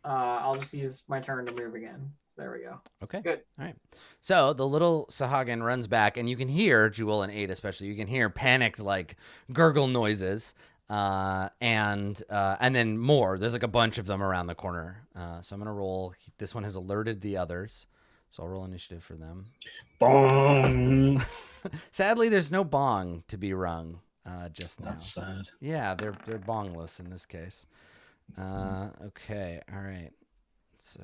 I'll just use my turn to move again. So there we go. Okay. Good. All right. So the little Sahagun runs back, and you can hear, Jewel and 8 especially, you can hear panicked, like, gurgle noises, and then more. There's, like, a bunch of them around the corner. So I'm going to roll. This one has alerted the others. So I'll roll initiative for them. Bong. Sadly, there's no bong to be rung just now. That's sad. Yeah, they're bongless in this case. Okay, all right. So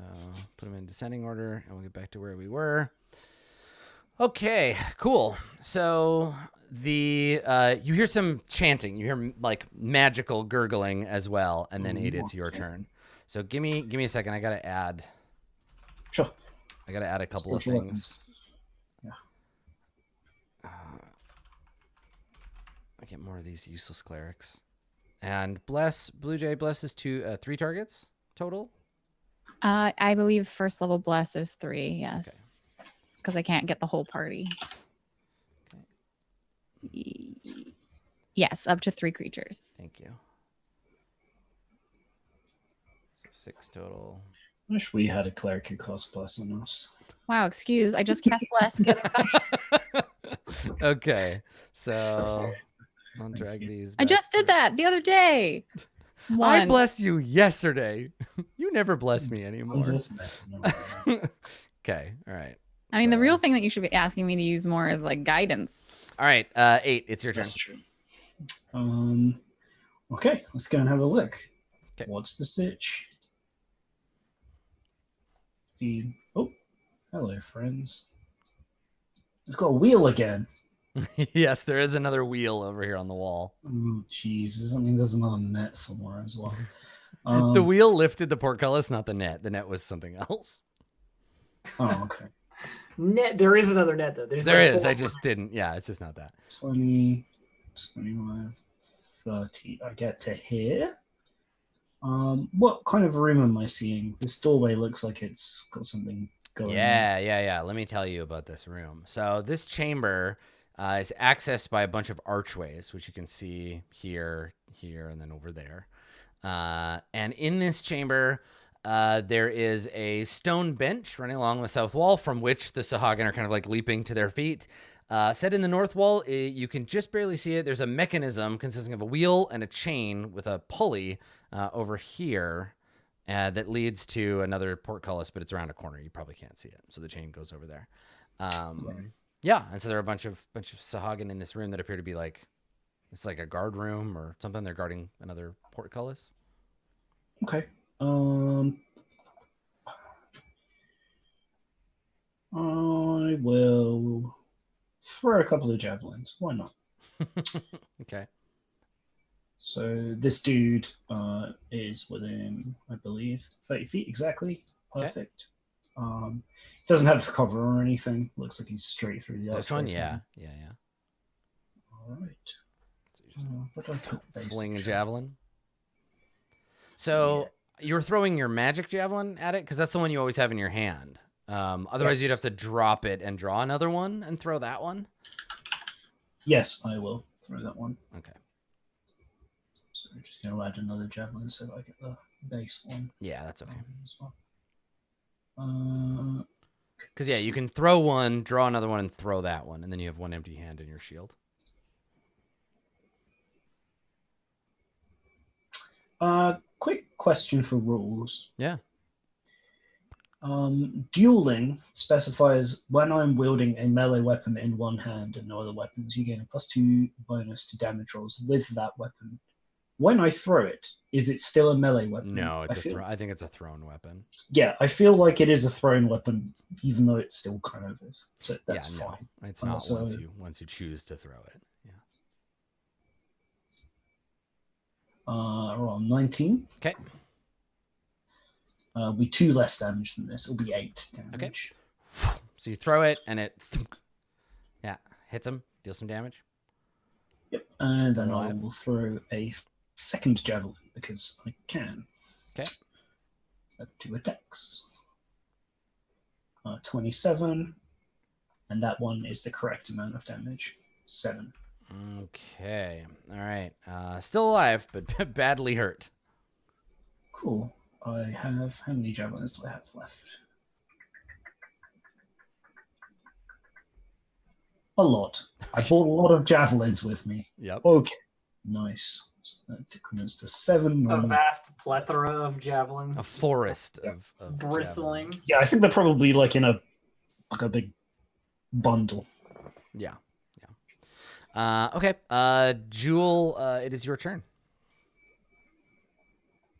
put them in descending order, and we'll get back to where we were. Okay, cool. So the you hear some chanting. You hear like magical gurgling as well, and then Ada, it's your turn. So give me a second. I gotta add. Sure. I gotta add a couple of things. Yeah. I get more of these useless clerics. And Bluejay blesses 3 targets total. I believe first level bless is 3. Yes, because I can't get the whole party. Okay. Yes, up to 3 creatures. Thank you. So 6 total. I wish we had a cleric who cost bless on us. Wow, excuse. I just cast bless. Okay, so I'll drag these. I just did that the other day. I blessed you yesterday. You never bless me anymore. I'm just messing around. Okay, all right. I mean, the real thing that you should be asking me to use more is like guidance. All right, 8. It's your turn. That's true. Okay, let's go and have a look. Okay. What's the sitch? Oh, hello, friends. It's got a wheel again. Yes, there is another wheel over here on the wall. Oh, jeez. I mean, there's another net somewhere as well. The wheel lifted the portcullis, not the net. The net was something else. Oh, okay. Net. There is another net though. There's There like is. 4 I just didn't. Yeah, it's just not that. 20, 25, 30. I get to here. What kind of room am I seeing? This doorway looks like it's got something going on. Yeah. Let me tell you about this room. So this chamber is accessed by a bunch of archways, which you can see here, and then over there. And in this chamber, there is a stone bench running along the south wall from which the Sahagun are kind of like leaping to their feet. Set in the north wall, you can just barely see it. There's a mechanism consisting of a wheel and a chain with a pulley over here that leads to another portcullis, but it's around a corner. You probably can't see it. So the chain goes over there. Yeah, and so there are a bunch of Sahagun in this room that appear to be like, it's like a guard room or something. They're guarding another portcullis. Okay. I will throw a couple of javelins. Why not? Okay. So this dude is within, I believe, 30 feet exactly. Perfect. Doesn't have cover or anything. Looks like he's straight through the. This one, yeah. All right. So fling a javelin. So you're throwing your magic javelin at it because that's the one you always have in your hand. Otherwise, you'd have to drop it and draw another one and throw that one. Yes, I will throw that one. Okay. So I'm just going to add another javelin so that I get the base one. Yeah, that's okay. As well. Because you can throw one, draw another one, and throw that one, and then you have one empty hand in your shield. Quick question for rules. Yeah. Dueling specifies when I'm wielding a melee weapon in one hand and no other weapons, you gain a +2 bonus to damage rolls with that weapon. When I throw it, is it still a melee weapon? No, it's I think it's a thrown weapon. Yeah, I feel like it is a thrown weapon, even though it still kind of is. So that's fine. No, it's not once you choose to throw it. Yeah. Roll 19. Okay. Be 2 less damage than this. It'll be 8 damage. Okay. So you throw it, and it hits him, deals some damage. Yep. And then I will throw a second javelin because I can. Okay. 2 attacks. 27. And that one is the correct amount of damage. 7. Okay. All right. Still alive, but badly hurt. Cool. I have, how many javelins do I have left? A lot. I bought a lot of javelins with me. Yep. Okay. Nice. So that decrements to 7. A vast plethora of javelins. A forest of bristling. javelins. Yeah, I think they're probably like in a like a big bundle. Yeah. Okay. Jewel, it is your turn.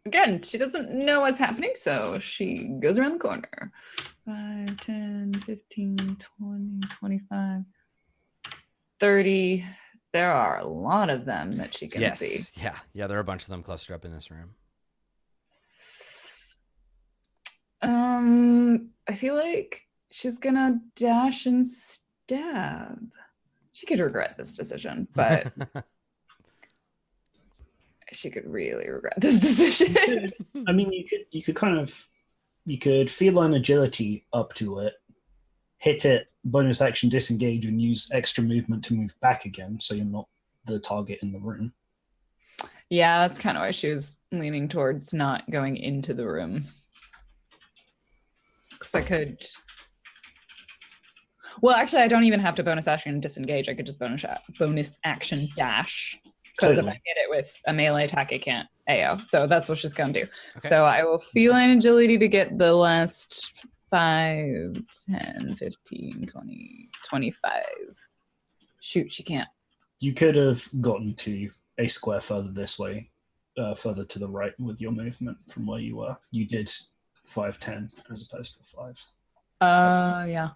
Again, she doesn't know what's happening, so she goes around the corner. 5, 10, 15, 20, 25, 30. There are a lot of them that she can see. Yeah, there are a bunch of them clustered up in this room. I feel like she's gonna dash and stab. She could regret this decision, but she could really regret this decision. I mean, you could feline agility up to it, hit it, bonus action disengage, and use extra movement to move back again, so you're not the target in the room. Yeah, that's kind of why she was leaning towards not going into the room. Because I could. Well, actually, I don't even have to bonus action disengage. I could just bonus action dash. Because if I hit it with a melee attack, I can't AO. So that's what she's going to do. Okay. So I will feline agility to get the last 5, 10, 15, 20, 25. Shoot, she can't. You could have gotten to a square further this way, further to the right with your movement from where you were. You did 5, 10 as opposed to 5. Yeah.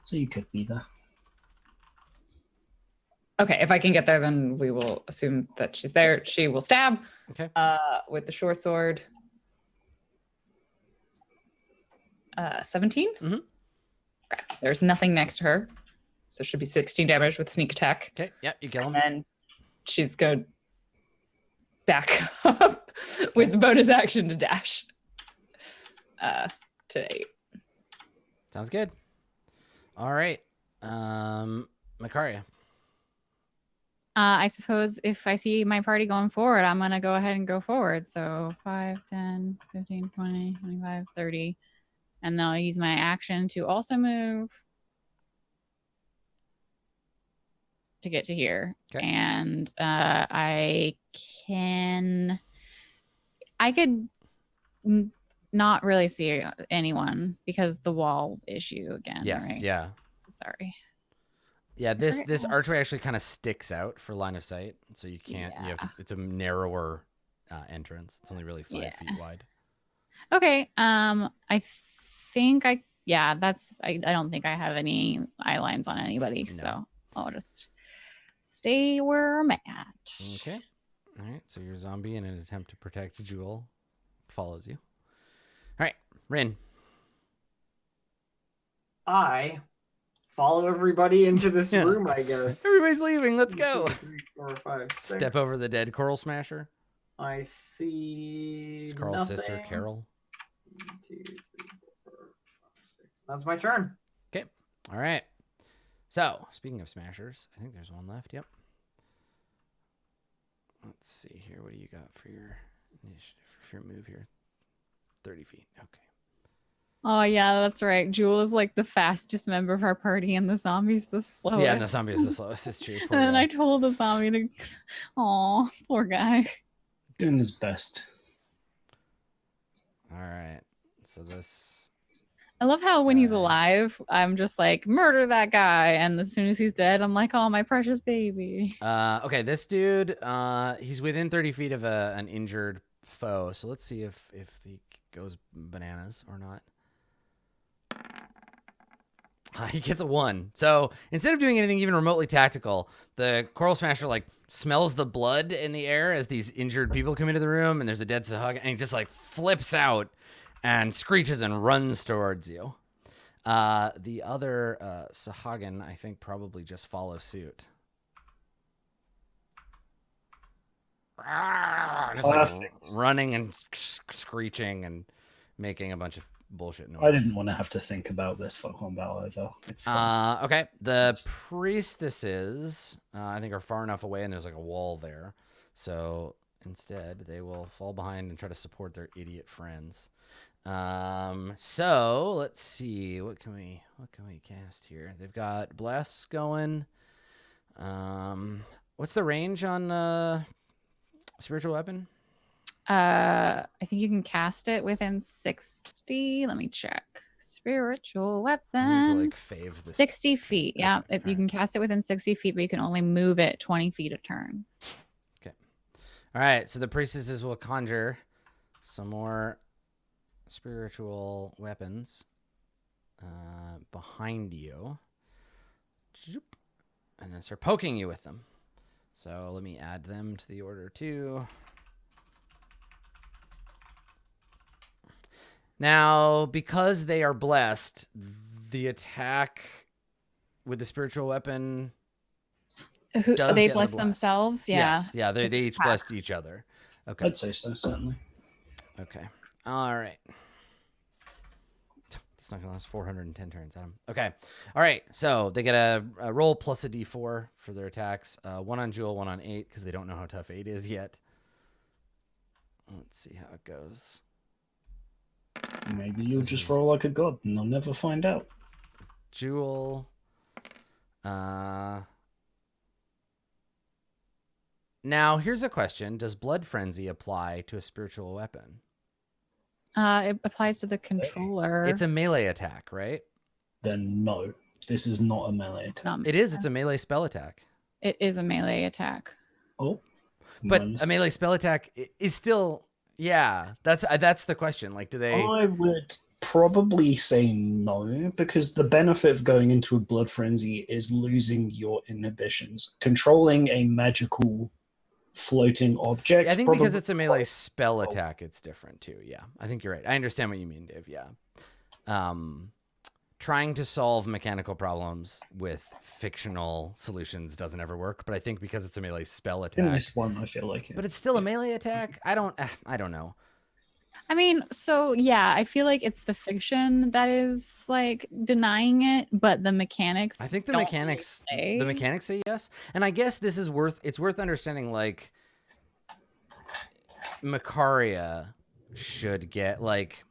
So you could be there. Okay, if I can get there, then we will assume that she's there. She will stab. Okay. With the short sword. 17. Mm-hmm. Okay. There's nothing next to her, so it should be 16 damage with sneak attack. Okay. Yeah, you kill him. And then she's going to back up with bonus action to dash. To 8. Sounds good. All right. Makaria. I suppose if I see my party going forward, I'm going to go ahead and go forward. So 5, 10, 15, 20, 25, 30. And then I'll use my action to also move to get to here. Okay. And I could not really see anyone because the wall issue again. Yes. Right? Yeah. Sorry. Yeah, this archway actually kind of sticks out for line of sight, so you can't. Yeah. It's a narrower entrance. It's only really 5 feet wide. Okay. I think I don't think I have any eye lines on anybody, so I'll just stay where I'm at. Okay. All right. So your zombie, in an attempt to protect Jewel, follows you. All right, Rin. I follow everybody into this room, I guess. Everybody's leaving. Let's go. 2, 3, 4, 5, 6. Step over the dead Karl Smasher. I see. It's Karl's sister, Carol. 1, 2, 3, 4, 5, 6. That's my turn. Okay. All right. So, speaking of smashers, I think there's one left. Yep. Let's see here. What do you got for your initiative, for your move here? 30 feet. Okay. Oh yeah, that's right. Jewel is like the fastest member of our party, and the zombie's the slowest. Yeah, and the zombie is the slowest. It's true. And then I told the zombie to, oh, poor guy. Doing his best. All right. So this. I love how when he's alive, I'm just like, murder that guy, and as soon as he's dead, I'm like, oh, my precious baby. Okay, this dude, he's within 30 feet of an injured foe. So let's see if he goes bananas or not. He gets a 1. So instead of doing anything even remotely tactical, the Karl Smasher like smells the blood in the air as these injured people come into the room, and there's a dead Sahagun, and he just like flips out and screeches and runs towards you. The other Sahagun, I think, probably just follow suit. Just like running and screeching and making a bunch of bullshit noise. I didn't want to have to think about this for combat either. It's fine. Okay. The priestesses, I think, are far enough away, and there's like a wall there. So instead, they will fall behind and try to support their idiot friends. So let's see. What can we cast here? They've got Bless going. What's the range on spiritual weapon? I think you can cast it within 60. Let me check. spiritual I need to weapon. like fave this. 60 feet. Yeah. Okay, You can cast it within 60 feet, but you can only move it 20 feet a turn. All right, so the priestesses will conjure some more spiritual weapons behind you. And then start poking you with them. So let me add them to the order too. Now, because they are blessed, the attack with the spiritual weapon does They get the bless bless. themselves. Yeah. Yes, yeah, they each blessed each other. Okay. I'd say so, certainly. Okay. All right. It's not gonna last 410 turns, Adam. Okay. All right. So they get a roll plus a d4 for their attacks. 1 on Jewel, 1 on 8, because they don't know how tough 8 is yet. Let's see how it goes. Maybe you'll just roll like a god and they'll never find out. Jewel. Now, here's a question. Does Blood Frenzy apply to a spiritual weapon? It applies to the controller. It's a melee attack, right? Then no, this is not a melee attack. It is. It's a melee spell attack. It is a melee attack. Oh, But nice. a melee spell attack is still... Yeah, that's the question. Like, do they... I would probably say no, because the benefit of going into a blood frenzy is losing your inhibitions. Controlling a magical floating object. I think because probably- it's a melee spell attack, it's different too. Yeah, I think you're right. I understand what you mean, Dave. Yeah. Trying to solve mechanical problems with fictional solutions doesn't ever work, but I think because it's a melee spell in attack, this one, I feel like it. but it's still a melee attack. I don't know. I mean, so yeah, I feel like it's the fiction that is like denying it, but the mechanics. I think the don't mechanics, really say. the mechanics say yes, and I guess this is it's worth understanding. Like, Macaria should get like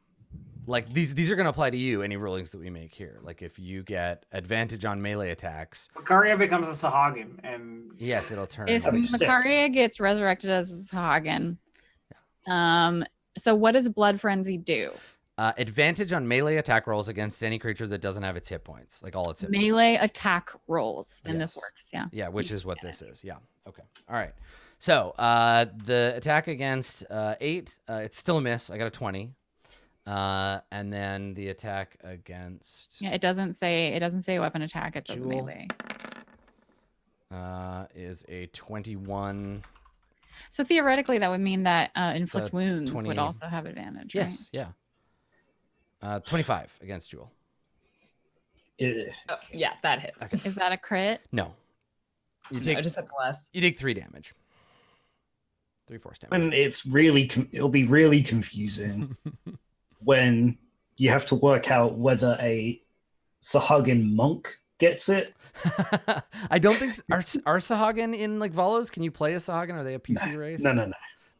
these are going to apply to you. Any rulings that we make here, like if you get advantage on melee attacks, Macaria becomes a Sahagun, and yes, it'll turn. If That'd be sick. Macaria gets resurrected as a Sahagun, so what does Blood Frenzy do? Advantage on melee attack rolls against any creature that doesn't have its hit points, like all its hit points. Melee attack rolls, then this Yes. works. Yeah. Yeah, which is what this is. Yeah. Okay. All right. So the attack against 8, it's still a miss. I got a 20. And then the attack against Yeah, it doesn't say weapon attack. It says Jewel. melee. is a 21. So theoretically, that would mean that inflict wounds 20. would also have advantage, right? Yes. Yeah. 25 against Jewel. Yeah, that hits. Okay. Is that a crit? No. You No, take I just said plus. you take 3 damage. 3/4 damage. And it's really, it'll be really confusing when you have to work out whether a Sahagun monk gets it. I don't think are Sahagun in like Volos. Can you play a Sahagun? Are they a PC race? No.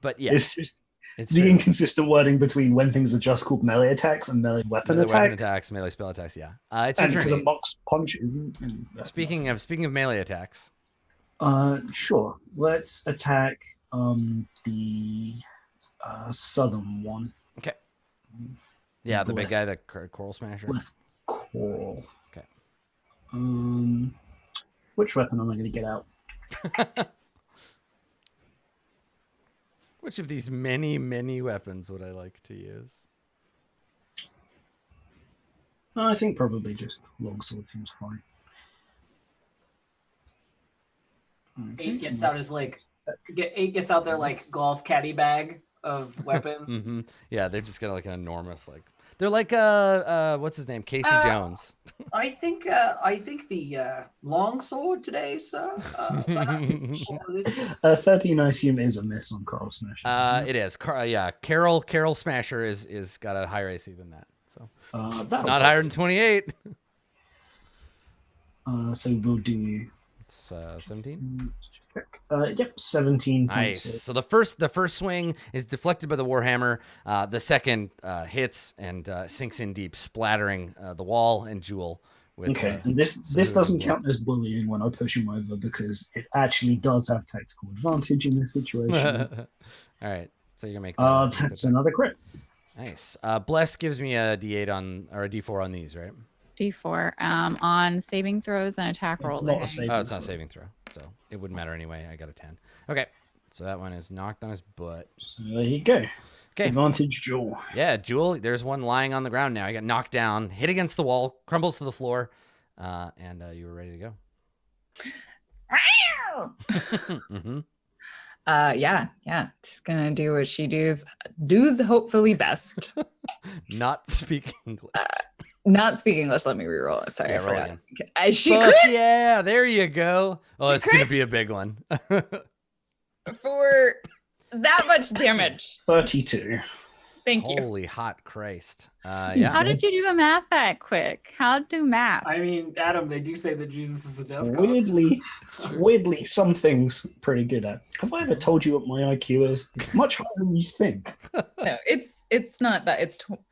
But yeah, It's just it's the true. inconsistent wording between when things are just called melee attacks and melee weapon Melee attacks. weapon attacks, melee spell attacks. Yeah, it's your And turn. because a Nate. monk's punch isn't. Speaking of melee attacks, Sure. Let's attack the southern one. okay. Yeah, the big guy, Bless. the Coral Smasher. Let's call. Okay. Which weapon am I going to get out? Which of these many, many weapons would I like to use? I think probably just longsword seems fine. Okay. 8 gets out his like 8 gets out their like golf caddy bag of weapons. Hmm. Yeah, they've just got like an enormous like. They're like what's his name? Casey Jones. I think the long sword today, sir. Perhaps. Or this- 13, I assume, is a miss on Karl Smasher. It is. Carol Smasher is got a higher AC than that. So it's That'll not work. higher than 28. So we'll do. It's 17. Yep, 17. Nice. So the first swing is deflected by the warhammer. The second hits and sinks in deep, splattering the wall and Jewel. With, Okay, and this Sahagun doesn't blood. count as bullying when I push him over because it actually does have tactical advantage in this situation. All right. So you're gonna make that. That's another crit. Nice. Bless gives me a D8 on or a D4 on these, right? D4 on saving throws and attack rolls. not I a think. saving Oh, it's not a throw. saving throw, so it wouldn't matter anyway. I got a 10. Okay, so that one is knocked on his butt. So there you go. Okay. Advantage Jewel. Yeah, Jewel, there's one lying on the ground now. He got knocked down, hit against the wall, crumbles to the floor, and you were ready to go. hmm Yeah. She's gonna do what she does hopefully best. Not speak English. Not speak English. Let me reroll it. Sorry, Yeah, I roll forgot. again. She Fuck crits yeah, there you go. Oh, it's going to be a crits. big one. for that much damage. 32. Thank you. Holy hot Christ. How Yeah. did you do the math that quick? How to do math? I mean, Adam, they do say that Jesus is a death god. Weirdly, some things pretty good at. Have I ever told you what my IQ is? It's much higher than you think. No, it's not that.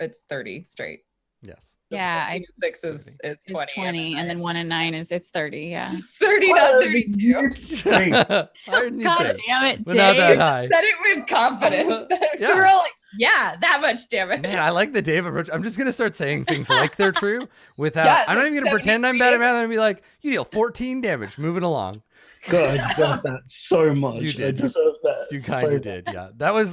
It's 30 straight. Yes. Yeah, I 6 is 20. It's 20, and then 1 and 9 is 30. Yeah. It's 30, not 32. Thing. Higher than you God think, damn it, but not that Dave. high. Said it with confidence. Yeah. So we're all like, yeah, that much damage. Man, I like the Dave approach. I'm just gonna start saying things like they're true without. Yeah, I'm not like even gonna pretend I'm bad at 73. math. I'm gonna be like, you deal 14 damage. Moving along. God, I deserve that so much. You I did. deserve that. You so kind of much. did. Yeah. That was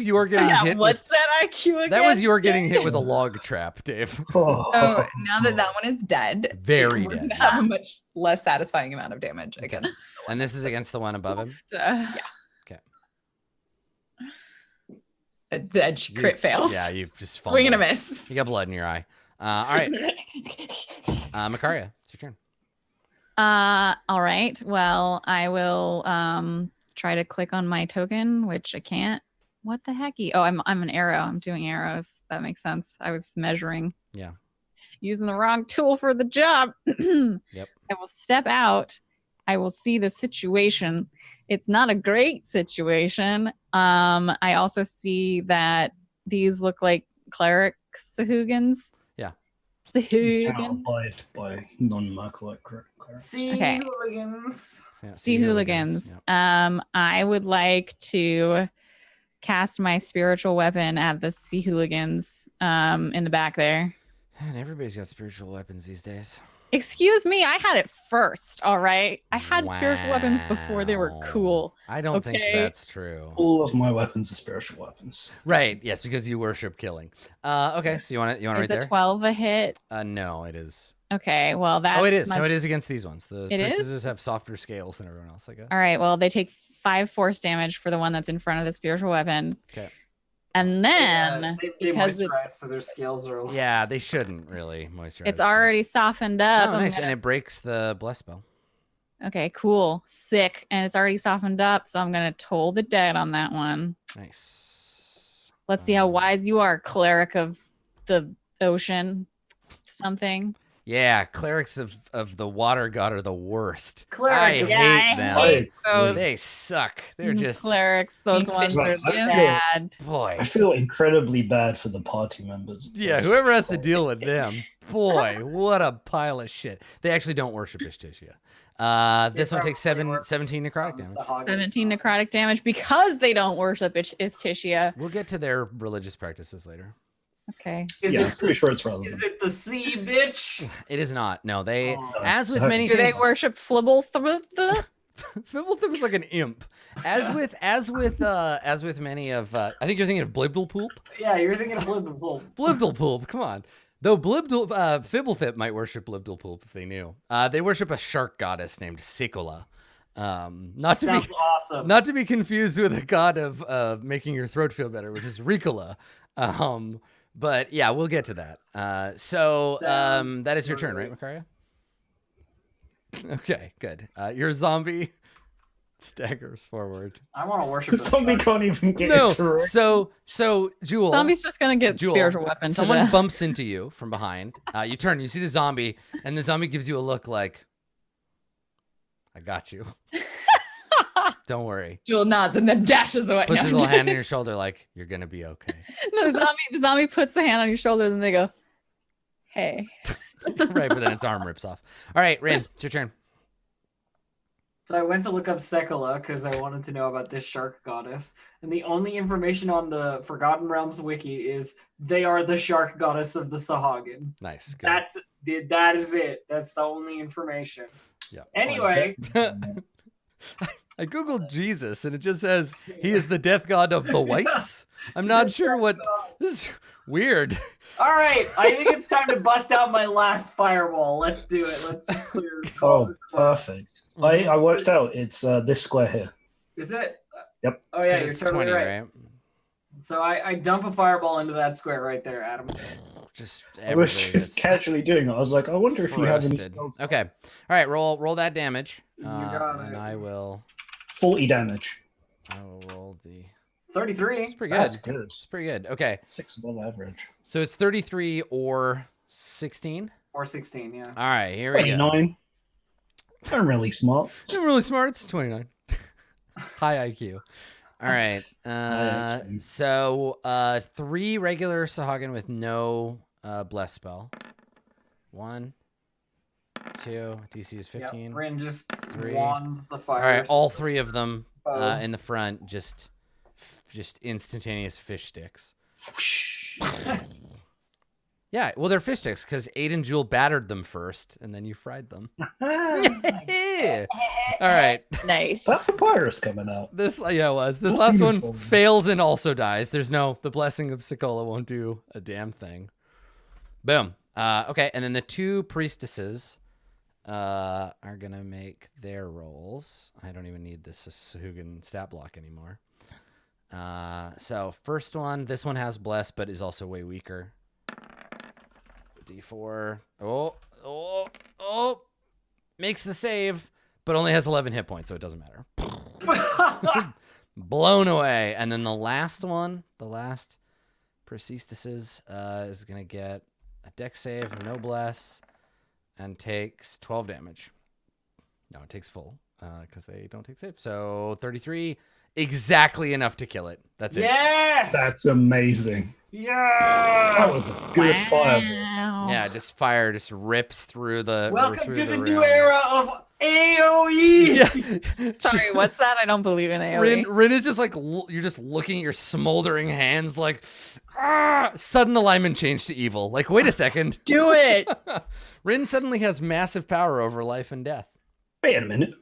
your getting Yeah, hit. what's With, that IQ again? that was your getting hit with a log trap, Dave. Oh, So now that that one is dead, Very we're dead. gonna have a much less satisfying amount of damage against. And this is against the one above him. The edge crit fails. Yeah, you've just Swing and a fumbled. miss. You got blood in your eye. All right, Makaria, it's your turn. All right. Well, I will try to click on my token, which I can't. What the hecky? Oh, I'm an arrow. I'm doing arrows. That makes sense. I was measuring. Yeah. Using the wrong tool for the job. Yep. I will step out. I will see the situation. It's not a great situation. I also see that these look like cleric Sahagans. Yeah. Sahagun. Cannot abide by non-Mercolite cleric. See Okay. hooligans. Yeah, See hooligans. I would like to cast my spiritual weapon at the sea hooligans in the back there. Man, everybody's got spiritual weapons these days. Excuse me, I had it first, all right? I had spiritual weapons before they were Wow. cool. I don't think Okay. that's true. All of my weapons are spiritual weapons. Right? Yes, because you worship killing. Okay, Yes. so you want to Is right a there? 12 a hit? No, it is. Okay, well that's Oh, it is. my- No, it is against these ones. The It is? priestesses have softer scales than everyone else, I guess. All right, well they take 5 force damage for the one that's in front of the spiritual weapon. Okay. And then they because moisturize, it's so their scales are. Yeah, they shouldn't really moisturize. it's but- already softened up. Oh, I'm nice, gonna- and it breaks the bless spell. Okay, cool. Sick. And it's already softened up, so I'm going to toll the dead on that one. Nice. Let's see how wise you are, cleric of the ocean something. Yeah, clerics of the water god are the worst. Cleric I of- Yeah, hate I them. hate those They suck. They're just clerics. Those ones are Yeah. bad. boy. I feel incredibly bad for the party members. Yeah, whoever has to deal with them. Boy, what a pile of shit. They actually don't worship Ishtisha. This one takes probably worship 17 necrotic damage. Sahagun. 17 necrotic damage because they don't worship Istishia. We'll get to their religious practices later. Okay. Is Yeah, it I'm pretty sure it's relevant. Is it the sea, bitch? It is not. No, they Oh, as with so- many Do they things. worship Flibble? Fibblethip is like an imp. As with many of I think you're thinking of Blibdlepoop. Yeah, you're thinking of Blibble. Blibdlepoop, come on. Though Fibblethip might worship Blibdlepoop if they knew. They worship a shark goddess named Sikola. Not to Sounds be awesome. not to be confused with a god of making your throat feel better, which is Ricola. But yeah, we'll get to that. Sounds That is your turn, right, Makaria? Okay, good. Your zombie staggers forward. I want to worship. The zombie can't even get No, it to right. so Jewel. Zombie's just going to get Jewel, spiritual weapon to someone death. bumps into you from behind. You turn, you see the zombie, and the zombie gives you a look like, I got you. Don't worry. Jewel nods and then dashes away. Puts No, his little hand on your shoulder like, you're going to be okay. No, the zombie puts the hand on your shoulder and they go, hey. Right, but then its arm rips off. All right, Rin, it's your turn. So I went to look up Sekala because I wanted to know about this shark goddess. And the only information on the Forgotten Realms wiki is they are the shark goddess of the Sahagun. Nice. Good. That is it. That's the only information. Yeah. Anyway. I googled Jesus and it just says he is the death god of the whites. I'm not sure what this is weird. All right, I think it's time to bust out my last fireball. Let's do it. Let's just clear this. Oh, perfect. I worked out. It's this square here. Is it? Yep. Oh yeah, you're It's totally 20, right. So I dump a fireball into that square right there, Adam. Just I was everybody just gets casually doing it. I was like, I wonder if you have any roasted. spells. Okay. All right. Roll that damage. got And it. I will 40 damage. roll the. 33. It's pretty good. That's good. It's pretty good. Okay. 6 above average. So it's 33 or 16. Or 16, yeah. All right. Here we go. 29. I'm really smart. I'm really smart. It's 29. High IQ. All right. IQ. So 3 regular Sahagun with no bless spell. 1, 2. DC is 15. Yep. Rin just 3. wands the fire. All right. All 3 of them Oh. in the front just instantaneous fish sticks. Yeah. Well, they're fish sticks because Aiden Jewel battered them first and then you fried them. Yeah. All right. Nice. That papyrus coming out. This it was. This We'll last see one before. fails and also dies. There's the blessing of Sekolah won't do a damn thing. Boom. Okay, and then the 2 priestesses are gonna make their rolls. I don't even need this Sahagun stat block anymore. So first one, this one has bless, but is also way weaker. D4. Oh. Makes the save, but only has 11 hit points, so it doesn't matter. Blown away. And then the last one, the last priestesses, is going to get a dex save, no bless, and takes 12 damage. No, it takes full, because they don't take save. So 33, exactly enough to kill it. That's it. Yes! That's amazing. Yeah! That was a good fireball. Wow. Yeah, fire just rips through the. Welcome through to the room. new era of AoE! Yeah. Sorry, what's that? I don't believe in AoE. Rin is just like you're just looking at your smoldering hands like sudden alignment change to evil. Like, wait a second. Do it. Rin suddenly has massive power over life and death. Wait a minute.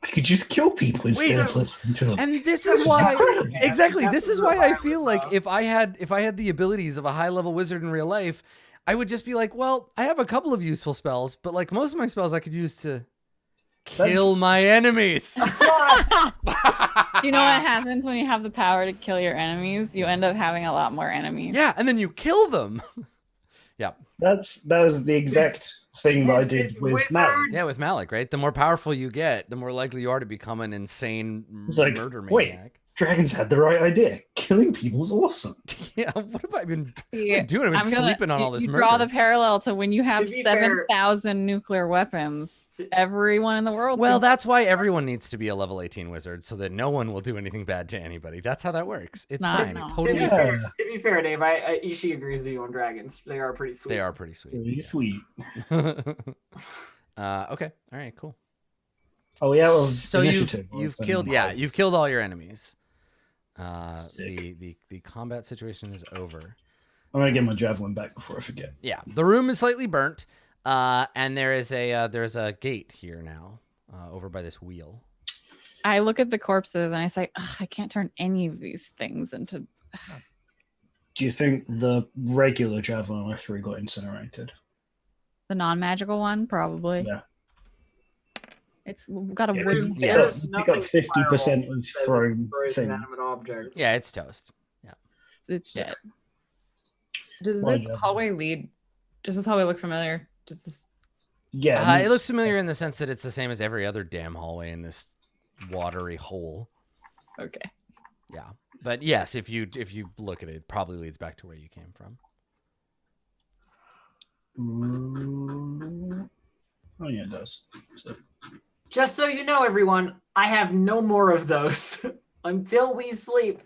I could just kill people instead of listening to them. And this This is is why incredible. exactly. This is why I feel like Wow. if I had the abilities of a high level wizard in real life, I would just be like, well, I have a couple of useful spells, but like most of my spells I could use to kill my enemies. Do you know what happens when you have the power to kill your enemies? You end up having a lot more enemies. Yeah, and then you kill them. Yeah. That was the exact thing that I This did is with wizards. Matt. Yeah, with Malik, right? The more powerful you get, the more likely you are to become an insane It's like, murder wait. maniac. Dragons had the right idea. Killing people's awesome. Yeah, what have I been See, doing? I've been sleeping on all this you murder. draw the parallel to when you have To be fair- 7,000 nuclear weapons. Everyone in the world. Well, can- that's why everyone needs to be a level 18 wizard, so that no one will do anything bad to anybody. That's how that works. It's Not- fine. no. Totally Yeah. safe. To be fair, Dave, Ishii agrees with you on dragons. They are pretty sweet. They are pretty sweet. Really sweet. Okay. All right. Cool. Oh yeah, well, So initiative. you've killed you've killed all your enemies. Sick. The combat situation is over. I'm gonna get my javelin back before I forget. Yeah, the room is slightly burnt, and there's a gate here now, over by this wheel. I look at the corpses and I say, "Ugh, I can't turn any of these things into. Do you think the regular javelin I threw got incinerated? The non-magical one, probably. Yeah. It's got a Yeah, wooden 'cause Yes. you got 50% of thrown destroys thing. inanimate objects. Yeah, it's toast. It's dead. Does Well, this yeah. hallway lead? Does this hallway look familiar? Does this? Yeah, It looks familiar in the sense that it's the same as every other damn hallway in this watery hole. Okay. Yeah, but yes, if you look at it, it probably leads back to where you came from. Oh yeah, it does. So, Just so you know, everyone, I have no more of those. Until we sleep,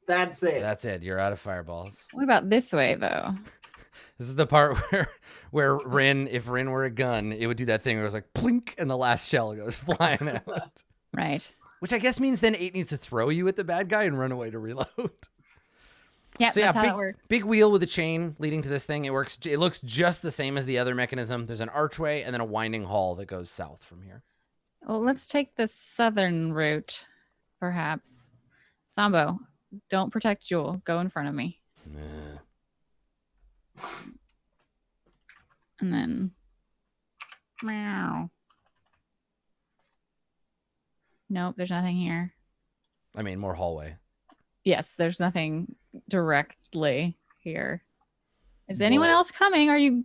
that's it. That's it. You're out of fireballs. What about this way, though? This is the part where Rin, if Rin were a gun, it would do that thing where it was like plink, and the last shell goes flying out. Right. Which I guess means then 8 needs to throw you at the bad guy and run away to reload. Yeah, So that's how big, that works. big wheel with a chain leading to this thing. It works. It looks just the same as the other mechanism. There's an archway and then a winding hall that goes south from here. Well, let's take the southern route, perhaps. Sambo, don't protect Jewel. Go in front of me. And then... Meow. Nope, there's nothing here. I mean, more hallway. Yes, there's nothing directly here. Is anyone Well- else coming? Are you...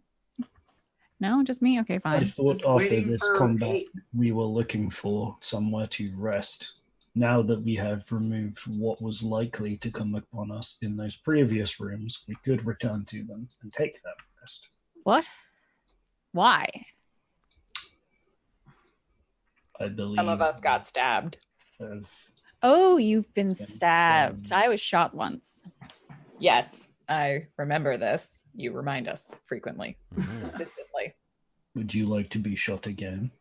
No, just me? Okay, I fine. thought Just after waiting this for combat, 8. we were looking for somewhere to rest. Now that we have removed what was likely to come upon us in those previous rooms, we could return to them and take that rest. What? Why? I believe Some of us got stabbed. of- Oh, you've been Yeah, stabbed. I was shot once. Yes, I remember this. You remind us frequently, Mhm. consistently. Would you like to be shot again?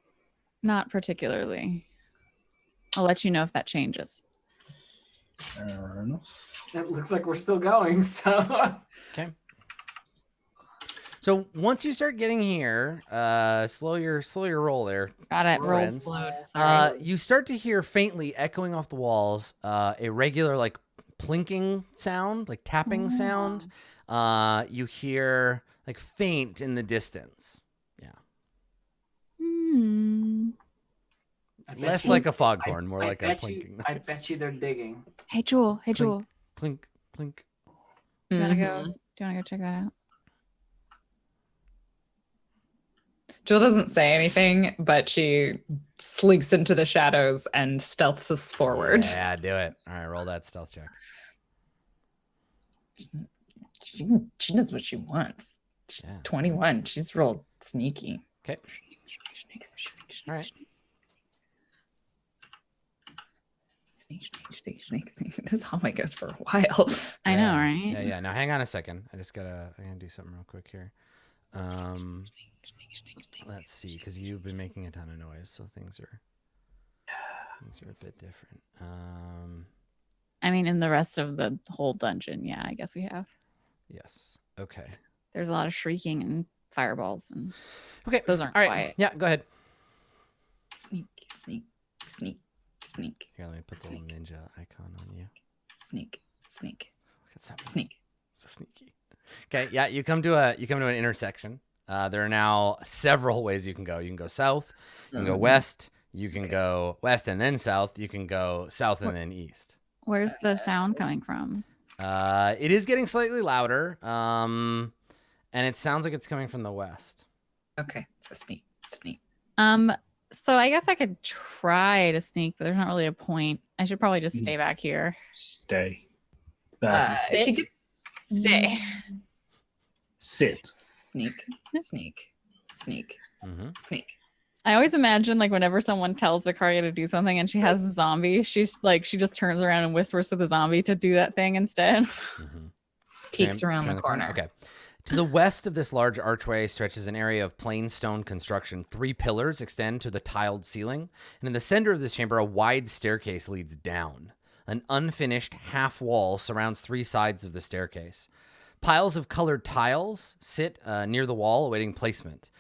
Not particularly. I'll let you know if that changes. Fair enough. It looks like we're still going, so So once you start getting here, slow your roll there. Got it. Roll Friends. slowed. Sorry. You start to hear faintly echoing off the walls a regular like plinking sound, like tapping sound. You hear like faint in the distance. Hmm. I bet Less you- like a foghorn, more I like a bet plinking you, I noise. bet you they're digging. Hey, Jewel. Hey, Clink. Jewel. Plink, plink. Do you want to go? Mhm. Do you want to go check that out? Jill doesn't say anything, but she slinks into the shadows and stealths us forward. Yeah, do it. All right, roll that stealth check. She knows what she wants. She's Yeah. 21. She's real sneaky. Okay. All right. Sneak. This hallway goes for a while. I know, Yeah. right? Yeah. Now hang on a second. I gotta do something real quick here. Let's see, because you've been making a ton of noise, so things are a bit different. I mean, in the rest of the whole dungeon, yeah, I guess we have. Yes. Okay. There's a lot of shrieking and fireballs, and Okay. those aren't All right. quiet. Yeah. Go ahead. Sneak. Here, let me put the little ninja icon on you. Sneak. Look at something. Sneak. So sneaky. Okay, yeah, you come to an intersection. There are now several ways you can go. You can go south, you can go west, you can go west and then south, you can go south and then east. Where's the sound coming from? It is getting slightly louder, and it sounds like it's coming from the west. Okay, so sneak. So I guess I could try to sneak, but there's not really a point. I should probably just stay back here. Stay. Back. She gets stay. Sit. Sneak. Mm-hmm. I always imagine like whenever someone tells Vicaria to do something and she has a zombie, she's like she just turns around and whispers to the zombie to do that thing instead. Mm-hmm. Peeks around the corner. Okay. To the west of this large archway stretches an area of plain stone construction. 3 pillars extend to the tiled ceiling, and in the center of this chamber, a wide staircase leads down. An unfinished half wall surrounds 3 sides of the staircase. Piles of colored tiles sit near the wall awaiting placement.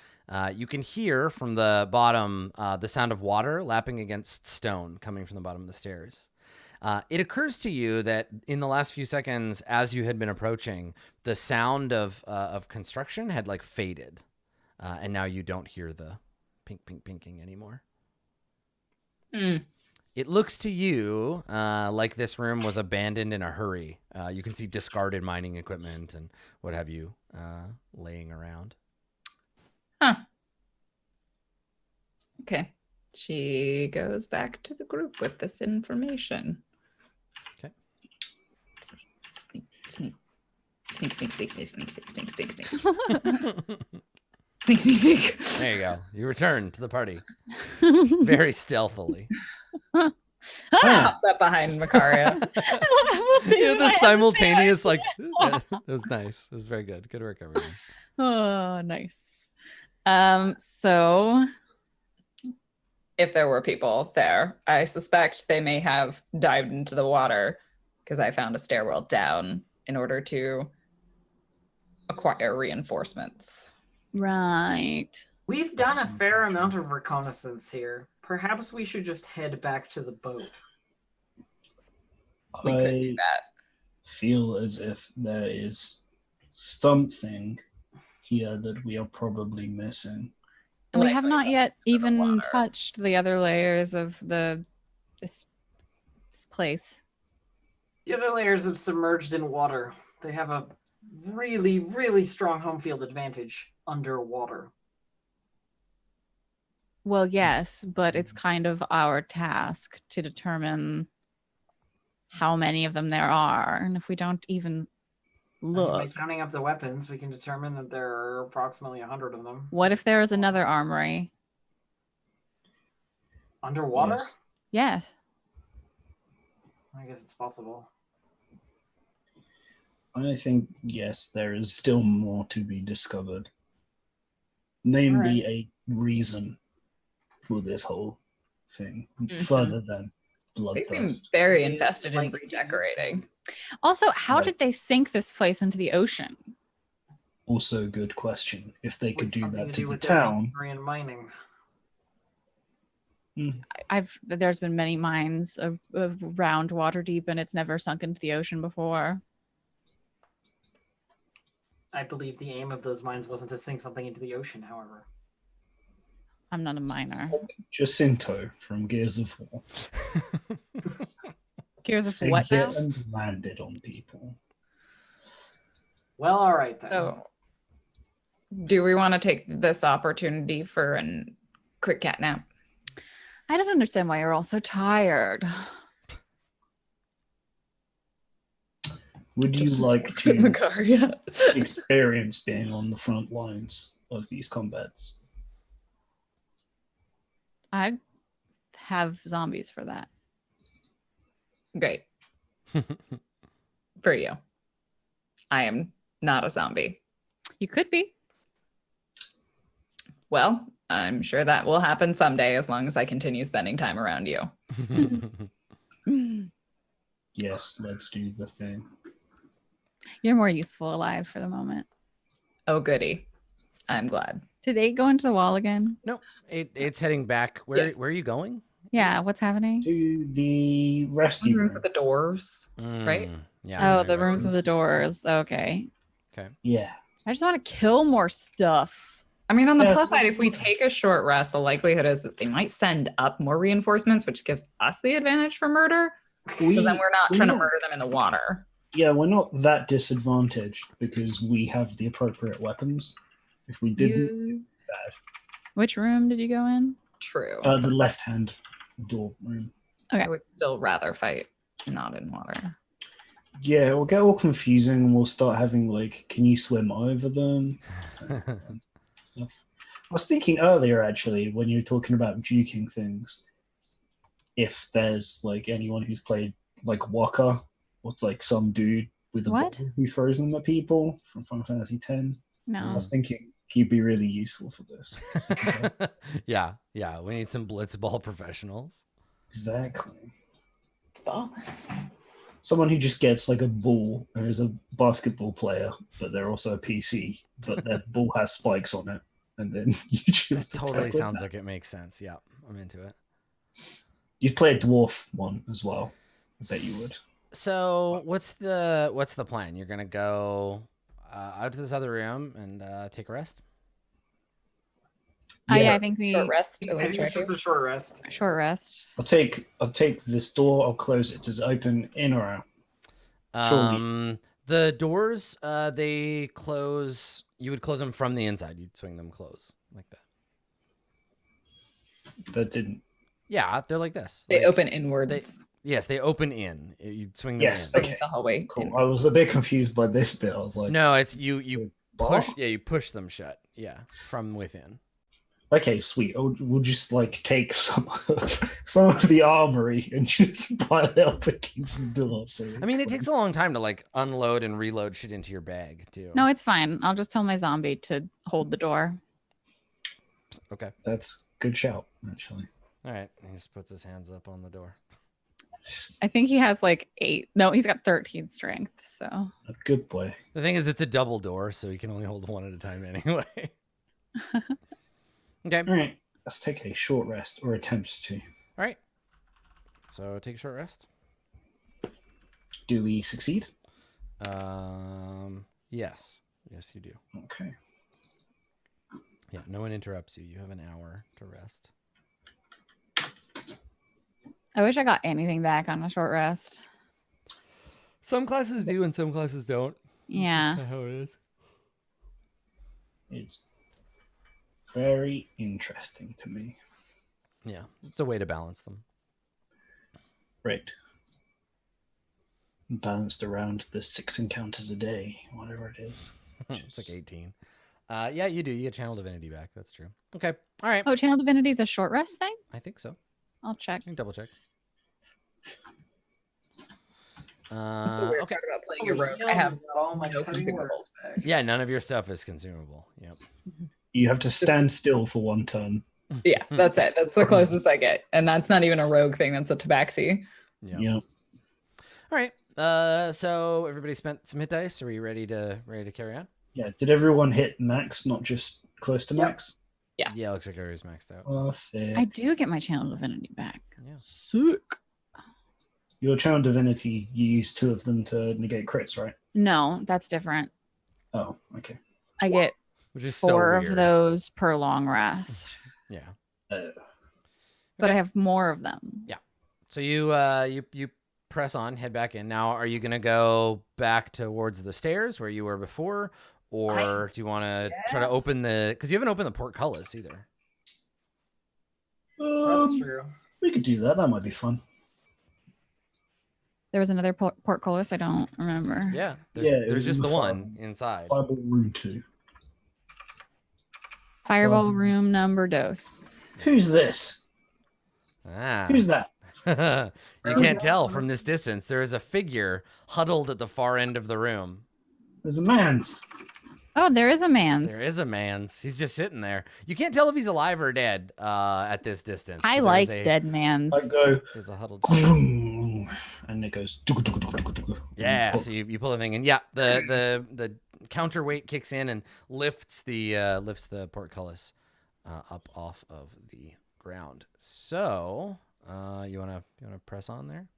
You can hear from the bottom the sound of water lapping against stone coming from the bottom of the stairs. It occurs to you that in the last few seconds, as you had been approaching, the sound of construction had like faded, and now you don't hear the pinking anymore. It looks to you like this room was abandoned in a hurry. You can see discarded mining equipment and what have you laying around. Huh. Okay. She goes back to the group with this information. Okay. Sneak. There you go. You return to the party very stealthily. Pops up behind Vicaria. Yeah, the simultaneous like it was nice. It was very good. Good work, everyone. Oh, nice. So if there were people there. I suspect they may have dived into the water because I found a stairwell down in order to acquire reinforcements. Right. We've done a fair amount of reconnaissance here. Perhaps we should just head back to the boat. We could do I that. feel as if there is something here that we are probably missing. And we Like have not yet the even water. touched the other layers of this place. The other layers have submerged in water. They have a really, really strong home field advantage underwater. Well, yes, but it's kind of our task to determine how many of them there are. And if we don't even I mean, look, by counting up the weapons, we can determine that there are approximately 100 of them. what if there is another armory? Underwater? Yes. Yes. I guess it's possible. I think, yes, there is still more to be discovered. Namely, a reason for this whole thing, further than They seem bloodthirst. very invested in Like, redecorating. Also, how Right. did they sink this place into the ocean? Also a good question. If they could With do something that do to the with their town, industry and mining. There's been many mines around Waterdeep, and it's never sunk into the ocean before. I believe the aim of those mines wasn't to sink something into the ocean, however. I'm not a miner. Jacinto from Gears of War. Gears of Sink what it now? and land it on people. Well, all right then. So, do we want to take this opportunity for a quick cat nap? I don't understand why you're all so tired. Would you Just like sits in the to car? Yeah. experience being on the front lines of these combats? I have zombies for that. Great. For you. I am not a zombie. You could be. Well, I'm sure that will happen someday as long as I continue spending time around you. Yes, let's do the thing. You're more useful alive for the moment. Oh, goody. I'm glad. Did 8 go into the wall again? No, it's heading back. Where are you going? Yeah, what's happening? To the rescue room. Rooms with the doors. Right? Yeah. Oh, the rooms with the doors. Okay. Okay. Yeah. I just want to kill more stuff. I mean, on the Yes. plus side, if we take a short rest, the likelihood is that they might send up more reinforcements, which gives us the advantage for murder. Because then we're not trying to murder them in the water. Yeah, we're not that disadvantaged because we have the appropriate weapons. If we didn't, bad. Which room did you go in? True. The left-hand door room. Okay. I would still rather fight not in water. Yeah, it'll get all confusing and we'll start having like, can you swim over them? And stuff. I was thinking earlier actually, when you were talking about juking things, if there's like anyone who's played like Waka, or like some dude with a What? ball who throws them at people from Final Fantasy X. I No. was thinking he'd be really useful for this. Yeah. We need some blitzball professionals. Exactly. It's ball. Someone who just gets like a ball and is a basketball player, but they're also a PC, but their ball has spikes on it, and then you That just totally sounds like it makes sense. Yeah, I'm into it. You'd play a dwarf one as well. I bet you would. So what's the plan? You're gonna go out to this other room and take a rest. Yeah, I think we Short rest. At I least think try it's just to. a short rest. short rest. I'll take this door. I'll close it. Does it open in or out? Surely. The doors they close. You would close them from the inside. You'd swing them close like that. That didn't. Yeah, they're like this. They Like, open inwards. Yes, they open in. You swing them Yes. in. Okay. The hallway. Cool. I inwards. was a bit confused by this bit. I was like, No, it's you bar? push. Yeah, you push them shut. Yeah, from within. Okay, sweet. We'll just like take some of the armory and just pile it up against the door. So I mean, it takes a long time to like unload and reload shit into your bag too. No, it's fine. I'll just tell my zombie to hold the door. Okay. That's a good shout, actually. All right. He just puts his hands up on the door. I think he has like 8. No, he's got 13 strength. So A good boy. The thing is, it's a double door, so he can only hold one at a time anyway. Okay. All right, let's take a short rest, or attempt to. All right. So take a short rest. Do we succeed? Yes. Yes, you do. Okay. Yeah, no one interrupts you. You have an hour to rest. I wish I got anything back on a short rest. Some classes do and some classes don't. Yeah. That's how it is. It's very interesting to me. Yeah, it's a way to balance them. Right. Balanced around the 6 encounters a day, whatever it is. It's like 18. Yeah, you do. You get Channel Divinity back. That's true. Okay. All right. Oh, Channel Divinity is a short rest thing? I think so. I'll check. You can double check. So Okay. we're talking about playing your rogue. I have all my no cutting words consumables. back. Yeah, none of your stuff is consumable. Yep. You have to stand still for 1 turn. Yeah, that's it. That's the closest I get. And that's not even a rogue thing. That's a tabaxi. Yeah. Yeah. All right. So everybody spent some hit dice. Are you ready to carry on? Yeah. Did everyone hit max, not just close to Yep. max? Yeah, looks like everybody's maxed out. Perfect. I do get my Channel Divinity back. Yeah. Sick. Your Channel Divinity, you use 2 of them to negate crits, right? No, that's different. Oh, okay. I get Which is so 4 of weird. those per long rest, Yeah. but Okay. I have more of them. So you press on, head back in. Now, are you gonna go back towards the stairs where you were before, or do you want to try to Yes. open the? Because you haven't opened the portcullis either. That's true. We could do that. That might be fun. There was another portcullis. I don't remember. Yeah. Yeah, it There's was just in the the one inside. Fireball Room 2. Fireball room number dos. Who's this? Ah. Who's that? You can't tell from this distance. There is a figure huddled at the far end of the room. There's a man's. Oh, there is a man's. There is a man's. He's just sitting there. You can't tell if he's alive or dead at this distance. I but like there's a, dead man's. I go, There's a huddled. and it goes. Yeah, so you pull the thing, and yeah, the counterweight kicks in and lifts the portcullis up off of the ground. So you wanna press on there?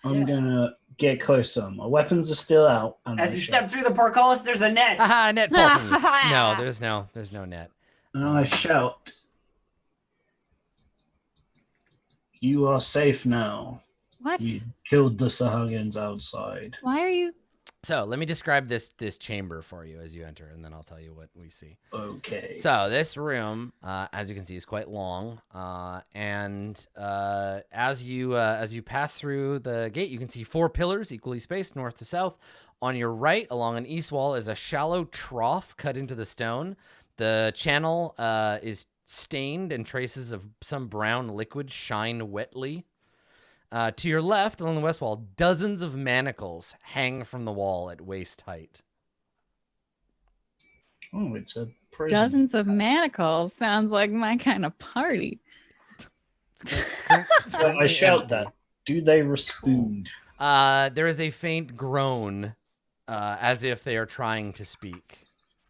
I'm gonna get closer. My weapons are still out. And As I you shout. step through the portcullis, there's a net. Haha, net falls on you. No, there's no net. And I shout, "You are safe now. What? You killed the Sahaguns outside." Why are you? So let me describe this chamber for you as you enter, and then I'll tell you what we see. Okay. So this room, as you can see, is quite long, and as you pass through the gate, you can see 4 pillars equally spaced north to south. On your right, along an east wall, is a shallow trough cut into the stone. The channel is stained, and traces of some brown liquid shine wetly. To your left, along the west wall, dozens of manacles hang from the wall at waist height. Oh, it's a prison. Dozens of manacles sounds like my kind of party. So I shout that. Do they respond? There is a faint groan, as if they are trying to speak.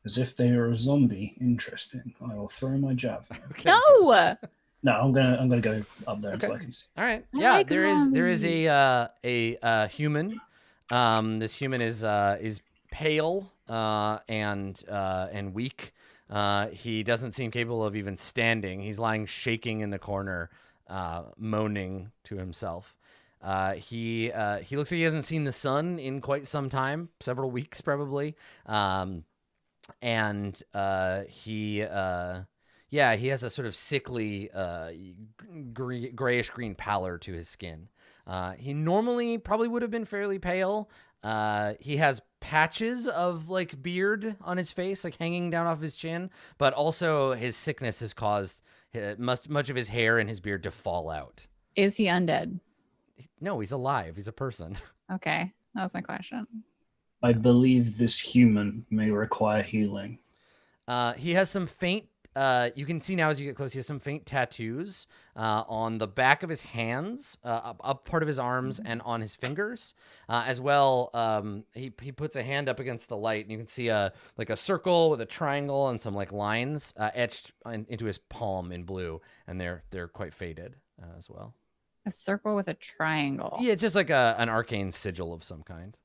As if they are a zombie. Interesting. I will throw my javelin. Okay. No. No, I'm gonna go up there Okay. so I can see. All right. I Yeah, like there is zombies. a human. This human is pale and weak. He doesn't seem capable of even standing. He's lying shaking in the corner, moaning to himself. He looks like he hasn't seen the sun in quite some time, several weeks probably. He has a sort of sickly, grayish green pallor to his skin. He normally probably would have been fairly pale. He has patches of like beard on his face, like hanging down off his chin, but also his sickness has caused much of his hair and his beard to fall out. Is he undead? No, he's alive. He's a person. Okay, that was my question. I believe this human may require healing. He has some faint you can see now as you get close, he has some faint tattoos on the back of his hands, up part of his arms, and on his fingers. As well, he puts a hand up against the light, and you can see a circle with a triangle and some like lines etched into his palm in blue, and they're quite faded as well. A circle with a triangle. Yeah, it's just like an arcane sigil of some kind.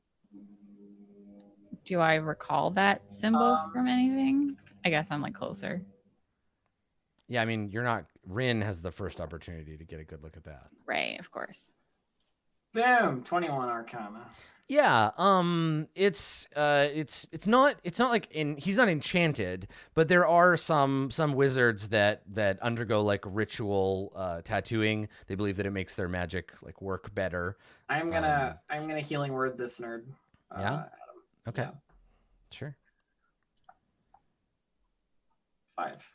Do I recall that symbol from anything? I guess I'm like closer. Yeah, I mean, you're not. Rin has the first opportunity to get a good look at that. Right, of course. Boom, 21 Arcana. Yeah, it's not like he's not enchanted, but there are some wizards that undergo like ritual tattooing. They believe that it makes their magic like work better. I'm gonna healing word this nerd. Yeah. Adam. Okay. Yeah. Sure. 5.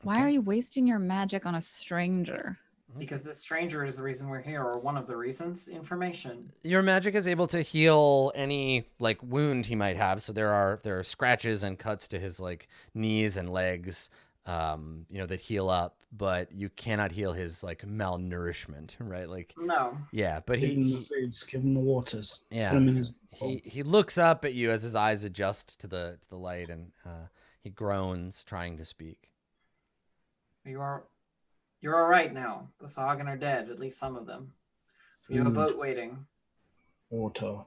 Why are you wasting your magic on a stranger? Because this stranger is the reason we're here, or one of the reasons. Information. Your magic is able to heal any like wound he might have. So there are scratches and cuts to his like knees and legs, that heal up, but you cannot heal his like malnourishment, right? Like No. yeah, but Give him the foods, give him the waters. yeah, Put him in so his bowl. he looks up at you as his eyes adjust to the light, and he groans, trying to speak. You're all right now. The Sahagun are dead, at least some of them. You have a Food. boat waiting. Water.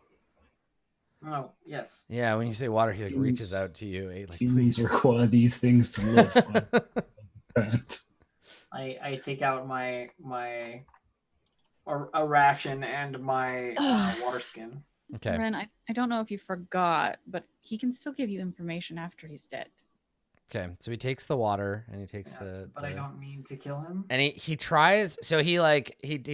Oh, yes. Yeah, when you say water, he like Humans- reaches out to you. Like, Humans please. require these things to live. I take out my a ration and my water skin. Okay. Ren, I don't know if you forgot, but he can still give you information after he's dead. Okay. So he takes the water and he takes But I don't mean to kill him. and he tries. So he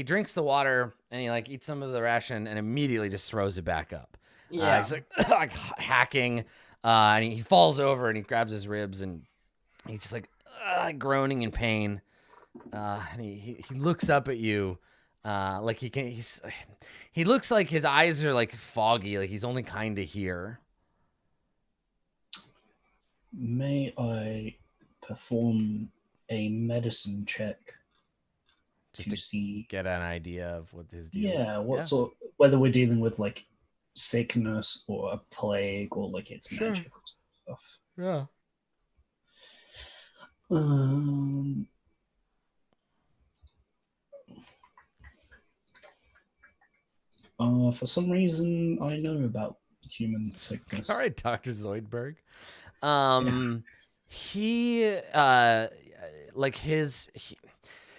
drinks the water and he like eats some of the ration and immediately just throws it back up. Yeah. He's like hacking, and he falls over and he grabs his ribs and he's just like groaning in pain. And he looks up at you, like he looks like his eyes are like foggy, like he's only kind of here. May I perform a medicine check Just to to see? get an idea of what his deal Yeah, is. what sort? Whether we're dealing with like sickness or a plague or like it's Sure. magic or stuff. Yeah. For some reason, I know about human sickness. All right, Dr. Zoidberg.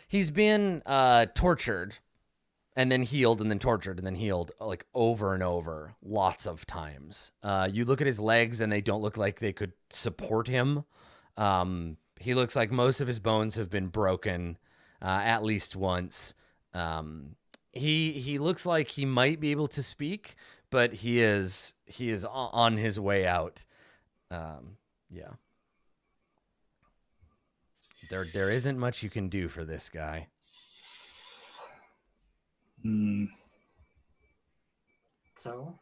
He's been tortured and then healed and then tortured and then healed like over and over lots of times. You look at his legs and they don't look like they could support him. He looks like most of his bones have been broken at least once. He looks like he might be able to speak, but he is on his way out. Yeah. There isn't much you can do for this guy. So?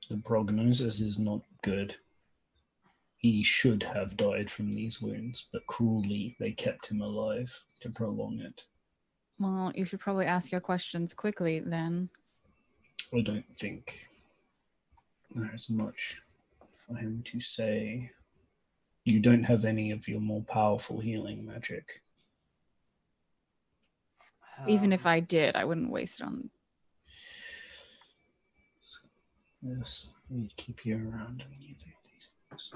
The prognosis is not good. He should have died from these wounds, but cruelly they kept him alive to prolong it. Well, you should probably ask your questions quickly then. I don't think there's much for him to say. You don't have any of your more powerful healing magic. Even if I did, I wouldn't waste it on. Yes, we keep you around when you do these things.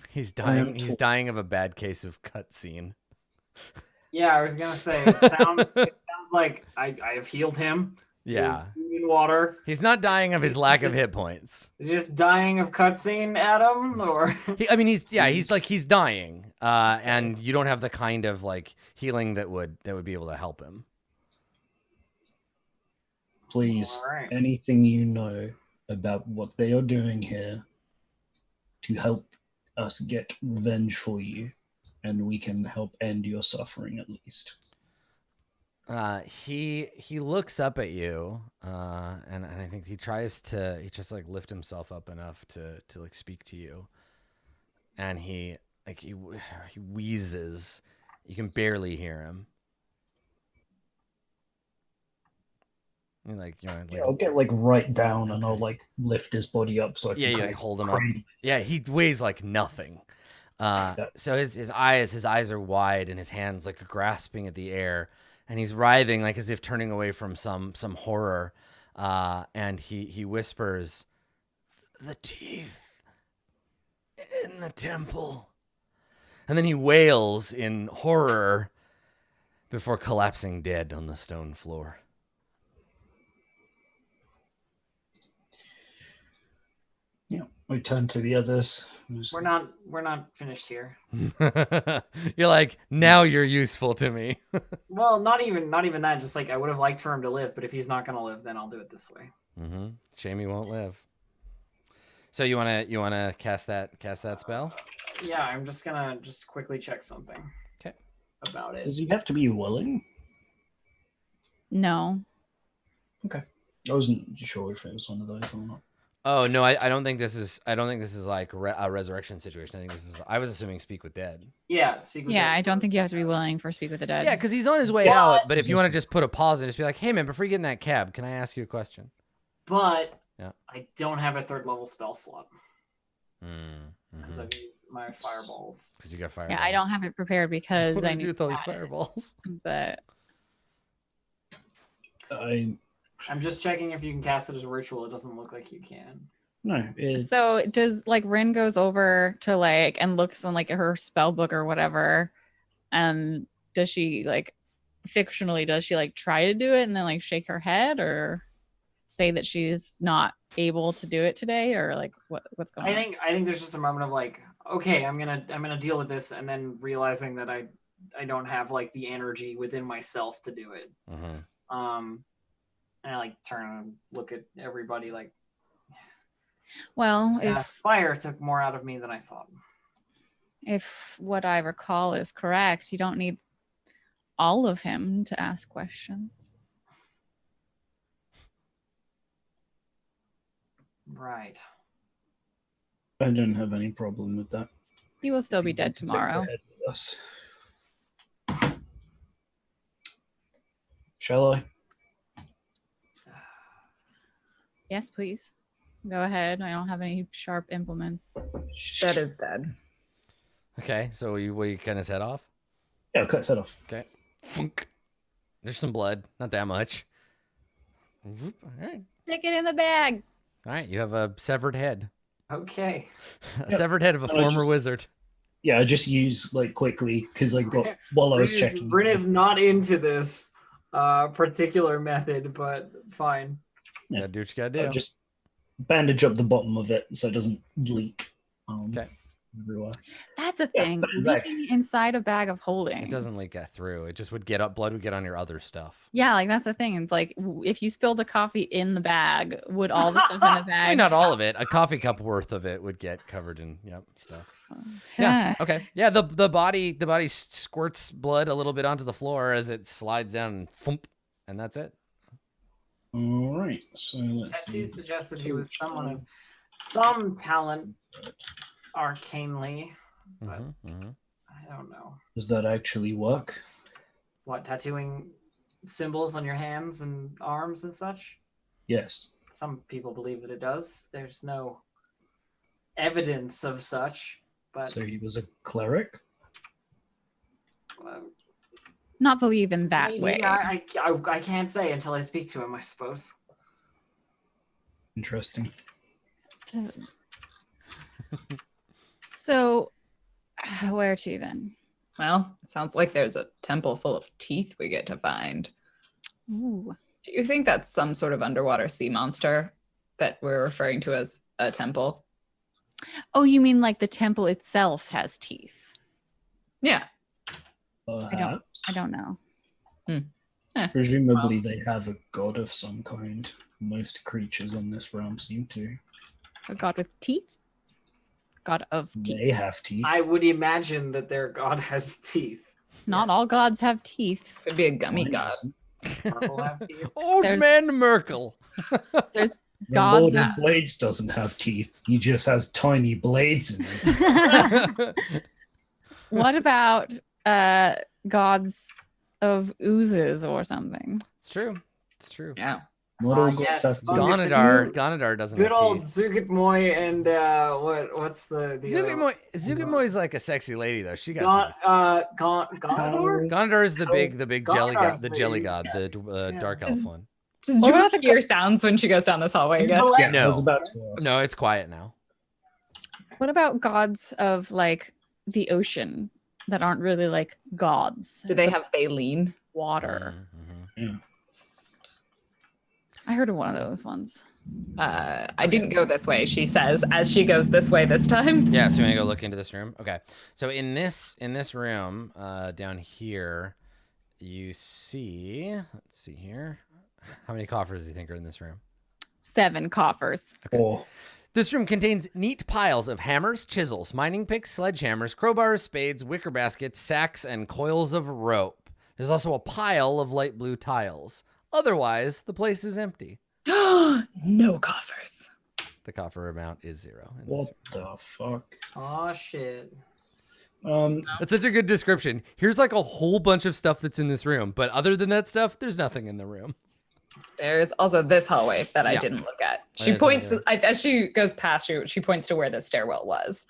He's dying. He's dying of a bad case of cutscene. Yeah, I was gonna say it sounds like I have healed him. Yeah. In water. He's not dying of his lack of hit points. Is he just dying of cutscene, Adam? Or he's dying. And you don't have the kind of like healing that would be able to help him. Please, Alright. anything you know about what they are doing here to help us get revenge for you, and we can help end your suffering at least. He looks up at you, and I think he just like lift himself up enough to like speak to you, and he wheezes. You can barely hear him. You're like, I'll get like right down and I'll like lift his body up so I can you kind like of hold him up. cradle it. Yeah, he weighs like nothing. So his eyes are wide and his hands like grasping at the air, and he's writhing like as if turning away from some horror. And he whispers, "The teeth in the temple," and then he wails in horror before collapsing dead on the stone floor. Yeah, I turn to the others. We're not finished here. You're like, now you're useful to me. Well, not even that. Just like I would have liked for him to live, but if he's not gonna live, then I'll do it this way. Mm-hmm. Shame he won't live. So you wanna cast that spell? Yeah, I'm just gonna quickly check something. Okay. About it. Does he have to be willing? No. Okay. I wasn't sure if it was one of those or not. Oh no, I don't think this is like a resurrection situation. I think I was assuming speak with dead. Yeah, speak with Yeah, dead. I don't think you have to be willing for Speak with the Dead. Yeah, because he's on his way out. But if you want to just put a pause and just be like, hey man, before you get in that cab, can I ask you a question? But yeah. I don't have a 3rd level spell slot. Because Mm-hmm. I've used my fireballs. Because you got fireballs. Yeah, I don't have it prepared because what do I you do need with all these fireballs? But I'm just checking if you can cast it as a ritual. It doesn't look like you can. No, it's... So does like Rin goes over to like and looks on like her spell book or whatever, and does she like fictionally like try to do it and then like shake her head or say that she's not able to do it today, or like what's going on? I think there's just a moment of like, okay, I'm gonna deal with this, and then realizing that I don't have like the energy within myself to do it. Mm-hmm. And I like turn and look at everybody like, well, yeah, if fire took more out of me than I thought. If what I recall is correct, you don't need all of him to ask questions. Right. I don't have any problem with that. He will still be dead tomorrow. Shall I? Yes, please. Go ahead. I don't have any sharp implements. That is dead. Okay, so we kind of set off? Yeah, I'll cut his head off. Okay. Funk. There's some blood. Not that much. Whoop. All right. Stick it in the bag. All right, you have a severed head. Okay. A severed head of a former wizard. Yeah, I just use like quickly because I got while I was checking. Bryn is not into this particular method, but fine. Yeah, gotta do what you gotta do. Just bandage up the bottom of it so it doesn't leak. Okay. Everywhere. That's a thing. Leaking inside a bag of holding. It doesn't leak through. It just would get up. Blood would get on your other stuff. Yeah, like that's the thing. It's like if you spilled a coffee in the bag, would all the stuff in the bag? I mean, not all of it. A coffee cup worth of it would get covered in stuff. Yeah. Okay. Yeah. The body squirts blood a little bit onto the floor as it slides down and thump, and that's it. All right. So let's Tattoo see. suggested he was someone of some talent arcanely, but I don't know. Does that actually work? What, tattooing symbols on your hands and arms and such? Yes. Some people believe that it does. There's no evidence of such, but So he was a cleric? Not believe in that maybe. way. I can't say until I speak to him, I suppose. Interesting. So, where to then? Well, it sounds like there's a temple full of teeth we get to find. Ooh. Do you think that's some sort of underwater sea monster that we're referring to as a temple? Oh, you mean like the temple itself has teeth? Yeah. Perhaps. I don't know. Presumably they have a god of some kind. Most creatures on this realm seem to. A god with teeth? God of teeth. They have teeth. I would imagine that their god has teeth. Not all gods have teeth. Could be a gummy god. Marvel have teeth. Old There's- man Merkel. There's The gods Lord of- of Blades doesn't have teeth. He just has tiny blades in it. What about gods of oozes or something? It's true. It's true. Yeah. Not all Yes. gods have Oh, teeth. yes. Gonadar doesn't Good have old teeth. Zugitmoy and what's the Zugitmoy's like a sexy lady though. She got teeth. Gonador? Gonadar is the big jelly god, Gonadar's the the jelly easy- god, the Yeah. dark elf one. Does What Jewel about the hear sounds when she goes down this hallway again? Yeah, No. I was about to ask. No, it's quiet now. What about gods of like the ocean that aren't really like gods? Do they have baleen? water? Mhm. I heard of one of those ones. I didn't go this way, she says, as she goes this way this time. Yeah, so you want to go look into this room? Okay. So in this room, down here, you see, let's see here. How many coffers do you think are in this room? 7 coffers. Or This room contains neat piles of hammers, chisels, mining picks, sledgehammers, crowbars, spades, wicker baskets, sacks, and coils of rope. There's also a pile of light blue tiles. Otherwise, the place is empty. No coffers. The coffer amount is 0. in this what the fuck? Oh shit. That's such a good description. Here's like a whole bunch of stuff that's in this room, but other than that stuff, there's nothing in the room. There's also this hallway that I Yeah. didn't look at. Oh, She there's points another- as she goes past you. She points to where the stairwell was.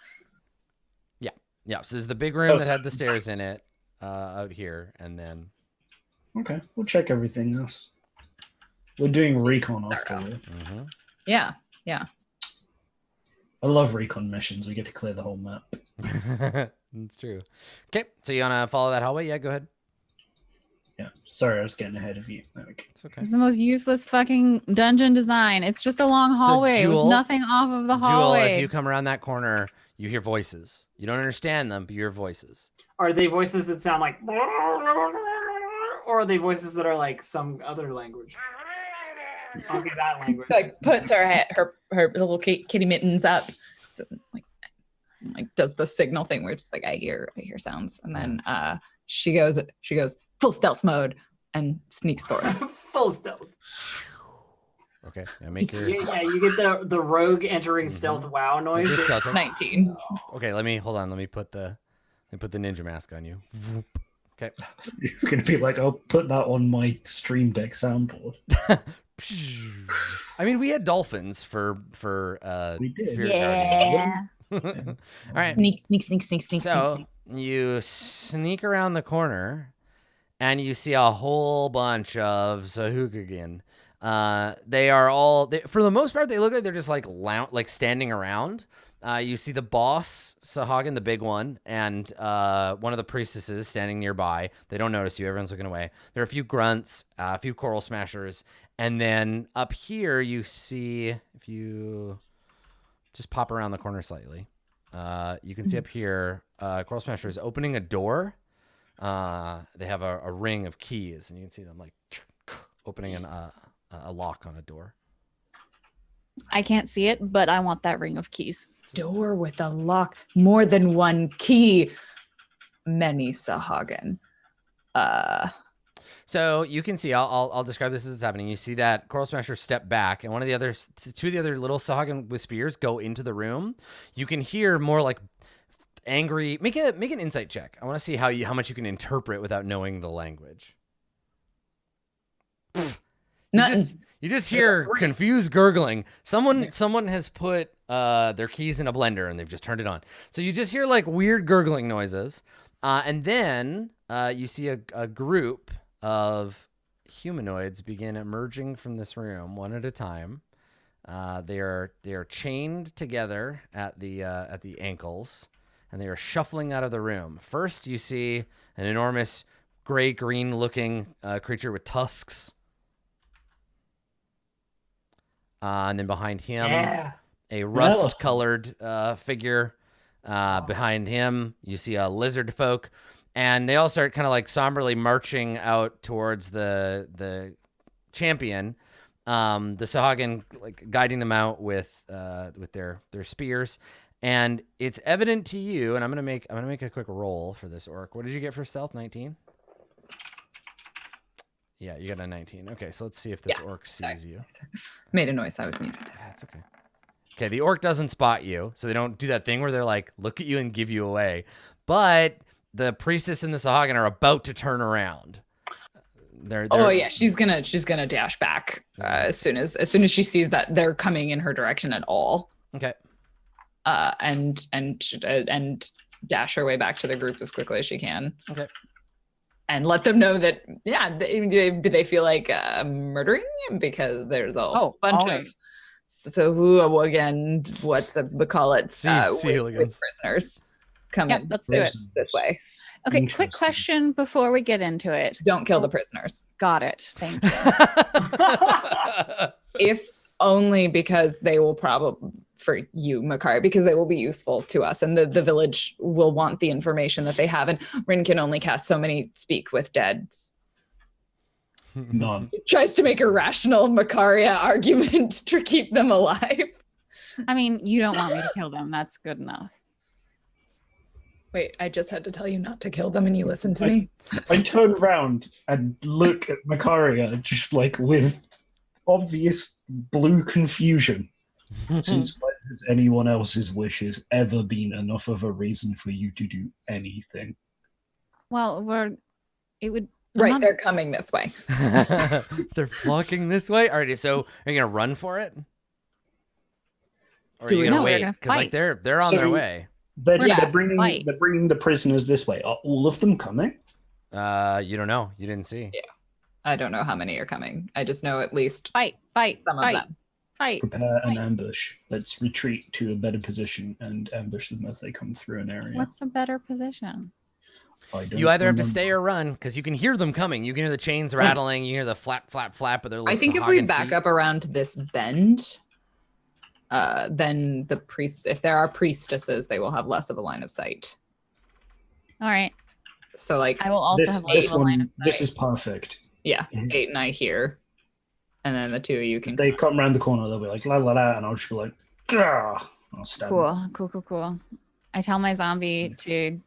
Yeah, so there's the big room Oh, that so- had the stairs in it out here, and then Okay, we'll check everything else. We're doing recon afterward. Yeah. I love recon missions. We get to clear the whole map. It's true. Okay, so you want to follow that hallway? Yeah, go ahead. Yeah. Sorry, I was getting ahead of you. There we go. It's okay. It's the most useless fucking dungeon design. It's just a long hallway Jewel- with nothing off of the Jewel, hallway. as you come around that corner, you hear voices. You don't understand them, but you hear voices. Are they voices that sound like, or are they voices that are like some other language? I'll get that language. Like puts her little kitty mittens up. So, like does the signal thing where it's like I hear sounds. And then she goes full stealth mode and sneaks forward. Full stealth. Okay, yeah, make your. Yeah, you get the rogue entering Mhm. stealth wow make noise. your that- stealth check. 19. Okay, let me hold on. Let me put the ninja mask on you. Voop. Okay. You're gonna be like, I'll put that on my Stream Deck soundboard. I mean, we had dolphins for We did. Spirit yeah. Guardian. All right. Sneak. So you sneak around the corner, and you see a whole bunch of Sahagun. They are all, for the most part, they look like they're just like standing around. You see the boss, Sahagun, the big one, and one of the priestesses standing nearby. They don't notice you. Everyone's looking away. There are a few grunts, a few Karl Smashers, and then up here you see, if you just pop around the corner slightly, you can see up here, Karl Smasher is opening a door. They have a ring of keys, and you can see them like opening a lock on a door. I can't see it, but I want that ring of keys. Door with a lock, more than one key. Many Sahagun. So you can see, I'll describe this as it's happening. You see that Karl Smasher step back, and two of the other little Sahagun with spears go into the room. You can hear more like angry. Make an insight check. I want to see how much you can interpret without knowing the language. You just hear confused gurgling. Someone has put their keys in a blender and they've just turned it on. So you just hear like weird gurgling noises, and then you see a group of humanoids begin emerging from this room one at a time. They are chained together at the ankles, and they are shuffling out of the room. First, you see an enormous gray-green looking creature with tusks. And then behind him, a rust-colored figure. Behind him, you see a lizard folk. And they all start kind of like somberly marching out towards the champion. The Sahagun like guiding them out with their spears. And it's evident to you, and I'm gonna make a quick roll for this orc. What did you get for stealth? 19? Yeah, you got a 19. Okay, so let's see if this orc sees you. Made a noise. I was muted. That's okay. Okay, the orc doesn't spot you, so they don't do that thing where they're like, look at you and give you away. But the priestess and the Sahagun are about to turn around. They're Oh yeah, she's gonna dash back as soon as she sees that they're coming in her direction at all. Okay. And dash her way back to the group as quickly as she can. Okay. And let them know that do they feel like murdering him, because there's a bunch of who again, what's we call it with prisoners coming. Let's do it this way. Okay, quick question before we get into it. Don't kill the prisoners. Got it. Thank you. If only because they will probably, for you, Makari, because they will be useful to us, and the village will want the information that they have. And Rin can only cast so many speak with deads. None. Tries to make a rational Makaria argument to keep them alive. I mean, you don't want me to kill them. That's good enough. Wait, I just had to tell you not to kill them, and you listened to me. I turn around and look at Makaria, just like with obvious blue confusion. Since when has anyone else's wishes ever been enough of a reason for you to do anything? Well, Right, they're coming this way. They're flocking this way. Alrighty, so are you gonna run for it? Or are you gonna wait? Because like they're on their way. They're bringing the prisoners this way. Are all of them coming? You don't know. You didn't see. Yeah, I don't know how many are coming. I just know at least fight some of them. Prepare an ambush. Let's retreat to a better position and ambush them as they come through an area. What's a better position? You either have to stay or run, because you can hear them coming. You can hear the chains rattling. You hear the flap, flap, flap of their little I think if we back up around this bend, then the priests, if there are priestesses, they will have less of a line of sight. All right. So like I will also have less of a line of sight. This is perfect. Yeah, 8 and I hear. And then the two of you can. If they come around the corner, they'll be like, la la la, and I'll just be like, gah! I'll stab them. Cool. I tell my zombie to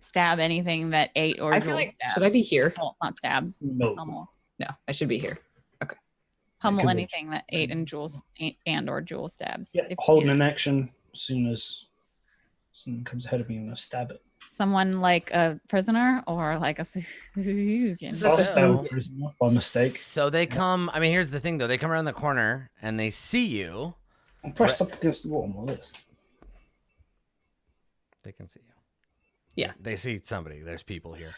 stab anything that 8 or I feel like, should I be here? Well, not stab. No. Pummel. No, I should be here. Okay. Pummel anything that 8 and Jules or Jules stabs. Yeah, holding an action as soon as someone comes ahead of me and I'll stab it. Someone like a prisoner or like a I'll stab a prisoner by mistake. So they come. I mean, here's the thing though. They come around the corner and they see you. I'm pressed up against the wall on my list. They can see you. Yeah. They see somebody. There's people here.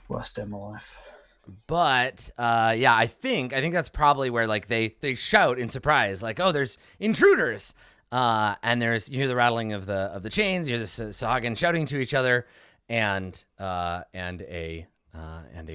Worst day of my life. But yeah, I think that's probably where like they shout in surprise, like, oh, there's intruders. And you hear the rattling of the chains. You hear the Sahagun shouting to each other, and a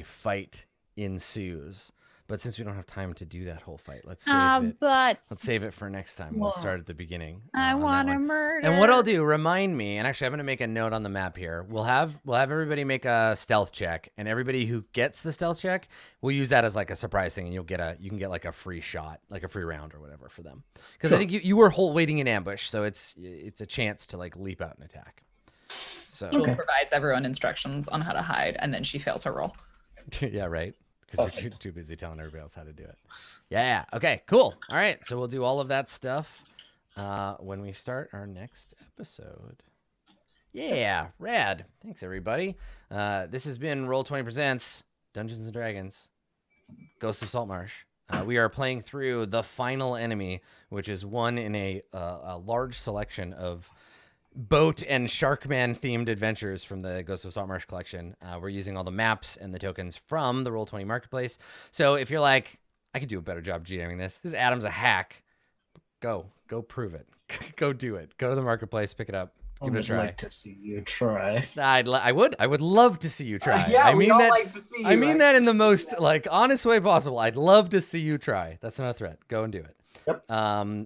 fight ensues. But since we don't have time to do that whole fight, let's save it. Let's save it for next time. We'll start at the beginning. I want to murder. And what I'll do, remind me, and actually I'm going to make a note on the map here. We'll have everybody make a stealth check, and everybody who gets the stealth check, we'll use that as like a surprise thing, and you can get like a free shot, like a free round or whatever for them. Because I think you were waiting in ambush, so it's a chance to like leap out and attack. So Jules provides everyone instructions on how to hide, and then she fails her roll. Yeah, right. Because you're too busy telling everybody else how to do it. Yeah. Okay, cool. All right. So we'll do all of that stuff when we start our next episode. Yeah, rad. Thanks, everybody. This has been Roll20 Presents Dungeons and Dragons, Ghosts of Saltmarsh. We are playing through the final enemy, which is one in a large selection of boat and Sharkman themed adventures from the Ghosts of Saltmarsh collection. We're using all the maps and the tokens from the Roll20 marketplace. So if you're like, I could do a better job GMing this. Adam's a hack. Go prove it. Go do it. Go to the marketplace, pick it up. Give it a try. I'd like to see you try. I would love to see you try. Yeah, I mean that. Like to see you, I mean that in the most like honest way possible. I'd love to see you try. That's not a threat. Go and do it. Yep.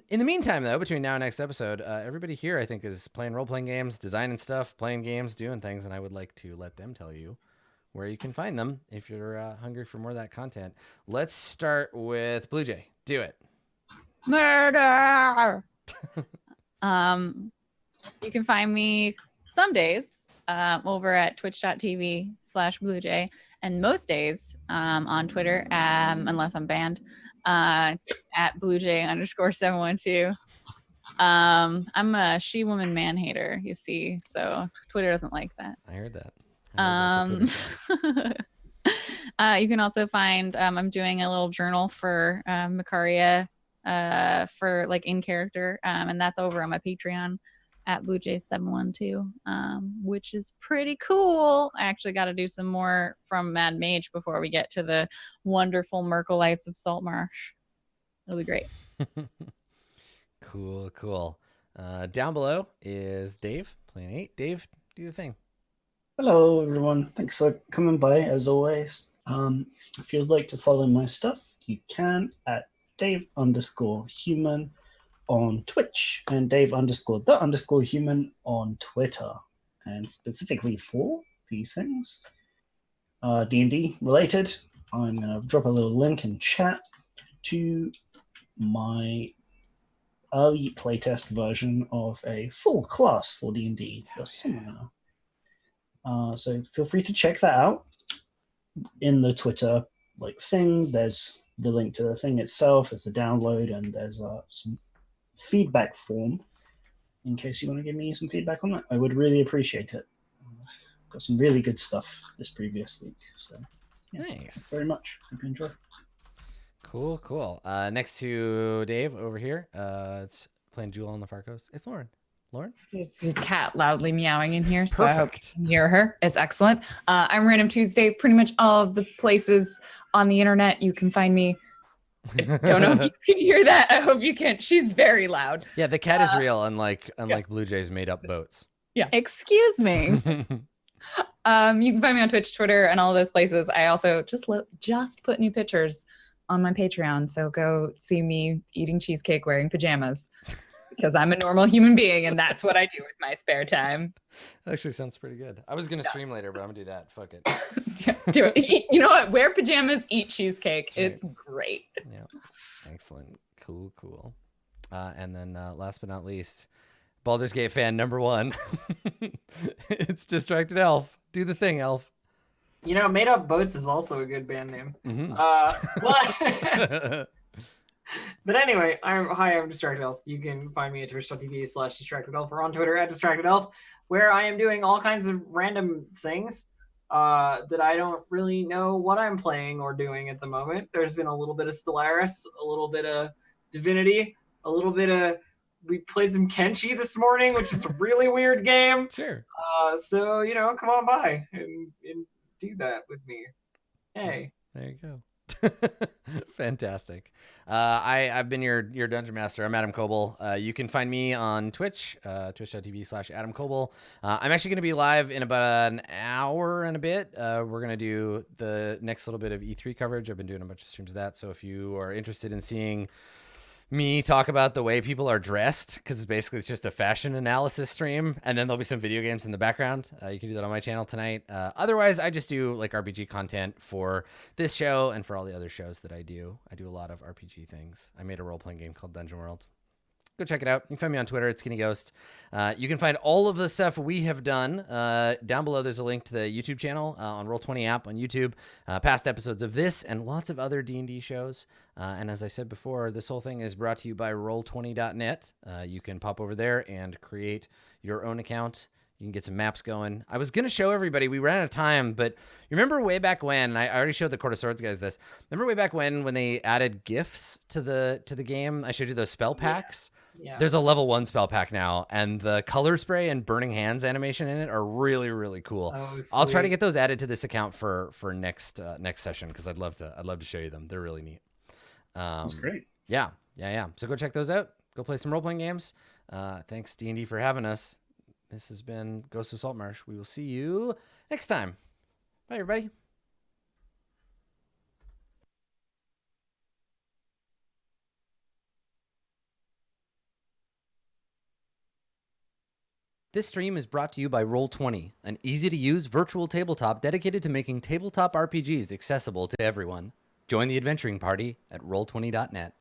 In the meantime, though, between now and next episode, everybody here, I think, is playing role-playing games, designing stuff, playing games, doing things, and I would like to let them tell you where you can find them if you're hungry for more of that content. Let's start with Bluejay. Do it. Murder. You can find me some days over at twitch.tv/Bluejay, and most days on Twitter, unless I'm banned, at Bluejay_712. I'm a she-woman man-hater, you see, so Twitter doesn't like that. I heard that. You can also find I'm doing a little journal for Makaria for like in character, and that's over on my Patreon at Bluejay712, which is pretty cool. I actually got to do some more from Mad Mage before we get to the wonderful Merkelites of Saltmarsh. It'll be great. Cool. Down below is Dave playing 8. Dave, do the thing. Hello, everyone. Thanks for coming by, as always. If you'd like to follow my stuff, you can at Dave_human on Twitch and Dave_the_human on Twitter. And specifically for these things, D&D related, I'm going to drop a little link in chat to my early playtest version of a full class for D&D, the Summoner. So feel free to check that out. In the Twitter thing, there's the link to the thing itself, there's a download, and there's some feedback form in case you want to give me some feedback on that. I would really appreciate it. Got some really good stuff this previous week. So yeah, Nice. thanks very much. Hope you enjoy. Cool. Next to Dave over here, it's playing Jewel on the Far Coast. It's Lauren. Lauren? There's a cat loudly meowing in here, so I hope Perfect. you can hear her. It's excellent. I'm Random Tuesday. Pretty much all of the places on the internet you can find me. I don't know if you can hear that. I hope you can. She's very loud. Yeah, the cat is real, unlike Bluejay's made up boats. Yeah. Excuse me. You can find me on Twitch, Twitter, and all those places. I also just put new pictures on my Patreon, so go see me eating cheesecake wearing pajamas. Because I'm a normal human being, and that's what I do with my spare time. That actually sounds pretty good. I was going to stream later, but I'm going to do that. Fuck it. Do it. You know what? Wear pajamas, eat cheesecake. Right. It's great. Yeah. Excellent. Cool. And then last but not least, Baldur's Gate fan number 1. It's Distracted Elf. Do the thing, Elf. You know, Made Up Boats is also a good band name. Mm-hmm. But anyway, I'm Distracted Elf. You can find me at twitch.tv/DistractedElf or on Twitter at DistractedElf, where I am doing all kinds of random things that I don't really know what I'm playing or doing at the moment. There's been a little bit of Stellaris, a little bit of Divinity, a little bit of... We played some Kenshi this morning, which is a really weird game. Sure. So, come on by and do that with me. Hey. There you go. Fantastic. I've been your dungeon master. I'm Adam Koebel. You can find me on Twitch, twitch.tv/Adam Koebel. I'm actually going to be live in about an hour and a bit. We're going to do the next little bit of E3 coverage. I've been doing a bunch of streams of that. So if you are interested in seeing me talk about the way people are dressed, because it's just a fashion analysis stream, and then there'll be some video games in the background. You can do that on my channel tonight. Otherwise, I just do RPG content for this show and for all the other shows that I do. I do a lot of RPG things. I made a role-playing game called Dungeon World. Go check it out. You can find me on Twitter at Skinny Ghost. You can find all of the stuff we have done down below. There's a link to the YouTube channel on Roll20 app on YouTube. Past episodes of this and lots of other D&D shows. And as I said before, this whole thing is brought to you by Roll20.net. You can pop over there and create your own account. You can get some maps going. I was going to show everybody. We ran out of time, but you remember way back when, and I already showed the Court of Swords guys this. Remember way back when they added gifts to the game? I showed you those spell packs. Yeah. There's a level 1 spell pack now, and the color spray and burning hands animation in it are really, really cool. Oh, I'll try to sweet. get those added to this account for next next session, because I'd love to show you them. They're really neat. That's great. Yeah. So go check those out. Go play some role-playing games. Thanks D&D for having us. This has been Ghosts of Saltmarsh. We will see you next time. Bye, everybody. This stream is brought to you by Roll20, an easy-to-use virtual tabletop dedicated to making tabletop RPGs accessible to everyone. Join the adventuring party at roll20.net.